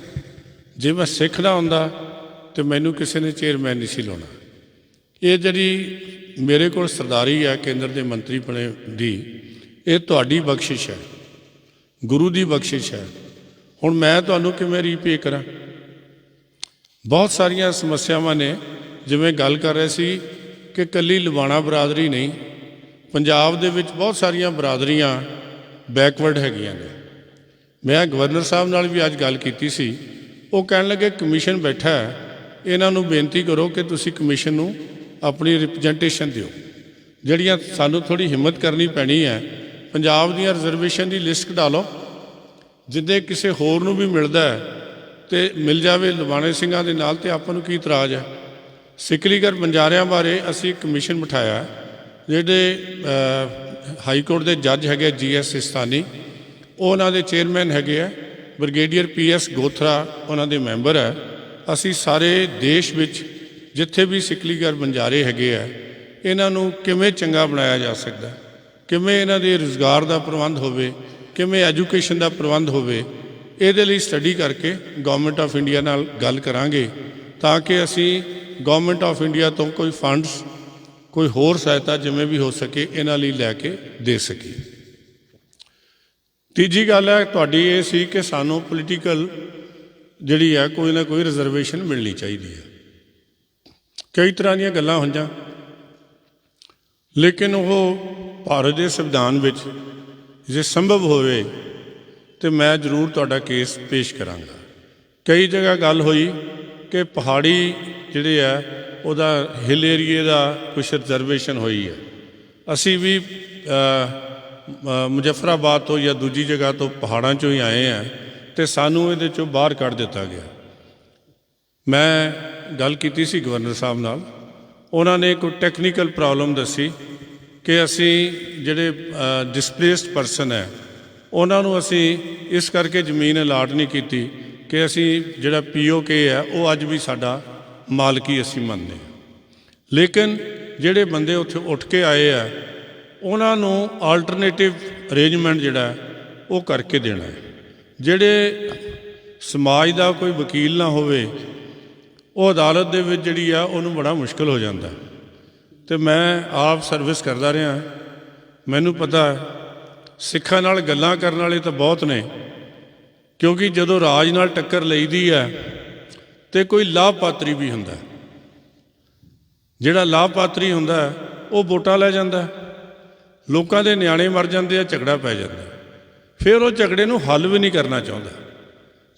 Speaker 9: ਜੇ ਮੈਂ ਸਿੱਖ ਨਾ ਹੁੰਦਾ ਤਾਂ ਮੈਨੂੰ ਕਿਸੇ ਨੇ ਚੇਅਰਮੈਨ ਨਹੀਂ ਸੀ ਲਾਉਣਾ। ਇਹ ਜਿਹੜੀ ਮੇਰੇ ਕੋਲ ਸਰਦਾਰੀ ਹੈ ਕੇਂਦਰ ਦੇ ਮੰਤਰੀ ਬਣੇ ਦੀ, ਇਹ ਤੁਹਾਡੀ ਬਖਸ਼ਿਸ਼ ਹੈ, ਗੁਰੂ ਦੀ ਬਖਸ਼ਿਸ਼ ਹੈ। ਹੁਣ ਮੈਂ ਤੁਹਾਨੂੰ ਕਿਵੇਂ ਰੀਪੇ ਕਰਾਂ? ਬਹੁਤ ਸਾਰੀਆਂ ਸਮੱਸਿਆਵਾਂ ਨੇ। ਜਿਵੇਂ ਗੱਲ ਕਰ ਰਹੇ ਸੀ ਕਿ ਇਕੱਲੀ ਲਵਾਣਾ ਬਰਾਦਰੀ ਨਹੀਂ, ਪੰਜਾਬ ਦੇ ਵਿੱਚ ਬਹੁਤ ਸਾਰੀਆਂ ਬਰਾਦਰੀਆਂ ਬੈਕਵਰਡ ਹੈਗੀਆਂ ਨੇ। ਮੈਂ ਗਵਰਨਰ ਸਾਹਿਬ ਨਾਲ ਵੀ ਅੱਜ ਗੱਲ ਕੀਤੀ ਸੀ। ਉਹ ਕਹਿਣ ਲੱਗੇ ਕਮਿਸ਼ਨ ਬੈਠਾ ਹੈ, ਇਹਨਾਂ ਨੂੰ ਬੇਨਤੀ ਕਰੋ ਕਿ ਤੁਸੀਂ ਕਮਿਸ਼ਨ ਨੂੰ ਆਪਣੀ ਰਿਪਰੈਜ਼ੈਂਟੇਸ਼ਨ ਦਿਓ। ਜਿਹੜੀਆਂ ਸਾਨੂੰ ਥੋੜ੍ਹੀ ਹਿੰਮਤ ਕਰਨੀ ਪੈਣੀ ਹੈ। ਪੰਜਾਬ ਦੀਆਂ ਰਿਜ਼ਰਵੇਸ਼ਨ ਦੀ ਲਿਸਟ ਕਢਾ ਲਓ, ਜਿੱਦੇ ਕਿਸੇ ਹੋਰ ਨੂੰ ਵੀ ਮਿਲਦਾ ਹੈ ਤੇ ਮਿਲ ਜਾਵੇ ਲਵਾਣੇ ਸਿੰਘਾਂ ਦੇ ਨਾਲ, ਤੇ ਆਪਾਂ ਨੂੰ ਕੀ ਇਤਰਾਜ਼ ਹੈ। ਸਿਕਲੀਗਰ ਬੰਜਾਰਿਆਂ ਬਾਰੇ ਅਸੀਂ ਇੱਕ ਕਮਿਸ਼ਨ ਬਿਠਾਇਆ, ਜਿਹੜੇ ਹਾਈ ਕੋਰਟ ਦੇ ਜੱਜ ਹੈਗੇ GS ਸਿਸਤਾਨੀ, ਉਹ ਉਹਨਾਂ ਦੇ ਚੇਅਰਮੈਨ ਹੈਗੇ ਆ, ਬ੍ਰਿਗੇਡੀਅਰ PS ਗੋਥਰਾ ਉਹਨਾਂ ਦੇ ਮੈਂਬਰ ਹੈ। ਅਸੀਂ ਸਾਰੇ ਦੇਸ਼ ਵਿੱਚ ਜਿੱਥੇ ਵੀ ਸਿਕਲੀਗਰ ਬੰਜਾਰੇ ਹੈਗੇ ਆ, ਇਹਨਾਂ ਨੂੰ ਕਿਵੇਂ ਚੰਗਾ ਬਣਾਇਆ ਜਾ ਸਕਦਾ, ਕਿਵੇਂ ਇਹਨਾਂ ਦੇ ਰੁਜ਼ਗਾਰ ਦਾ ਪ੍ਰਬੰਧ ਹੋਵੇ, ਕਿਵੇਂ ਐਜੂਕੇਸ਼ਨ ਦਾ ਪ੍ਰਬੰਧ ਹੋਵੇ, ਇਹਦੇ ਲਈ ਸਟੱਡੀ ਕਰਕੇ ਗਵਰਨਮੈਂਟ ਆਫ ਇੰਡੀਆ ਨਾਲ ਗੱਲ ਕਰਾਂਗੇ, ਤਾਂ ਕਿ ਅਸੀਂ ਗਵਰਨਮੈਂਟ ਆਫ ਇੰਡੀਆ ਤੋਂ ਕੋਈ ਫੰਡਸ, ਕੋਈ ਹੋਰ ਸਹਾਇਤਾ ਜਿਵੇਂ ਵੀ ਹੋ ਸਕੇ ਇਹਨਾਂ ਲਈ ਲੈ ਕੇ ਦੇ ਸਕੀਏ। ਤੀਜੀ ਗੱਲ ਹੈ ਤੁਹਾਡੀ ਇਹ ਸੀ ਕਿ ਸਾਨੂੰ ਪੋਲੀਟੀਕਲ ਜਿਹੜੀ ਹੈ ਕੋਈ ਨਾ ਕੋਈ ਰਿਜ਼ਰਵੇਸ਼ਨ ਮਿਲਣੀ ਚਾਹੀਦੀ ਹੈ। ਕਈ ਤਰ੍ਹਾਂ ਦੀਆਂ ਗੱਲਾਂ ਹੋਈਆਂ, ਲੇਕਿਨ ਉਹ ਭਾਰਤ ਦੇ ਸੰਵਿਧਾਨ ਵਿੱਚ ਜੇ ਸੰਭਵ ਹੋਵੇ ਤੇ ਮੈਂ ਜ਼ਰੂਰ ਤੁਹਾਡਾ ਕੇਸ ਪੇਸ਼ ਕਰਾਂਗਾ। ਕਈ ਜਗ੍ਹਾ ਗੱਲ ਹੋਈ ਕਿ ਪਹਾੜੀ ਜਿਹੜੇ ਆ ਉਹਦਾ ਹਿਲ ਏਰੀਏ ਦਾ ਕੁਛ ਰਿਜ਼ਰਵੇਸ਼ਨ ਹੋਈ ਹੈ। ਅਸੀਂ ਵੀ ਮੁਜ਼ੱਫਰਾਬਾਦ ਤੋਂ ਜਾਂ ਦੂਜੀ ਜਗ੍ਹਾ ਤੋਂ ਪਹਾੜਾਂ 'ਚੋਂ ਹੀ ਆਏ ਹਾਂ, ਅਤੇ ਸਾਨੂੰ ਇਹਦੇ 'ਚੋਂ ਬਾਹਰ ਕੱਢ ਦਿੱਤਾ ਗਿਆ। ਮੈਂ ਗੱਲ ਕੀਤੀ ਸੀ ਗਵਰਨਰ ਸਾਹਿਬ ਨਾਲ, ਉਹਨਾਂ ਨੇ ਕੋਈ ਟੈਕਨੀਕਲ ਪ੍ਰੋਬਲਮ ਦੱਸੀ ਕਿ ਅਸੀਂ ਜਿਹੜੇ ਡਿਸਪਲੇਸਡ ਪਰਸਨ ਹੈ ਉਹਨਾਂ ਨੂੰ ਅਸੀਂ ਇਸ ਕਰਕੇ ਜ਼ਮੀਨ ਅਲਾਟ ਨਹੀਂ ਕੀਤੀ ਕਿ ਅਸੀਂ ਜਿਹੜਾ POK ਹੈ ਉਹ ਅੱਜ ਵੀ ਸਾਡਾ ਮਾਲਕੀ ਅਸੀਂ ਮੰਨਦੇ ਹਾਂ। ਲੇਕਿਨ ਜਿਹੜੇ ਬੰਦੇ ਉੱਥੇ ਉੱਠ ਕੇ ਆਏ ਆ ਉਹਨਾਂ ਨੂੰ ਆਲਟਰਨੇਟਿਵ ਅਰੇਂਜਮੈਂਟ ਜਿਹੜਾ ਉਹ ਕਰਕੇ ਦੇਣਾ ਹੈ। ਜਿਹੜੇ ਸਮਾਜ ਦਾ ਕੋਈ ਵਕੀਲ ਨਾ ਹੋਵੇ, ਉਹ ਅਦਾਲਤ ਦੇ ਵਿੱਚ ਜਿਹੜੀ ਆ ਉਹਨੂੰ ਬੜਾ ਮੁਸ਼ਕਿਲ ਹੋ ਜਾਂਦਾ। ਅਤੇ ਮੈਂ ਆਪ ਸਰਵਿਸ ਕਰਦਾ ਰਿਹਾ, ਮੈਨੂੰ ਪਤਾ ਸਿੱਖਾਂ ਨਾਲ ਗੱਲਾਂ ਕਰਨ ਵਾਲੇ ਤਾਂ ਬਹੁਤ ਨੇ, ਕਿਉਂਕਿ ਜਦੋਂ ਰਾਜ ਨਾਲ ਟੱਕਰ ਲਈਦੀ ਹੈ ਤੇ ਕੋਈ ਲਾਭਪਾਤਰੀ ਵੀ ਹੁੰਦਾ। ਜਿਹੜਾ ਲਾਭਪਾਤਰੀ ਹੁੰਦਾ ਉਹ ਵੋਟਾਂ ਲੈ ਜਾਂਦਾ, ਲੋਕਾਂ ਦੇ ਨਿਆਣੇ ਮਰ ਜਾਂਦੇ ਆ, ਝਗੜਾ ਪੈ ਜਾਂਦਾ, ਫਿਰ ਉਹ ਝਗੜੇ ਨੂੰ ਹੱਲ ਵੀ ਨਹੀਂ ਕਰਨਾ ਚਾਹੁੰਦਾ।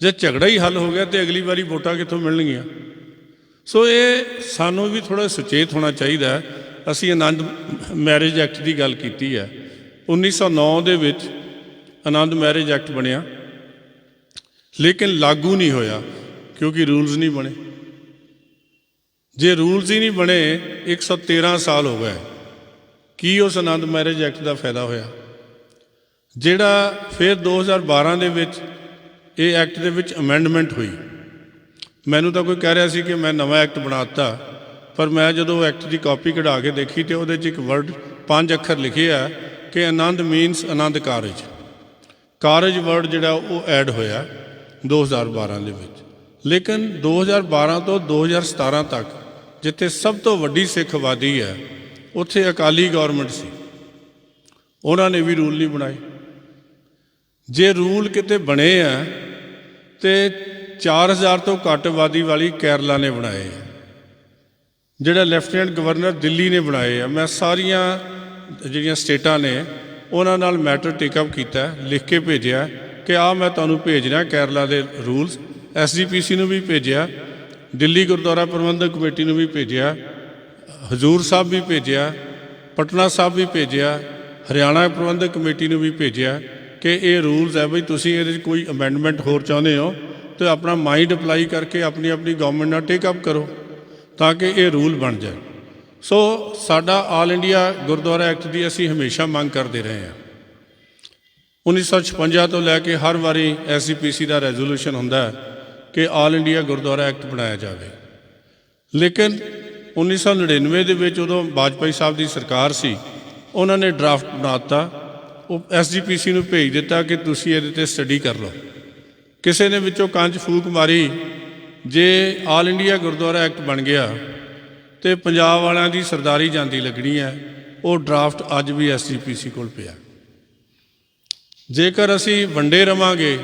Speaker 9: ਜੇ ਝਗੜਾ ਹੀ ਹੱਲ ਹੋ ਗਿਆ ਤੇ ਅਗਲੀ ਵਾਰੀ ਵੋਟਾਂ ਕਿੱਥੋਂ ਮਿਲਣਗੀਆਂ। ਸੋ ਇਹ ਸਾਨੂੰ ਵੀ ਥੋੜ੍ਹਾ ਸੁਚੇਤ ਹੋਣਾ ਚਾਹੀਦਾ। ਅਸੀਂ ਆਨੰਦ ਮੈਰਿਜ ਐਕਟ ਦੀ ਗੱਲ ਕੀਤੀ ਹੈ। 1909 ਦੇ ਵਿੱਚ ਆਨੰਦ ਮੈਰਿਜ ਐਕਟ ਬਣਿਆ, ਲੇਕਿਨ ਲਾਗੂ ਨਹੀਂ ਹੋਇਆ ਕਿਉਂਕਿ ਰੂਲਸ ਨਹੀਂ ਬਣੇ। ਜੇ ਰੂਲਸ ਹੀ ਨਹੀਂ ਬਣੇ, 113 ਸਾਲ ਹੋ ਗਏ, ਕੀ ਉਸ ਆਨੰਦ ਮੈਰਿਜ ਐਕਟ ਦਾ ਫਾਇਦਾ ਹੋਇਆ? ਜਿਹੜਾ ਫਿਰ 2012 ਦੇ ਵਿੱਚ ਇਹ ਐਕਟ ਦੇ ਵਿੱਚ ਅਮੈਂਡਮੈਂਟ ਹੋਈ। ਮੈਨੂੰ ਤਾਂ ਕੋਈ ਕਹਿ ਰਿਹਾ ਸੀ ਕਿ ਮੈਂ ਨਵਾਂ ਐਕਟ ਬਣਾ ਦਿੱਤਾ, ਪਰ ਮੈਂ ਜਦੋਂ ਐਕਟ ਦੀ ਕਾਪੀ ਕਢਾ ਕੇ ਦੇਖੀ ਤੇ ਉਹਦੇ 'ਚ ਇੱਕ ਵਰਡ 5 ਅੱਖਰ ਲਿਖੇ ਆ ਕਿ ਆਨੰਦ ਮੀਨਸ ਆਨੰਦ ਕਾਰਜ। ਕਾਰਜ ਵਰਡ ਜਿਹੜਾ ਉਹ ਐਡ ਹੋਇਆ 2012 ਦੇ ਵਿੱਚ। ਲੇਕਿਨ 2012 ਤੋਂ 2017 ਤੱਕ ਜਿੱਥੇ ਸਭ ਤੋਂ ਵੱਡੀ ਸਿੱਖ ਆਬਾਦੀ ਹੈ, ਉੱਥੇ ਅਕਾਲੀ ਗੌਰਮੈਂਟ ਸੀ, ਉਹਨਾਂ ਨੇ ਵੀ ਰੂਲ ਨਹੀਂ ਬਣਾਏ। ਜੇ ਰੂਲ ਕਿਤੇ ਬਣੇ ਆ ਤੇ 4000 ਤੋਂ ਘੱਟ ਆਬਾਦੀ ਵਾਲੀ ਕੇਰਲਾ ਨੇ ਬਣਾਏ ਆ, ਜਿਹੜਾ ਲੈਫਟੀਨੈਂਟ ਗਵਰਨਰ ਦਿੱਲੀ ਨੇ ਬਣਾਏ ਆ। ਮੈਂ ਸਾਰੀਆਂ ਜਿਹੜੀਆਂ ਸਟੇਟਾਂ ਨੇ ਉਹਨਾਂ ਨਾਲ ਮੈਟਰ ਟੇਕਅਪ ਕੀਤਾ, ਲਿਖ ਕੇ ਭੇਜਿਆ ਕਿ ਆਹ ਮੈਂ ਤੁਹਾਨੂੰ ਭੇਜ ਰਿਹਾ ਕੇਰਲਾ ਦੇ ਰੂਲਸ। SGPC ਨੂੰ ਵੀ ਭੇਜਿਆ, ਦਿੱਲੀ ਗੁਰਦੁਆਰਾ ਪ੍ਰਬੰਧਕ ਕਮੇਟੀ ਨੂੰ ਵੀ ਭੇਜਿਆ, ਹਜ਼ੂਰ ਸਾਹਿਬ ਵੀ ਭੇਜਿਆ, ਪਟਨਾ ਸਾਹਿਬ ਵੀ ਭੇਜਿਆ, ਹਰਿਆਣਾ ਪ੍ਰਬੰਧਕ ਕਮੇਟੀ ਨੂੰ ਵੀ ਭੇਜਿਆ ਕਿ ਇਹ ਰੂਲਸ ਹੈ ਬਈ ਤੁਸੀਂ ਇਹਦੇ 'ਚ ਕੋਈ ਅਮੈਂਡਮੈਂਟ ਹੋਰ ਚਾਹੁੰਦੇ ਹੋ ਤਾਂ ਆਪਣਾ ਮਾਈਂਡ ਅਪਲਾਈ ਕਰਕੇ ਆਪਣੀ ਗਵਰਨਮੈਂਟ ਨਾਲ ਟੇਕਅਪ ਕਰੋ ਤਾਂ ਕਿ ਇਹ ਰੂਲ ਬਣ ਜਾਏ। ਸੋ ਸਾਡਾ ਆਲ ਇੰਡੀਆ ਗੁਰਦੁਆਰਾ ਐਕਟ ਦੀ ਅਸੀਂ ਹਮੇਸ਼ਾ ਮੰਗ ਕਰਦੇ ਰਹੇ ਹਾਂ। 1956 ਤੋਂ ਲੈ ਕੇ ਹਰ ਵਾਰੀ SGPC ਦਾ ਰੈਜ਼ੋਲੂਸ਼ਨ ਹੁੰਦਾ ਕਿ ਆਲ ਇੰਡੀਆ ਗੁਰਦੁਆਰਾ ਐਕਟ ਬਣਾਇਆ ਜਾਵੇ। ਲੇਕਿਨ 1999 ਦੇ ਵਿੱਚ ਉਦੋਂ ਵਾਜਪਾਈ ਸਾਹਿਬ ਦੀ ਸਰਕਾਰ ਸੀ, ਉਹਨਾਂ ਨੇ ਡਰਾਫਟ ਬਣਾ ਦਿੱਤਾ, ਉਹ SGPC ਨੂੰ ਭੇਜ ਦਿੱਤਾ ਕਿ ਤੁਸੀਂ ਇਹਦੇ 'ਤੇ ਸਟੱਡੀ ਕਰ ਲਓ। ਕਿਸੇ ਨੇ ਵਿੱਚੋਂ ਕੰਚ ਫੂਕ ਮਾਰੀ, ਜੇ ਆਲ ਇੰਡੀਆ ਗੁਰਦੁਆਰਾ ਐਕਟ ਬਣ ਗਿਆ ਤੇ ਪੰਜਾਬ ਵਾਲਿਆਂ ਦੀ ਸਰਦਾਰੀ ਜਾਂਦੀ ਲੱਗਣੀ ਹੈ। ਉਹ ਡਰਾਫਟ ਅੱਜ ਵੀ SGPC ਕੋਲ ਪਿਆ। ਜੇਕਰ ਅਸੀਂ ਵੰਡੇ ਰਵਾਂਗੇ,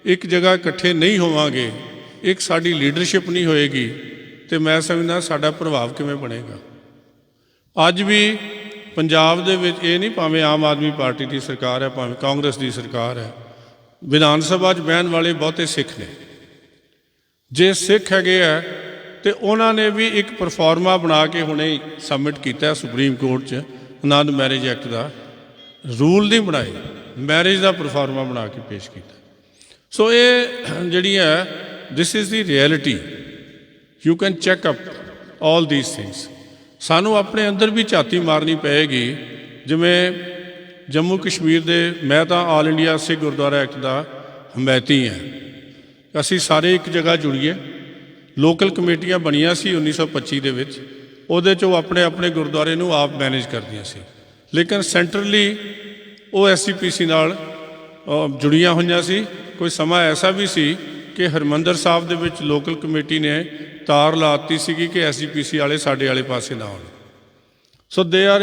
Speaker 9: ਇੱਕ ਜਗ੍ਹਾ ਇਕੱਠੇ ਨਹੀਂ ਹੋਵਾਂਗੇ, ਇੱਕ ਸਾਡੀ ਲੀਡਰਸ਼ਿਪ ਨਹੀਂ ਹੋਏਗੀ, ਤੇ ਮੈਂ ਸਮਝਦਾ ਸਾਡਾ ਪ੍ਰਭਾਵ ਕਿਵੇਂ ਬਣੇਗਾ। ਅੱਜ ਵੀ ਪੰਜਾਬ ਦੇ ਵਿੱਚ ਇਹ ਨਹੀਂ, ਭਾਵੇਂ ਆਮ ਆਦਮੀ ਪਾਰਟੀ ਦੀ ਸਰਕਾਰ ਹੈ, ਭਾਵੇਂ ਕਾਂਗਰਸ ਦੀ ਸਰਕਾਰ ਹੈ, ਵਿਧਾਨ ਸਭਾ 'ਚ ਬਹਿਣ ਵਾਲੇ ਬਹੁਤੇ ਸਿੱਖ ਨੇ। ਜੇ ਸਿੱਖ ਹੈਗੇ ਆ ਤੇ ਉਹਨਾਂ ਨੇ ਵੀ ਇੱਕ ਪਰਫਾਰਮਾ ਬਣਾ ਕੇ ਹੁਣੇ ਸਬਮਿਟ ਕੀਤਾ ਸੁਪਰੀਮ ਕੋਰਟ 'ਚ ਆਨੰਦ ਮੈਰਿਜ ਐਕਟ ਦਾ। ਰੂਲ ਨਹੀਂ ਬਣਾਏ, ਮੈਰਿਜ ਦਾ ਪਰਫਾਰਮਾ ਬਣਾ ਕੇ ਪੇਸ਼ ਕੀਤਾ। ਸੋ ਇਹ ਜਿਹੜੀ ਹੈ this is the reality, you can check up all ਦੀਸ things. ਸਾਨੂੰ ਆਪਣੇ ਅੰਦਰ ਵੀ ਝਾਤੀ ਮਾਰਨੀ ਪਏਗੀ। ਜਿਵੇਂ ਜੰਮੂ ਕਸ਼ਮੀਰ ਦੇ, ਮੈਂ ਤਾਂ ਆਲ ਇੰਡੀਆ ਸਿੱਖ ਗੁਰਦੁਆਰਾ ਐਕਟ ਦਾ ਹਮਾਇਤੀ ਹਾਂ। ਅਸੀਂ ਸਾਰੇ ਇੱਕ ਜਗ੍ਹਾ ਜੁੜੀਏ। ਲੋਕਲ ਕਮੇਟੀਆਂ ਬਣੀਆਂ ਸੀ 1925 ਦੇ ਵਿੱਚ, ਉਹਦੇ 'ਚ ਉਹ ਆਪਣੇ ਆਪਣੇ ਗੁਰਦੁਆਰੇ ਨੂੰ ਆਪ ਮੈਨੇਜ ਕਰਦੀਆਂ ਸੀ। ਲੇਕਿਨ ਸੈਂਟਰਲੀ ਉਹ SCPC ਨਾਲ ਜੁੜੀਆਂ ਹੋਈਆਂ ਸੀ। ਕੋਈ ਸਮਾਂ ਐਸਾ ਵੀ ਸੀ ਕਿ ਹਰਿਮੰਦਰ ਸਾਹਿਬ ਦੇ ਵਿੱਚ ਲੋਕਲ ਕਮੇਟੀ ਨੇ ਤਾਰ ਲਾਤੀ ਸੀਗੀ ਕਿ SCPC ਵਾਲੇ ਸਾਡੇ ਵਾਲੇ ਪਾਸੇ ਨਾ ਆਉਣ। So they are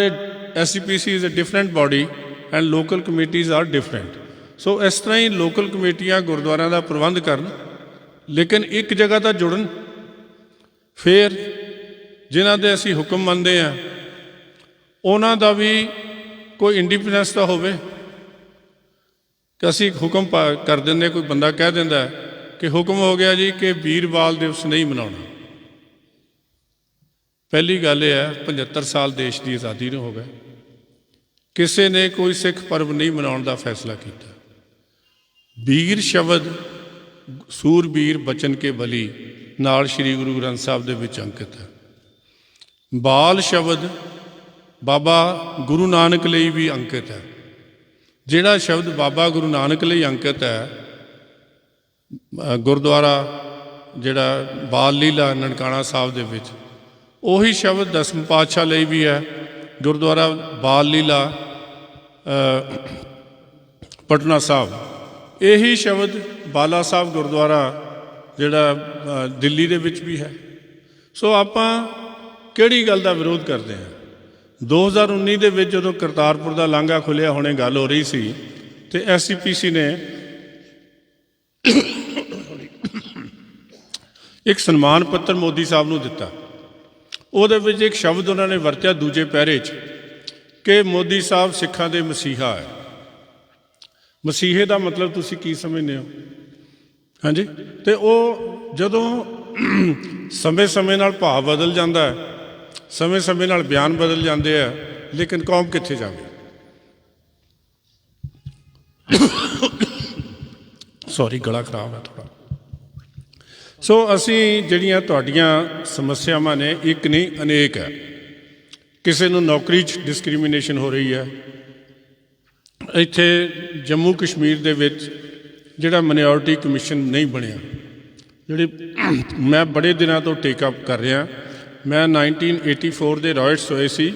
Speaker 9: SCPC is a different body and local committees are different. So ਇਸ ਤਰ੍ਹਾਂ ਹੀ ਲੋਕਲ ਕਮੇਟੀਆਂ ਗੁਰਦੁਆਰਿਆਂ ਦਾ ਪ੍ਰਬੰਧ ਕਰਨ, ਲੇਕਿਨ ਇੱਕ ਜਗ੍ਹਾ ਤਾਂ ਜੁੜਨ। ਫਿਰ ਜਿਨ੍ਹਾਂ ਦੇ ਅਸੀਂ ਹੁਕਮ ਮੰਨਦੇ ਹਾਂ ਉਹਨਾਂ ਦਾ ਵੀ ਕੋਈ ਇੰਡੀਪੈਂਡੈਂਸ ਤਾਂ ਹੋਵੇ ਕਿ ਅਸੀਂ ਹੁਕਮ ਕਰ ਦਿੰਦੇ, ਕੋਈ ਬੰਦਾ ਕਹਿ ਦਿੰਦਾ ਕਿ ਹੁਕਮ ਹੋ ਗਿਆ ਜੀ ਕਿ ਵੀਰ ਬਾਲ ਦਿਵਸ ਨਹੀਂ ਮਨਾਉਣਾ। ਪਹਿਲੀ ਗੱਲ ਇਹ ਹੈ 75 ਸਾਲ ਦੇਸ਼ ਦੀ ਆਜ਼ਾਦੀ ਨੂੰ ਹੋ ਗਏ, ਕਿਸੇ ਨੇ ਕੋਈ ਸਿੱਖ ਪਰਬ ਨਹੀਂ ਮਨਾਉਣ ਦਾ ਫੈਸਲਾ ਕੀਤਾ। ਵੀਰ ਸ਼ਬਦ ਸੂਰਬੀਰ ਬਚਨ ਕੇ ਬਲੀ ਨਾਲ ਸ਼੍ਰੀ ਗੁਰੂ ਗ੍ਰੰਥ ਸਾਹਿਬ ਦੇ ਵਿੱਚ ਅੰਕਿਤ ਹੈ। ਬਾਲ ਸ਼ਬਦ ਬਾਬਾ ਗੁਰੂ ਨਾਨਕ ਲਈ ਵੀ ਅੰਕਿਤ ਹੈ। ਜਿਹੜਾ ਸ਼ਬਦ ਬਾਬਾ ਗੁਰੂ ਨਾਨਕ ਲਈ ਅੰਕਿਤ ਹੈ, ਗੁਰਦੁਆਰਾ ਜਿਹੜਾ ਬਾਲ ਲੀਲਾ ਨਨਕਾਣਾ ਸਾਹਿਬ ਦੇ ਵਿੱਚ, ਉਹੀ ਸ਼ਬਦ ਦਸਮ ਪਾਤਸ਼ਾਹ ਲਈ ਵੀ ਹੈ। ਗੁਰਦੁਆਰਾ ਬਾਲ ਲੀਲਾ ਪਟਨਾ ਸਾਹਿਬ, ਇਹੀ ਸ਼ਬਦ ਬਾਲਾ ਸਾਹਿਬ ਗੁਰਦੁਆਰਾ ਜਿਹੜਾ ਦਿੱਲੀ ਦੇ ਵਿੱਚ ਵੀ ਹੈ। ਸੋ ਆਪਾਂ ਕਿਹੜੀ ਗੱਲ ਦਾ ਵਿਰੋਧ ਕਰਦੇ ਹਾਂ? 2019 ਦੇ ਵਿੱਚ ਜਦੋਂ ਕਰਤਾਰਪੁਰ ਦਾ ਲਾਂਘਾ ਖੁੱਲ੍ਹਿਆ, ਹੁਣੇ ਗੱਲ ਹੋ ਰਹੀ ਸੀ, ਤੇ SCPC ਨੇ ਇੱਕ ਸਨਮਾਨ ਪੱਤਰ ਮੋਦੀ ਸਾਹਿਬ ਨੂੰ ਦਿੱਤਾ। ਉਹਦੇ ਵਿੱਚ ਇੱਕ ਸ਼ਬਦ ਉਹਨਾਂ ਨੇ ਵਰਤਿਆ ਦੂਜੇ ਪੈਰੇ 'ਚ ਕਿ ਮੋਦੀ ਸਾਹਿਬ ਸਿੱਖਾਂ ਦੇ ਮਸੀਹਾ ਹੈ। ਮਸੀਹੇ ਦਾ ਮਤਲਬ ਤੁਸੀਂ ਕੀ ਸਮਝਦੇ ਹੋ? ਹਾਂਜੀ, ਤੇ ਉਹ ਜਦੋਂ ਸਮੇਂ ਨਾਲ ਭਾਵ ਬਦਲ ਜਾਂਦਾ ਹੈ, ਸਮੇਂ ਨਾਲ ਬਿਆਨ ਬਦਲ ਜਾਂਦੇ ਆ, ਲੇਕਿਨ ਕੌਮ ਕਿੱਥੇ ਜਾਵੇ? ਸੌਰੀ, ਗਲਾ ਖਰਾਬ ਹੈ ਥੋੜ੍ਹਾ। ਸੋ ਅਸੀਂ ਜਿਹੜੀਆਂ ਤੁਹਾਡੀਆਂ ਸਮੱਸਿਆਵਾਂ ਨੇ, ਇੱਕ ਨਹੀਂ ਅਨੇਕ ਹੈ। ਕਿਸੇ ਨੂੰ ਨੌਕਰੀ 'ਚ ਡਿਸਕ੍ਰਿਮੀਨੇਸ਼ਨ ਹੋ ਰਹੀ ਹੈ। ਇੱਥੇ ਜੰਮੂ ਕਸ਼ਮੀਰ ਦੇ ਵਿੱਚ ਜਿਹੜਾ ਮਾਈਨੋਰਟੀ ਕਮਿਸ਼ਨ ਨਹੀਂ ਬਣਿਆ, ਜਿਹੜੀ ਮੈਂ ਬੜੇ ਦਿਨਾਂ ਤੋਂ ਟੇਕ ਅਪ ਕਰ ਰਿਹਾ। ਮੈਂ 1984 ਦੇ ਰਾਇਟਸ ਹੋਏ ਸੀ,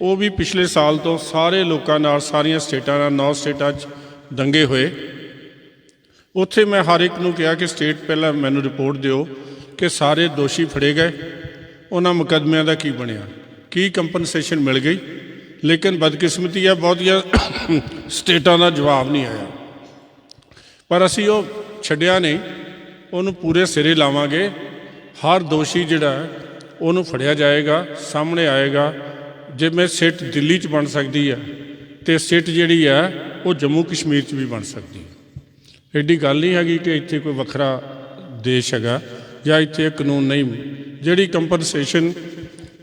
Speaker 9: ਉਹ ਵੀ ਪਿਛਲੇ ਸਾਲ ਤੋਂ ਸਾਰੇ ਲੋਕਾਂ ਨਾਲ, ਸਾਰੀਆਂ ਸਟੇਟਾਂ ਨਾਲ, 9 ਸਟੇਟਾਂ 'ਚ ਦੰਗੇ ਹੋਏ। ਉੱਥੇ ਮੈਂ ਹਰ ਇੱਕ ਨੂੰ ਕਿਹਾ ਕਿ ਸਟੇਟ ਪਹਿਲਾਂ ਮੈਨੂੰ ਰਿਪੋਰਟ ਦਿਓ ਕਿ ਸਾਰੇ ਦੋਸ਼ੀ ਫੜੇ ਗਏ, ਉਹਨਾਂ ਮੁਕੱਦਮਿਆਂ ਦਾ ਕੀ ਬਣਿਆ, ਕੀ ਕੰਪਨਸੇਸ਼ਨ ਮਿਲ ਗਈ। ਲੇਕਿਨ ਬਦਕਿਸਮਤੀ ਹੈ, ਬਹੁਤੀਆਂ ਸਟੇਟਾਂ ਦਾ ਜਵਾਬ ਨਹੀਂ ਆਇਆ। ਪਰ ਅਸੀਂ ਉਹ ਛੱਡਿਆ ਨਹੀਂ, ਉਹਨੂੰ ਪੂਰੇ ਸਿਰੇ ਲਾਵਾਂਗੇ। ਹਰ ਦੋਸ਼ੀ ਜਿਹੜਾ ਉਹਨੂੰ ਫੜਿਆ ਜਾਏਗਾ, ਸਾਹਮਣੇ ਆਏਗਾ। ਜਿਵੇਂ ਸਿੱਟ ਦਿੱਲੀ 'ਚ ਬਣ ਸਕਦੀ ਹੈ, ਤੇ ਸਿੱਟ ਜਿਹੜੀ ਹੈ ਉਹ ਜੰਮੂ ਕਸ਼ਮੀਰ 'ਚ ਵੀ ਬਣ ਸਕਦੀ ਹੈ। ਐਡੀ ਗੱਲ ਨਹੀਂ ਹੈਗੀ ਕਿ ਇੱਥੇ ਕੋਈ ਵੱਖਰਾ ਦੇਸ਼ ਹੈਗਾ ਜਾਂ ਇੱਥੇ ਕਾਨੂੰਨ ਨਹੀਂ। ਜਿਹੜੀ ਕੰਪਨਸੇਸ਼ਨ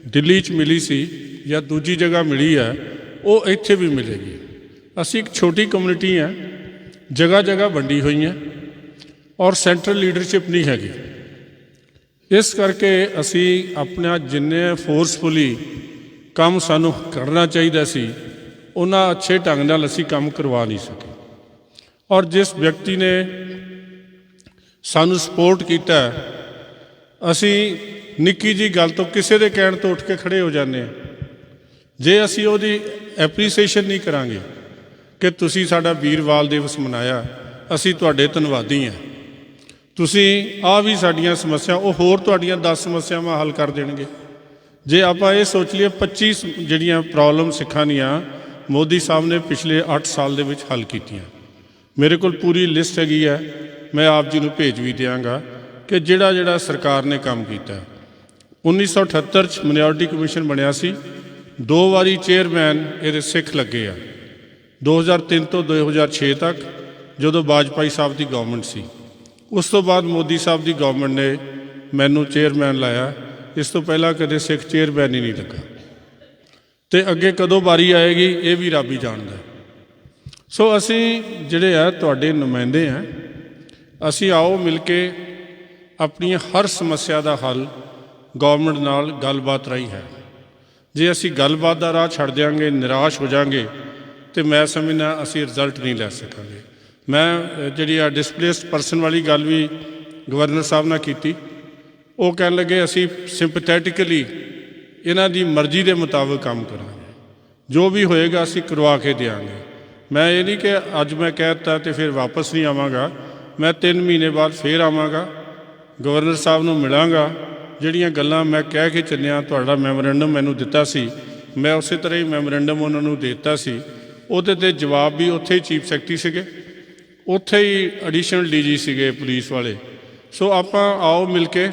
Speaker 9: ਦਿੱਲੀ 'ਚ ਮਿਲੀ ਸੀ ਜਾਂ ਦੂਜੀ ਜਗ੍ਹਾ ਮਿਲੀ ਹੈ, ਉਹ ਇੱਥੇ ਵੀ ਮਿਲੇਗੀ। ਅਸੀਂ ਇੱਕ ਛੋਟੀ ਕਮਿਊਨਿਟੀ ਹਾਂ, ਜਗ੍ਹਾ ਜਗ੍ਹਾ ਵੰਡੀ ਹੋਈ ਹੈ, ਔਰ ਸੈਂਟਰਲ ਲੀਡਰਸ਼ਿਪ ਨਹੀਂ ਹੈਗੀ। ਇਸ ਕਰਕੇ ਅਸੀਂ ਆਪਣਾ ਜਿੰਨੇ ਫੋਰਸਫੁਲੀ ਕੰਮ ਸਾਨੂੰ ਕਰਨਾ ਚਾਹੀਦਾ ਸੀ, ਉਹਨਾਂ ਅੱਛੇ ਢੰਗ ਨਾਲ ਅਸੀਂ ਕੰਮ ਕਰਵਾ ਨਹੀਂ ਸਕੇ। ਔਰ ਜਿਸ ਵਿਅਕਤੀ ਨੇ ਸਾਨੂੰ ਸਪੋਰਟ ਕੀਤਾ, ਅਸੀਂ ਨਿੱਕੀ ਜਿਹੀ ਗੱਲ ਤੋਂ, ਕਿਸੇ ਦੇ ਕਹਿਣ ਤੋਂ ਉੱਠ ਕੇ ਖੜੇ ਹੋ ਜਾਂਦੇ ਹਾਂ। ਜੇ ਅਸੀਂ ਉਹਦੀ ਐਪਰੀਸੀਏਸ਼ਨ ਨਹੀਂ ਕਰਾਂਗੇ ਕਿ ਤੁਸੀਂ ਸਾਡਾ ਵੀਰ ਬਾਲ ਦਿਵਸ ਮਨਾਇਆ, ਅਸੀਂ ਤੁਹਾਡੇ ਧੰਨਵਾਦੀ ਹਾਂ। ਤੁਸੀਂ ਆਹ ਵੀ ਸਾਡੀਆਂ ਸਮੱਸਿਆ, ਉਹ ਹੋਰ ਤੁਹਾਡੀਆਂ 10 ਸਮੱਸਿਆਵਾਂ ਹੱਲ ਕਰ ਦੇਣਗੇ। ਜੇ ਆਪਾਂ ਇਹ ਸੋਚ ਲਈਏ 25 ਜਿਹੜੀਆਂ ਪ੍ਰੋਬਲਮ ਸਿੱਖਾਂ ਦੀਆਂ ਮੋਦੀ ਸਾਹਿਬ ਨੇ ਪਿਛਲੇ 8 ਸਾਲ ਦੇ ਵਿੱਚ ਹੱਲ ਕੀਤੀਆਂ। ਮੇਰੇ ਕੋਲ ਪੂਰੀ ਲਿਸਟ ਹੈਗੀ ਹੈ, ਮੈਂ ਆਪ ਜੀ ਨੂੰ ਭੇਜ ਵੀ ਦਿਆਂਗਾ ਕਿ ਜਿਹੜਾ ਸਰਕਾਰ ਨੇ ਕੰਮ ਕੀਤਾ। 1978 'ਚ ਮਾਈਨੋਰਟੀ ਕਮਿਸ਼ਨ ਬਣਿਆ ਸੀ, 2 ਵਾਰੀ ਚੇਅਰਮੈਨ ਇਹਦੇ ਸਿੱਖ ਲੱਗੇ ਆ। 2003 ਤੋਂ 2006 ਤੱਕ, ਜਦੋਂ ਵਾਜਪਾਈ ਸਾਹਿਬ ਦੀ ਗਵਰਨਮੈਂਟ ਸੀ। ਉਸ ਤੋਂ ਬਾਅਦ ਮੋਦੀ ਸਾਹਿਬ ਦੀ ਗਵਰਨਮੈਂਟ ਨੇ ਮੈਨੂੰ ਚੇਅਰਮੈਨ ਲਾਇਆ। ਇਸ ਤੋਂ ਪਹਿਲਾਂ ਕਦੇ ਸਿੱਖ ਚੇਅਰਮੈਨ ਹੀ ਨਹੀਂ ਲੱਗਾ, ਤੇ ਅੱਗੇ ਕਦੋਂ ਵਾਰੀ ਆਏਗੀ ਇਹ ਵੀ ਰੱਬ ਹੀ ਜਾਣਦਾ। ਸੋ ਅਸੀਂ ਜਿਹੜੇ ਆ ਤੁਹਾਡੇ ਨੁਮਾਇੰਦੇ ਆ, ਅਸੀਂ ਆਓ ਮਿਲ ਕੇ ਆਪਣੀਆਂ ਹਰ ਸਮੱਸਿਆ ਦਾ ਹੱਲ ਗੌਰਮੈਂਟ ਨਾਲ ਗੱਲਬਾਤ ਰਾਹੀਂ ਹੈ। ਜੇ ਅਸੀਂ ਗੱਲਬਾਤ ਦਾ ਰਾਹ ਛੱਡ ਦਿਆਂਗੇ, ਨਿਰਾਸ਼ ਹੋ ਜਾਵਾਂਗੇ, ਤੇ ਮੈਂ ਸਮਝਦਾ ਅਸੀਂ ਰਿਜ਼ਲਟ ਨਹੀਂ ਲੈ ਸਕਾਂਗੇ। ਮੈਂ ਜਿਹੜੀ ਆ ਡਿਸਪਲੇਸਡ ਪਰਸਨ ਵਾਲੀ ਗੱਲ ਵੀ ਗਵਰਨਰ ਸਾਹਿਬ ਨਾਲ ਕੀਤੀ। ਉਹ ਕਹਿਣ ਲੱਗੇ ਅਸੀਂ ਸਿੰਪਥੈਟਿਕਲੀ ਇਹਨਾਂ ਦੀ ਮਰਜ਼ੀ ਦੇ ਮੁਤਾਬਕ ਕੰਮ ਕਰਾਂਗੇ, ਜੋ ਵੀ ਹੋਏਗਾ ਅਸੀਂ ਕਰਵਾ ਕੇ ਦਿਆਂਗੇ। ਮੈਂ ਇਹ ਨਹੀਂ ਕਿ ਅੱਜ ਮੈਂ ਕਹਿ ਦਿੱਤਾ ਤੇ ਫਿਰ ਵਾਪਸ ਨਹੀਂ ਆਵਾਂਗਾ। ਮੈਂ 3 ਮਹੀਨੇ ਬਾਅਦ ਫਿਰ ਆਵਾਂਗਾ, ਗਵਰਨਰ ਸਾਹਿਬ ਨੂੰ ਮਿਲਾਂਗਾ। ਜਿਹੜੀਆਂ ਗੱਲਾਂ ਮੈਂ ਕਹਿ ਕੇ ਚੱਲਿਆ, ਤੁਹਾਡਾ ਮੈਮੋਰੈਂਡਮ ਮੈਨੂੰ ਦਿੱਤਾ ਸੀ, ਮੈਂ ਉਸੇ ਤਰ੍ਹਾਂ ਹੀ ਮੈਮੋਰੈਂਡਮ ਉਹਨਾਂ ਨੂੰ ਦੇ ਦਿੱਤਾ ਸੀ। ਉਹਦੇ 'ਤੇ ਜਵਾਬ ਵੀ ਉੱਥੇ ਹੀ ਚੀਫ ਸੈਕਟਰੀ ਸੀਗੇ, ਉੱਥੇ ਹੀ ਐਡੀਸ਼ਨਲ ਡੀਜੀ ਸੀਗੇ ਪੁਲਿਸ ਵਾਲੇ। ਸੋ ਆਪਾਂ ਆਓ ਮਿਲ ਕੇ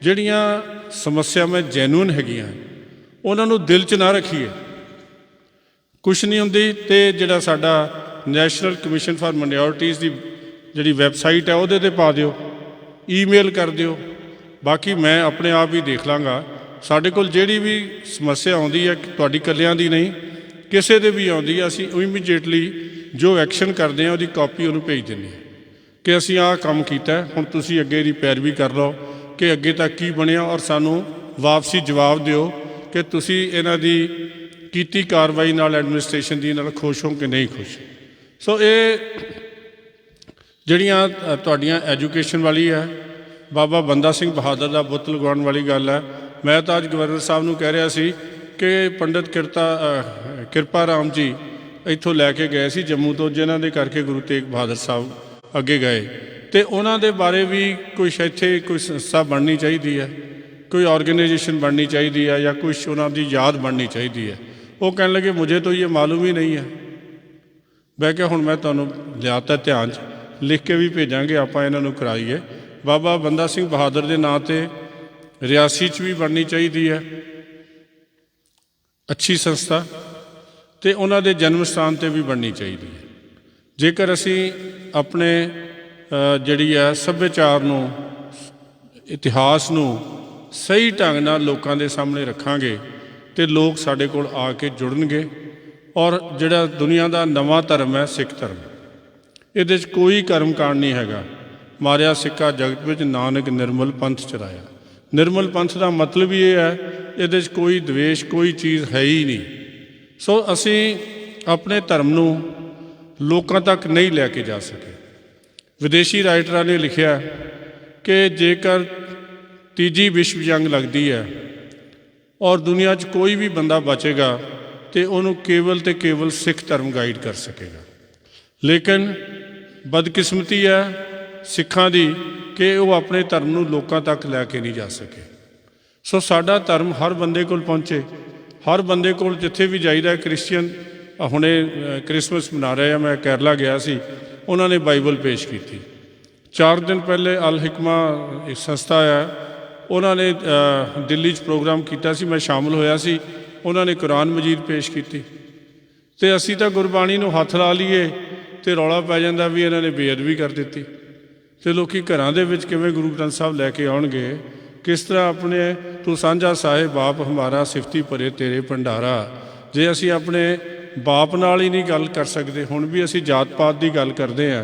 Speaker 9: ਜਿਹੜੀਆਂ ਸਮੱਸਿਆਵਾਂ ਜੈਨੂਨ ਹੈਗੀਆਂ ਉਹਨਾਂ ਨੂੰ ਦਿਲ 'ਚ ਨਾ ਰੱਖੀਏ। ਕੁਛ ਨਹੀਂ ਹੁੰਦੀ, ਤੇ ਜਿਹੜਾ ਸਾਡਾ ਨੈਸ਼ਨਲ ਕਮਿਸ਼ਨ ਫਾਰ ਮਾਈਨੋਰਟੀਜ਼ ਦੀ ਜਿਹੜੀ ਵੈਬਸਾਈਟ ਹੈ ਉਹਦੇ 'ਤੇ ਪਾ ਦਿਓ, ਈਮੇਲ ਕਰ ਦਿਓ। ਬਾਕੀ ਮੈਂ ਆਪਣੇ ਆਪ ਹੀ ਦੇਖ ਲਾਂਗਾ। ਸਾਡੇ ਕੋਲ ਜਿਹੜੀ ਵੀ ਸਮੱਸਿਆ ਆਉਂਦੀ ਹੈ, ਤੁਹਾਡੀ ਇਕੱਲਿਆਂ ਦੀ ਨਹੀਂ, ਕਿਸੇ ਦੇ ਵੀ ਆਉਂਦੀ ਹੈ, ਅਸੀਂ ਇਮੀਡੀਏਟਲੀ ਜੋ ਐਕਸ਼ਨ ਕਰਦੇ ਹਾਂ ਉਹਦੀ ਕਾਪੀ ਉਹਨੂੰ ਭੇਜ ਦਿੰਦੇ ਹਾਂ ਕਿ ਅਸੀਂ ਆਹ ਕੰਮ ਕੀਤਾ, ਹੁਣ ਤੁਸੀਂ ਅੱਗੇ ਦੀ ਪੈਰਵੀ ਕਰ ਲਓ ਕਿ ਅੱਗੇ ਤੱਕ ਕੀ ਬਣਿਆ, ਔਰ ਸਾਨੂੰ ਵਾਪਸੀ ਜਵਾਬ ਦਿਓ ਕਿ ਤੁਸੀਂ ਇਹਨਾਂ ਦੀ ਕੀਤੀ ਕਾਰਵਾਈ ਨਾਲ, ਐਡਮਿਨਿਸਟ੍ਰੇਸ਼ਨ ਦੀ ਨਾਲ ਖੁਸ਼ ਹੋ ਕਿ ਨਹੀਂ ਖੁਸ਼। ਸੋ ਇਹ ਜਿਹੜੀਆਂ ਤੁਹਾਡੀਆਂ ਐਜੂਕੇਸ਼ਨ ਵਾਲੀ ਹੈ, ਬਾਬਾ ਬੰਦਾ ਸਿੰਘ ਬਹਾਦਰ ਦਾ ਬੁੱਤ ਲਗਾਉਣ ਵਾਲੀ ਗੱਲ ਹੈ। ਮੈਂ ਤਾਂ ਅੱਜ ਗਵਰਨਰ ਸਾਹਿਬ ਨੂੰ ਕਹਿ ਰਿਹਾ ਸੀ ਕਿ ਪੰਡਿਤ ਕਿਰਪਾ ਰਾਮ ਜੀ ਇੱਥੋਂ ਲੈ ਕੇ ਗਏ ਸੀ ਜੰਮੂ ਤੋਂ, ਜਿਨ੍ਹਾਂ ਦੇ ਕਰਕੇ ਗੁਰੂ ਤੇਗ ਬਹਾਦਰ ਸਾਹਿਬ ਅੱਗੇ ਗਏ, ਤੇ ਉਹਨਾਂ ਦੇ ਬਾਰੇ ਵੀ ਕੁਛ ਇੱਥੇ ਕੋਈ ਸੰਸਥਾ ਬਣਨੀ ਚਾਹੀਦੀ ਹੈ, ਕੋਈ ਆਰਗੇਨਾਈਜੇਸ਼ਨ ਬਣਨੀ ਚਾਹੀਦੀ ਹੈ, ਜਾਂ ਕੁਛ ਉਹਨਾਂ ਦੀ ਯਾਦ ਬਣਨੀ ਚਾਹੀਦੀ ਹੈ। ਉਹ ਕਹਿਣ ਲੱਗੇ ਮੁਝੇ ਤਾਂ ਇਹ ਮਾਲੂਮ ਹੀ ਨਹੀਂ ਹੈ। ਮੈਂ ਕਿਹਾ ਹੁਣ ਮੈਂ ਤੁਹਾਨੂੰ ਲਿਆਤਾ ਧਿਆਨ 'ਚ, ਲਿਖ ਕੇ ਵੀ ਭੇਜਾਂਗੇ, ਆਪਾਂ ਇਹਨਾਂ ਨੂੰ ਕਰਾਈਏ। ਬਾਬਾ ਬੰਦਾ ਸਿੰਘ ਬਹਾਦਰ ਦੇ ਨਾਂ 'ਤੇ ਰਿਆਸੀ 'ਚ ਵੀ ਬਣਨੀ ਚਾਹੀਦੀ ਹੈ ਅੱਛੀ ਸੰਸਥਾ, ਤੇ ਉਹਨਾਂ ਦੇ ਜਨਮ ਸਥਾਨ 'ਤੇ ਵੀ ਬਣਨੀ ਚਾਹੀਦੀ ਹੈ। ਜੇਕਰ ਅਸੀਂ ਆਪਣੇ ਜਿਹੜੀ ਹੈ ਸੱਭਿਆਚਾਰ ਨੂੰ, ਇਤਿਹਾਸ ਨੂੰ ਸਹੀ ਢੰਗ ਨਾਲ ਲੋਕਾਂ ਦੇ ਸਾਹਮਣੇ ਰੱਖਾਂਗੇ ਤੇ ਲੋਕ ਸਾਡੇ ਕੋਲ ਆ ਕੇ ਜੁੜਨਗੇ। ਔਰ ਜਿਹੜਾ ਦੁਨੀਆ ਦਾ ਨਵਾਂ ਧਰਮ ਹੈ ਸਿੱਖ ਧਰਮ, ਇਹਦੇ 'ਚ ਕੋਈ ਕਰਮ ਕਾਂਡ ਨਹੀਂ ਹੈਗਾ। ਮਾਰਿਆ ਸਿੱਕਾ ਜਗਤ ਵਿੱਚ, ਨਾਨਕ ਨਿਰਮਲ ਪੰਥ ਚਲਾਇਆ। ਨਿਰਮਲ ਪੰਥ ਦਾ ਮਤਲਬ ਹੀ ਇਹ ਹੈ, ਇਹਦੇ 'ਚ ਕੋਈ ਦਵੇਸ਼, ਕੋਈ ਚੀਜ਼ ਹੈ ਹੀ ਨਹੀਂ। ਸੋ ਅਸੀਂ ਆਪਣੇ ਧਰਮ ਨੂੰ ਲੋਕਾਂ ਤੱਕ ਨਹੀਂ ਲੈ ਕੇ ਜਾ ਸਕੇ। ਵਿਦੇਸ਼ੀ ਰਾਈਟਰਾਂ ਨੇ ਲਿਖਿਆ ਕਿ ਜੇਕਰ ਤੀਜੀ ਵਿਸ਼ਵ ਜੰਗ ਲੱਗਦੀ ਹੈ ਔਰ ਦੁਨੀਆ 'ਚ ਕੋਈ ਵੀ ਬੰਦਾ ਬਚੇਗਾ ਤੇ ਉਹਨੂੰ ਕੇਵਲ ਤੇ ਕੇਵਲ ਸਿੱਖ ਧਰਮ ਗਾਈਡ ਕਰ ਸਕੇਗਾ। ਲੇਕਿਨ ਬਦਕਿਸਮਤੀ ਹੈ ਸਿੱਖਾਂ ਦੀ ਕਿ ਉਹ ਆਪਣੇ ਧਰਮ ਨੂੰ ਲੋਕਾਂ ਤੱਕ ਲੈ ਕੇ ਨਹੀਂ ਜਾ ਸਕੇ। ਸੋ ਸਾਡਾ ਧਰਮ ਹਰ ਬੰਦੇ ਕੋਲ ਪਹੁੰਚੇ, ਹਰ ਬੰਦੇ ਕੋਲ ਜਿੱਥੇ ਵੀ ਜਾਈਦਾ। ਕ੍ਰਿਸਚੀਅਨ ਹੁਣੇ ਕ੍ਰਿਸਮਸ ਮਨਾ ਰਹੇ ਆ, ਮੈਂ ਕੇਰਲਾ ਗਿਆ ਸੀ, ਉਹਨਾਂ ਨੇ ਬਾਈਬਲ ਪੇਸ਼ ਕੀਤੀ। 4 ਦਿਨ ਪਹਿਲੇ ਅਲ ਹਿਕਮਾ ਇੱਕ ਸੰਸਥਾ ਹੈ, ਉਹਨਾਂ ਨੇ ਦਿੱਲੀ 'ਚ ਪ੍ਰੋਗਰਾਮ ਕੀਤਾ ਸੀ, ਮੈਂ ਸ਼ਾਮਲ ਹੋਇਆ ਸੀ। ਉਹਨਾਂ ਨੇ ਕੁਰਾਨ ਮਜੀਦ ਪੇਸ਼ ਕੀਤੀ, ਤੇ ਅਸੀਂ ਤਾਂ ਗੁਰਬਾਣੀ ਨੂੰ ਹੱਥ ਲਾ ਲਈਏ ਤੇ ਰੌਲਾ ਪੈ ਜਾਂਦਾ ਵੀ ਇਹਨਾਂ ਨੇ ਬੇਅਦਬੀ ਕਰ ਦਿੱਤੀ। ਤੇ ਲੋਕੀ ਘਰਾਂ ਦੇ ਵਿੱਚ ਕਿਵੇਂ ਗੁਰੂ ਗ੍ਰੰਥ ਸਾਹਿਬ ਲੈ ਕੇ ਆਉਣਗੇ? ਕਿਸ ਤਰ੍ਹਾਂ ਆਪਣੇ ਤੂੰ ਸਾਂਝਾ ਸਾਹਿਬ ਬਾਪ ਹਮਾਰਾ ਸਿਫਤੀ ਭਰੇ ਤੇਰੇ ਭੰਡਾਰਾ। ਜੇ ਅਸੀਂ ਆਪਣੇ ਬਾਪ ਨਾਲ ਹੀ ਨਹੀਂ ਗੱਲ ਕਰ ਸਕਦੇ, ਹੁਣ ਵੀ ਅਸੀਂ ਜਾਤ ਪਾਤ ਦੀ ਗੱਲ ਕਰਦੇ ਹਾਂ।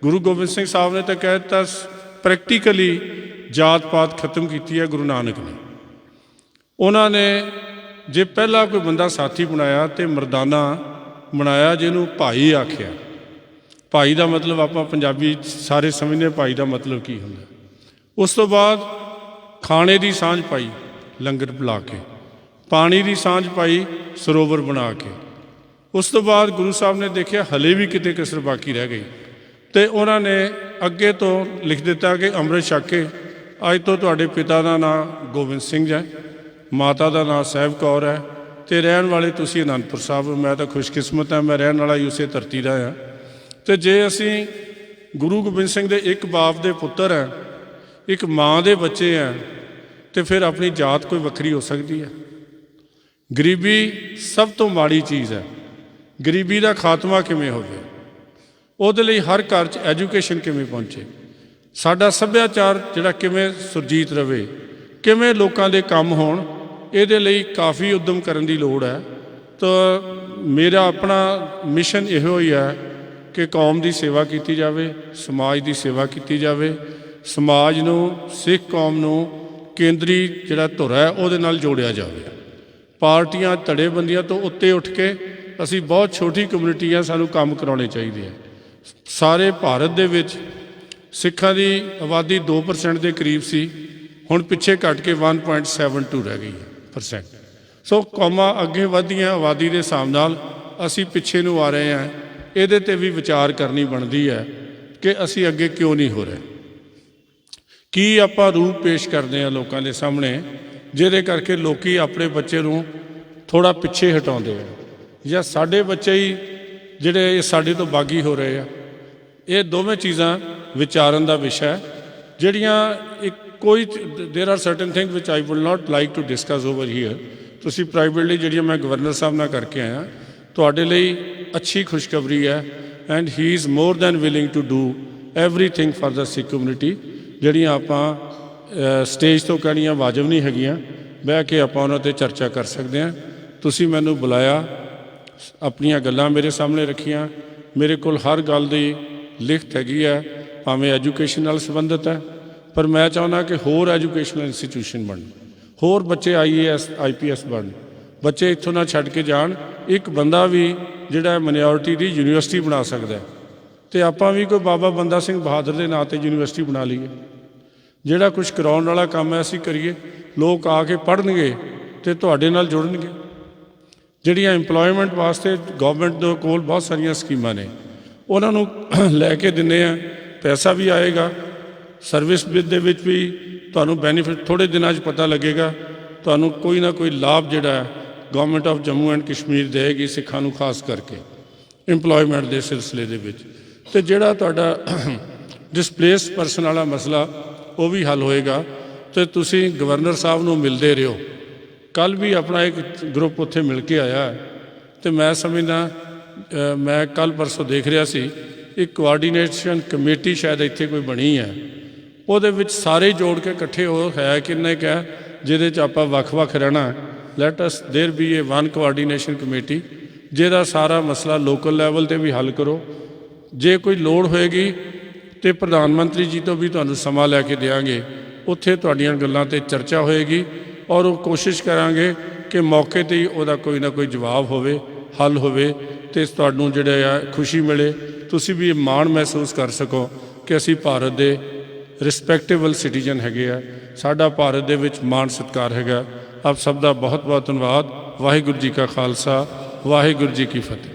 Speaker 9: ਗੁਰੂ ਗੋਬਿੰਦ ਸਿੰਘ ਸਾਹਿਬ ਨੇ ਤਾਂ ਕਹਿ ਦਿੱਤਾ, ਪ੍ਰੈਕਟੀਕਲੀ ਜਾਤ ਪਾਤ ਖਤਮ ਕੀਤੀ ਹੈ ਗੁਰੂ ਨਾਨਕ ਨੇ। ਉਹਨਾਂ ਨੇ ਜੇ ਪਹਿਲਾ ਕੋਈ ਬੰਦਾ ਸਾਥੀ ਬਣਾਇਆ ਤੇ ਮਰਦਾਨਾ ਬਣਾਇਆ, ਜਿਹਨੂੰ ਭਾਈ ਆਖਿਆ। ਭਾਈ ਦਾ ਮਤਲਬ ਆਪਾਂ ਪੰਜਾਬੀ ਸਾਰੇ ਸਮਝਦੇ ਭਾਈ ਦਾ ਮਤਲਬ ਕੀ ਹੁੰਦਾ। ਉਸ ਤੋਂ ਬਾਅਦ ਖਾਣੇ ਦੀ ਸਾਂਝ ਪਾਈ ਲੰਗਰ ਬੁਲਾ ਕੇ, ਪਾਣੀ ਦੀ ਸਾਂਝ ਪਾਈ ਸਰੋਵਰ ਬਣਾ ਕੇ। ਉਸ ਤੋਂ ਬਾਅਦ ਗੁਰੂ ਸਾਹਿਬ ਨੇ ਦੇਖਿਆ ਹਲੇ ਵੀ ਕਿਤੇ ਕਸਰ ਬਾਕੀ ਰਹਿ ਗਈ, ਤੇ ਉਹਨਾਂ ਨੇ ਅੱਗੇ ਤੋਂ ਲਿਖ ਦਿੱਤਾ ਕਿ ਅੰਮ੍ਰਿਤ ਛਕ ਕੇ ਅੱਜ ਤੋਂ ਤੁਹਾਡੇ ਪਿਤਾ ਦਾ ਨਾਂ ਗੋਬਿੰਦ ਸਿੰਘ ਹੈ, ਮਾਤਾ ਦਾ ਨਾਂ ਸਾਹਿਬ ਕੌਰ ਹੈ, ਤੇ ਰਹਿਣ ਵਾਲੇ ਤੁਸੀਂ ਅਨੰਦਪੁਰ ਸਾਹਿਬ। ਮੈਂ ਤਾਂ ਖੁਸ਼ਕਿਸਮਤ ਹਾਂ, ਮੈਂ ਰਹਿਣ ਵਾਲਾ ਹੀ ਉਸੇ ਧਰਤੀ ਦਾ ਹਾਂ। ਤੇ ਜੇ ਅਸੀਂ ਗੁਰੂ ਗੋਬਿੰਦ ਸਿੰਘ ਦੇ ਇੱਕ ਬਾਪ ਦੇ ਪੁੱਤਰ ਹੈ, ਇੱਕ ਮਾਂ ਦੇ ਬੱਚੇ ਹੈ, ਤੇ ਫਿਰ ਆਪਣੀ ਜਾਤ ਕੋਈ ਵੱਖਰੀ ਹੋ ਸਕਦੀ ਹੈ? ਗਰੀਬੀ ਸਭ ਤੋਂ ਮਾੜੀ ਚੀਜ਼ ਹੈ। ਗਰੀਬੀ ਦਾ ਖਾਤਮਾ ਕਿਵੇਂ ਹੋਵੇ? ਉਹਦੇ ਲਈ ਹਰ ਘਰ 'ਚ ਐਜੂਕੇਸ਼ਨ ਕਿਵੇਂ ਪਹੁੰਚੇ? ਸਾਡਾ ਸੱਭਿਆਚਾਰ ਜਿਹੜਾ ਕਿਵੇਂ ਸੁਰਜੀਤ ਰਵੇ, ਕਿਵੇਂ ਲੋਕਾਂ ਦੇ ਕੰਮ ਹੋਣ, ਇਹਦੇ ਲਈ ਕਾਫੀ ਉਦਮ ਕਰਨ ਦੀ ਲੋੜ ਹੈ। ਤਾਂ ਮੇਰਾ ਆਪਣਾ ਮਿਸ਼ਨ ਇਹੋ ਹੀ ਹੈ ਕਿ ਕੌਮ ਦੀ ਸੇਵਾ ਕੀਤੀ ਜਾਵੇ, ਸਮਾਜ ਦੀ ਸੇਵਾ ਕੀਤੀ ਜਾਵੇ, ਸਮਾਜ ਨੂੰ, ਸਿੱਖ ਕੌਮ ਨੂੰ ਕੇਂਦਰੀ ਜਿਹੜਾ ਧੁਰ ਹੈ ਉਹਦੇ ਨਾਲ ਜੋੜਿਆ ਜਾਵੇ। ਪਾਰਟੀਆਂ ਧੜੇਬੰਦੀਆਂ ਤੋਂ ਉੱਤੇ ਉੱਠ ਕੇ ਅਸੀਂ ਬਹੁਤ ਛੋਟੀ ਕਮਿਊਨਿਟੀ ਆ, ਸਾਨੂੰ ਕੰਮ ਕਰਾਉਣੇ ਚਾਹੀਦੇ ਆ। ਸਾਰੇ ਭਾਰਤ ਦੇ ਵਿੱਚ ਸਿੱਖਾਂ ਦੀ ਆਬਾਦੀ 2% ਦੇ ਕਰੀਬ ਸੀ, ਹੁਣ ਪਿੱਛੇ ਘਟ ਕੇ 1.72 ਰਹਿ ਗਈ ਹੈ %। ਸੋ ਕੌਮਾਂ ਅੱਗੇ ਵਧੀਆਂ ਆਬਾਦੀ ਦੇ ਹਿਸਾਬ ਨਾਲ ਅਸੀਂ ਪਿੱਛੇ ਨੂੰ ਆ ਰਹੇ ਹਾਂ। ਇਹਦੇ 'ਤੇ ਵੀ ਵਿਚਾਰ ਕਰਨੀ ਬਣਦੀ ਹੈ ਕਿ ਅਸੀਂ ਅੱਗੇ ਕਿਉਂ ਨਹੀਂ ਹੋ ਰਹੇ, ਕੀ ਆਪਾਂ ਰੂਪ ਪੇਸ਼ ਕਰਦੇ ਹਾਂ ਲੋਕਾਂ ਦੇ ਸਾਹਮਣੇ ਜਿਹਦੇ ਕਰਕੇ ਲੋਕੀ ਆਪਣੇ ਬੱਚੇ ਨੂੰ ਥੋੜ੍ਹਾ ਪਿੱਛੇ ਹਟਾਉਂਦੇ ਆ, ਜਾਂ ਸਾਡੇ ਬੱਚੇ ਹੀ ਜਿਹੜੇ ਸਾਡੇ ਤੋਂ ਬਾਗੀ ਹੋ ਰਹੇ ਆ। ਇਹ ਦੋਵੇਂ ਚੀਜ਼ਾਂ ਵਿਚਾਰਨ ਦਾ ਵਿਸ਼ਾ ਹੈ, ਜਿਹੜੀਆਂ ਇੱਕ ਕੋਈ there are certain thing which I will not like to discuss over here. ਤੁਸੀਂ ਪ੍ਰਾਈਵੇਟਲੀ ਜਿਹੜੀਆਂ ਮੈਂ ਗਵਰਨਰ ਸਾਹਿਬ ਨਾਲ ਕਰਕੇ ਆਇਆ, ਤੁਹਾਡੇ ਲਈ ਅੱਛੀ ਖੁਸ਼ਖਬਰੀ ਹੈ and he is more than willing to do everything for the Sikh community. ਜਿਹੜੀਆਂ ਆਪਾਂ ਸਟੇਜ ਤੋਂ ਕਹਿਣੀਆਂ ਵਾਜਬ ਨਹੀਂ ਹੈਗੀਆਂ, ਬਹਿ ਕੇ ਆਪਾਂ ਉਹਨਾਂ 'ਤੇ ਚਰਚਾ ਕਰ ਸਕਦੇ ਹਾਂ। ਤੁਸੀਂ ਮੈਨੂੰ ਬੁਲਾਇਆ, ਆਪਣੀਆਂ ਗੱਲਾਂ ਮੇਰੇ ਸਾਹਮਣੇ ਰੱਖੀਆਂ, ਮੇਰੇ ਕੋਲ ਹਰ ਗੱਲ ਦੀ ਲਿਖਤ ਹੈਗੀ ਹੈ, ਭਾਵੇਂ ਐਜੂਕੇਸ਼ਨ ਨਾਲ ਸੰਬੰਧਿਤ ਹੈ, ਪਰ ਮੈਂ ਚਾਹੁੰਦਾ ਕਿ ਹੋਰ ਐਜੂਕੇਸ਼ਨਲ ਇੰਸਟੀਟਿਊਸ਼ਨ ਬਣਨ, ਹੋਰ ਬੱਚੇ IAS IPS ਬਣਨ, ਬੱਚੇ ਇੱਥੋਂ ਨਾ ਛੱਡ ਕੇ ਜਾਣ। ਇੱਕ ਬੰਦਾ ਵੀ ਜਿਹੜਾ ਮਾਈਨੋਰਿਟੀ ਦੀ ਯੂਨੀਵਰਸਿਟੀ ਬਣਾ ਸਕਦਾ, ਅਤੇ ਆਪਾਂ ਵੀ ਕੋਈ ਬਾਬਾ ਬੰਦਾ ਸਿੰਘ ਬਹਾਦਰ ਦੇ ਨਾਂ 'ਤੇ ਯੂਨੀਵਰਸਿਟੀ ਬਣਾ ਲਈਏ। ਜਿਹੜਾ ਕੁਛ ਕਰਾਉਣ ਵਾਲਾ ਕੰਮ ਹੈ ਅਸੀਂ ਕਰੀਏ, ਲੋਕ ਆ ਕੇ ਪੜ੍ਹਨਗੇ ਅਤੇ ਤੁਹਾਡੇ ਨਾਲ ਜੁੜਨਗੇ। ਜਿਹੜੀਆਂ ਇੰਪਲੋਇਮੈਂਟ ਵਾਸਤੇ ਗੌਰਮੈਂਟ ਦੇ ਕੋਲ ਬਹੁਤ ਸਾਰੀਆਂ ਸਕੀਮਾਂ ਨੇ, ਉਹਨਾਂ ਨੂੰ ਲੈ ਕੇ ਦਿੰਦੇ ਆ, ਪੈਸਾ ਵੀ ਆਏਗਾ, ਸਰਵਿਸ ਦੇ ਵਿੱਚ ਵੀ ਤੁਹਾਨੂੰ ਬੈਨੀਫਿਟ ਥੋੜ੍ਹੇ ਦਿਨਾਂ 'ਚ ਪਤਾ ਲੱਗੇਗਾ। ਤੁਹਾਨੂੰ ਕੋਈ ਨਾ ਕੋਈ ਲਾਭ ਜਿਹੜਾ ਹੈ government of Jammu and Kashmir ਦੇਗੀ ਸਿੱਖਾਂ ਨੂੰ, ਖਾਸ ਕਰਕੇ ਇੰਪਲੋਇਮੈਂਟ ਦੇ ਸਿਲਸਿਲੇ ਦੇ ਵਿੱਚ। ਅਤੇ ਜਿਹੜਾ ਤੁਹਾਡਾ ਡਿਸਪਲੇਸਡ ਪਰਸਨ ਵਾਲਾ ਮਸਲਾ, ਉਹ ਵੀ ਹੱਲ ਹੋਏਗਾ। ਅਤੇ ਤੁਸੀਂ ਗਵਰਨਰ ਸਾਹਿਬ ਨੂੰ ਮਿਲਦੇ ਰਹੋ। ਕੱਲ੍ਹ ਵੀ ਆਪਣਾ ਇੱਕ ਗਰੁੱਪ ਉੱਥੇ ਮਿਲ ਕੇ ਆਇਆ, ਅਤੇ ਮੈਂ ਸਮਝਦਾ, ਮੈਂ ਕੱਲ੍ਹ ਪਰਸੋਂ ਦੇਖ ਰਿਹਾ ਸੀ, ਇੱਕ ਕੋਆਰਡੀਨੇਸ਼ਨ ਕਮੇਟੀ ਸ਼ਾਇਦ ਇੱਥੇ ਕੋਈ ਬਣੀ ਹੈ, ਉਹਦੇ ਵਿੱਚ ਸਾਰੇ ਜੋੜ ਕੇ ਇਕੱਠੇ ਹੋ ਹੈ ਕਿੰਨੇ ਕਿਹਾ, ਜਿਹਦੇ 'ਚ ਆਪਾਂ ਵੱਖ-ਵੱਖ ਰਹਿਣਾ। Let us there B A one coordination committee, ਜਿਹਦਾ ਸਾਰਾ ਮਸਲਾ ਲੋਕਲ ਲੈਵਲ 'ਤੇ ਵੀ ਹੱਲ ਕਰੋ। ਜੇ ਕੋਈ ਲੋੜ ਹੋਏਗੀ ਅਤੇ ਪ੍ਰਧਾਨ ਮੰਤਰੀ ਜੀ ਤੋਂ ਵੀ ਤੁਹਾਨੂੰ ਸਮਾਂ ਲੈ ਕੇ ਦਿਆਂਗੇ, ਉੱਥੇ ਤੁਹਾਡੀਆਂ ਗੱਲਾਂ 'ਤੇ ਚਰਚਾ ਹੋਏਗੀ, ਔਰ ਉਹ ਕੋਸ਼ਿਸ਼ ਕਰਾਂਗੇ ਕਿ ਮੌਕੇ 'ਤੇ ਹੀ ਉਹਦਾ ਕੋਈ ਨਾ ਕੋਈ ਜਵਾਬ ਹੋਵੇ, ਹੱਲ ਹੋਵੇ, ਅਤੇ ਤੁਹਾਨੂੰ ਜਿਹੜੇ ਆ ਖੁਸ਼ੀ ਮਿਲੇ, ਤੁਸੀਂ ਵੀ ਮਾਣ ਮਹਿਸੂਸ ਕਰ ਸਕੋ ਕਿ ਅਸੀਂ ਭਾਰਤ ਦੇ ਰਿਸਪੈਕਟੇਬਲ ਸਿਟੀਜ਼ਨ ਹੈਗੇ ਆ, ਸਾਡਾ ਭਾਰਤ ਦੇ ਵਿੱਚ ਮਾਣ ਸਤਿਕਾਰ ਹੈਗਾ। ਆਪ ਸਭ ਦਾ ਬਹੁਤ ਬਹੁਤ ਧੰਨਵਾਦ। ਵਾਹਿਗੁਰੂ ਜੀ ਕਾ ਖਾਲਸਾ, ਵਾਹਿਗੁਰੂ ਜੀ ਕੀ ਫਤਿਹ।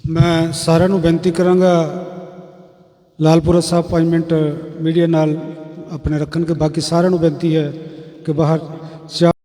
Speaker 1: ਮੈਂ ਸਾਰਿਆਂ ਨੂੰ ਬੇਨਤੀ ਕਰਾਂਗਾ, ਲਾਲਪੁਰਾ ਸਾਹਿਬ 5 ਮਿੰਟ ਮੀਡੀਆ ਨਾਲ ਆਪਣੇ ਰੱਖਣ ਕੇ, ਬਾਕੀ ਸਾਰਿਆਂ ਨੂੰ ਬੇਨਤੀ ਹੈ ਕਿ ਬਾਹਰ